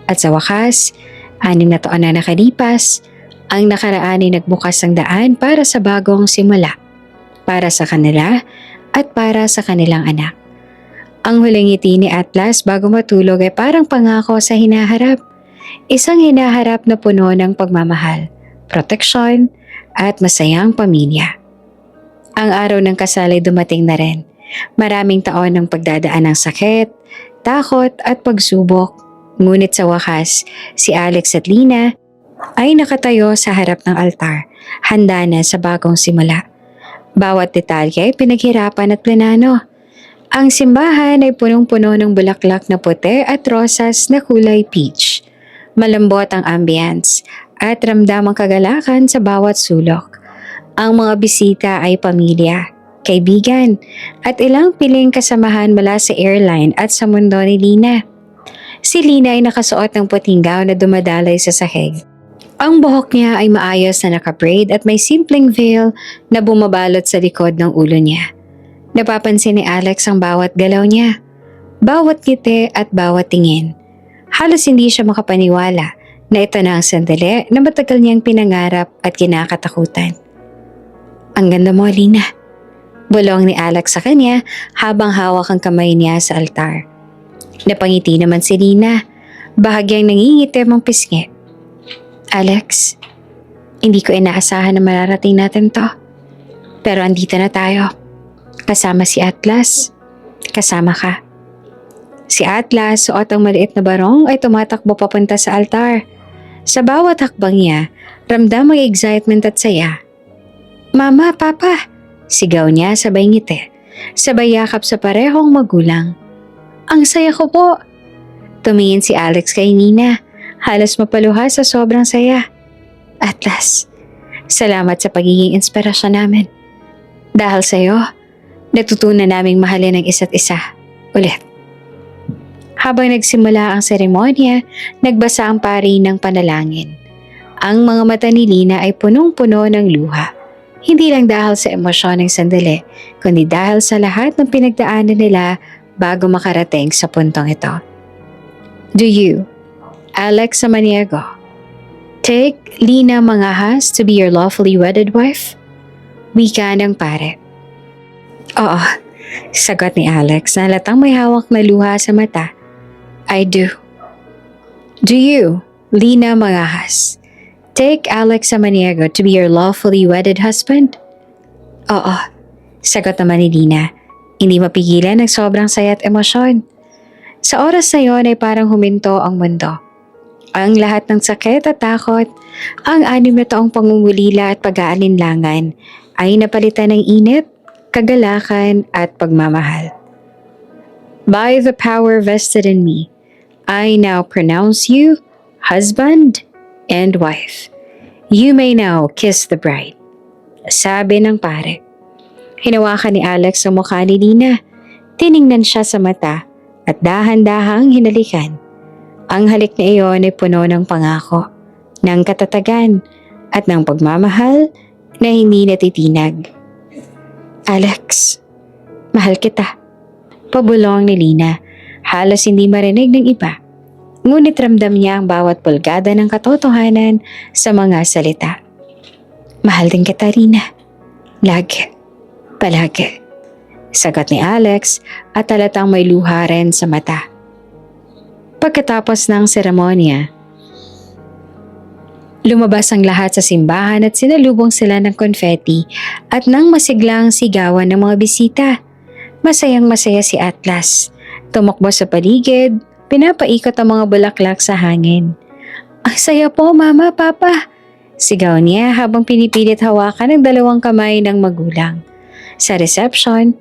At sa wakas, 6 na taon na nakalipas, ang nakaraan ay nagbukas ng daan para sa bagong simula. Para sa kanila at para sa kanilang anak. Ang huling ngiti ni Atlas bago matulog ay parang pangako sa hinaharap. Isang hinaharap na puno ng pagmamahal, proteksyon, at masayang pamilya. Ang araw ng kasal ay dumating na rin. Maraming taon ng pagdadaan ng sakit, takot at pagsubok. Ngunit sa wakas, si Alex at Lina ay nakatayo sa harap ng altar, handa na sa bagong simula. Bawat detalye ay pinaghirapan at plinano. Ang simbahan ay punong-puno ng bulaklak na puti at rosas na kulay peach. Malambot ang ambience at ramdam ang kagalakan sa bawat sulok. Ang mga bisita ay pamilya, kaibigan, at ilang piling kasamahan mula sa airline at sa mundo ni Lina. Si Lina ay nakasuot ng puting gown na dumadalay sa sahig. Ang buhok niya ay maayos na nakabraid at may simpleng veil na bumabalot sa likod ng ulo niya. Napapansin ni Alex ang bawat galaw niya, bawat ngiti at bawat tingin. Halos hindi siya makapaniwala na ito na ang sandali na matagal niyang pinangarap at kinakatakutan. Ang ganda mo, Lina. Bulong ni Alex sa kanya habang hawak ang kamay niya sa altar. Napangiti naman si Lina, bahagyang nangingitim ang pisngi. Alex, hindi ko inaasahan na mararating natin to. Pero andito na tayo. Kasama si Atlas. Kasama ka. Si Atlas, suot ang maliit na barong ay tumatakbo papunta sa altar. Sa bawat hakbang niya, ramdam ang excitement at saya. Mama, Papa! Sigaw niya sabay ngiti. Sabay yakap sa parehong magulang. Ang saya ko po! Tumingin si Alex kay Nina. Halos mapaluha sa sobrang saya. Atlas, salamat sa pagiging inspirasyon namin. Dahil sa'yo, natutunan naming mahalin ang isa't isa. Ulit. Habang nagsimula ang seremonya, nagbasa ang pari ng panalangin. Ang mga mata ni Lina ay punong-puno ng luha. Hindi lang dahil sa emosyon ng sandali, kundi dahil sa lahat ng pinagdaanan nila bago makarating sa puntong ito. Do you, Alex Samaniego, take Lina Mangahas to be your lawfully wedded wife? Wika ng pare. Oo, sagot ni Alex na halatang may hawak na luha sa mata. I do. Do you, Lina Mangahas, take Alex Samaniego to be your lawfully wedded husband? Oo, sagot naman ni Lina. Hindi mapigilan ng sobrang saya at emosyon. Sa oras na yon ay parang huminto ang mundo. Ang lahat ng sakit at takot, ang 6 na taong pangungulila at pag-aalinlangan ay napalitan ng init, kagalakan at pagmamahal. By the power vested in me, I now pronounce you husband and wife. You may now kiss the bride. Sabi ng pare. Hinawakan ni Alex ang mukha ni Lina. Tiningnan siya sa mata at dahan-dahang hinalikan. Ang halik na iyon ay puno ng pangako, ng katatagan at ng pagmamahal na hindi natitinag. Alex, mahal kita. Pabulong ni Lina, halos hindi marinig ng iba. Ngunit ramdam niya ang bawat pulgada ng katotohanan sa mga salita. Mahal din kita, Lina. Lagi. Palagi. Sagot ni Alex at halatang may luha rin sa mata. Pagkatapos ng seremonya, lumabas ang lahat sa simbahan at sinalubong sila ng konfeti at nang masiglang sigawan ng mga bisita. Masayang-masaya si Atlas. Tumakbo sa paligid, pinapaikot ang mga bulaklak sa hangin. Ang saya po, Mama, Papa! Sigaw niya habang pinipilit hawakan ng 2 kamay ng magulang. Sa reception,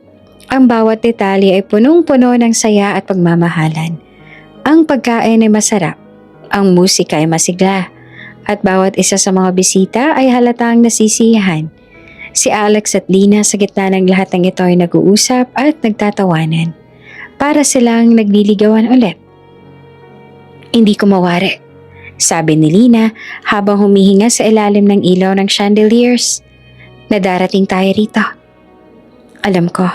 ang bawat detalye ay punong-puno ng saya at pagmamahalan. Ang pagkain ay masarap, ang musika ay masigla, at bawat isa sa mga bisita ay halatang nasisiyahan. Si Alex at Lina sa gitna ng lahat ng ito ay nag-uusap at nagtatawanan. Para silang nagliligawan ulit. Hindi ko mawari, sabi ni Lina habang humihinga sa ilalim ng ilaw ng chandeliers. Nadarating tayo rito. Alam ko,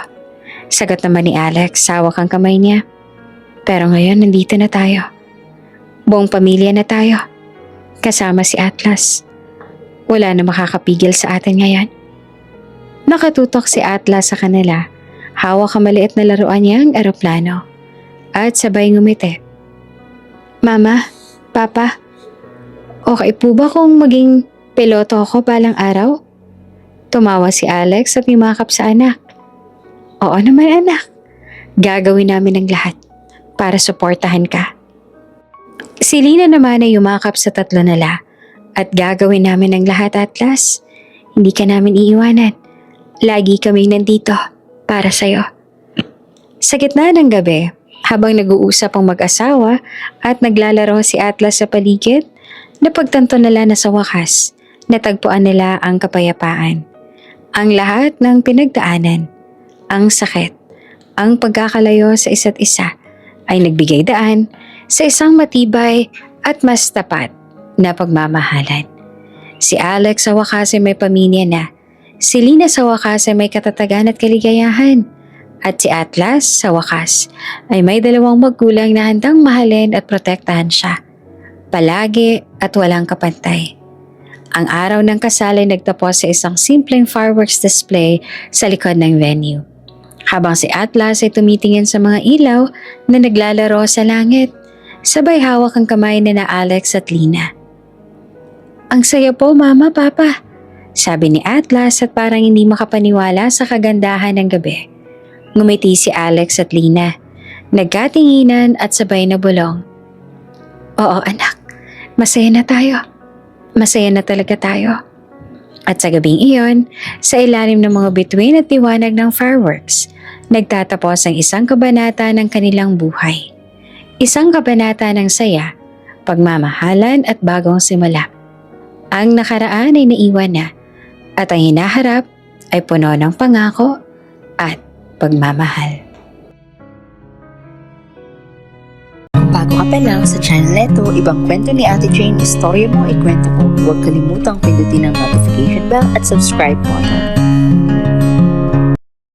sagot naman ni Alex, hawak ang kamay niya. Pero ngayon nandito na tayo. Buong pamilya na tayo. Kasama si Atlas. Wala na makakapigil sa atin ngayon. Nakatutok si Atlas sa kanila. Hawak ang maliit na laruan niyang eroplano. At sabay ngumiti. Mama, Papa, okay po ba kung maging piloto ako balang araw? Tumawa si Alex at yumakap sa anak. Oo naman, anak. Gagawin namin ang lahat para suportahan ka. Si Lina naman ay yumakap sa 3 nila. At gagawin namin ang lahat, Atlas. Hindi ka namin iiwanan. Lagi kaming nandito para sa'yo. Sa gitna ng gabi, habang nag-uusap ang mag-asawa at naglalaro si Atlas sa paligid, napagtanto nila na sa wakas, natagpuan nila ang kapayapaan. Ang lahat ng pinagdaanan, ang sakit, ang pagkakalayo sa isa't isa ay nagbigay daan sa isang matibay at mas tapat na pagmamahalan. Si Alex sa wakas ay may pamilya na. Si Lina sa wakas ay may katatagan at kaligayahan. At si Atlas sa wakas ay may 2 magulang na handang mahalin at protektahan siya. Palagi at walang kapantay. Ang araw ng kasal ay nagtapos sa isang simpleng fireworks display sa likod ng venue. Habang si Atlas ay tumitingin sa mga ilaw na naglalaro sa langit, sabay hawak ang kamay ni na Alex at Lina. "Ang saya po, Mama, Papa," sabi ni Atlas at parang hindi makapaniwala sa kagandahan ng gabi. Ngumiti si Alex at Lina. Nagkatinginan at sabay na bulong. "Oo anak, masaya na tayo. Masaya na talaga tayo." At sa gabing iyon, sa ilalim ng mga bituin at liwanag ng fireworks, nagtatapos ang isang kabanata ng kanilang buhay. Isang kabanata ng saya, pagmamahalan at bagong simula. Ang nakaraan ay naiwan na at ang hinaharap ay puno ng pangako at pagmamahal. Bago ka pa lang sa channel neto, ibang kwento ni Ate Jane, istorya mo, ikwento ko. Huwag kalimutang pindutin ang notification bell at subscribe button.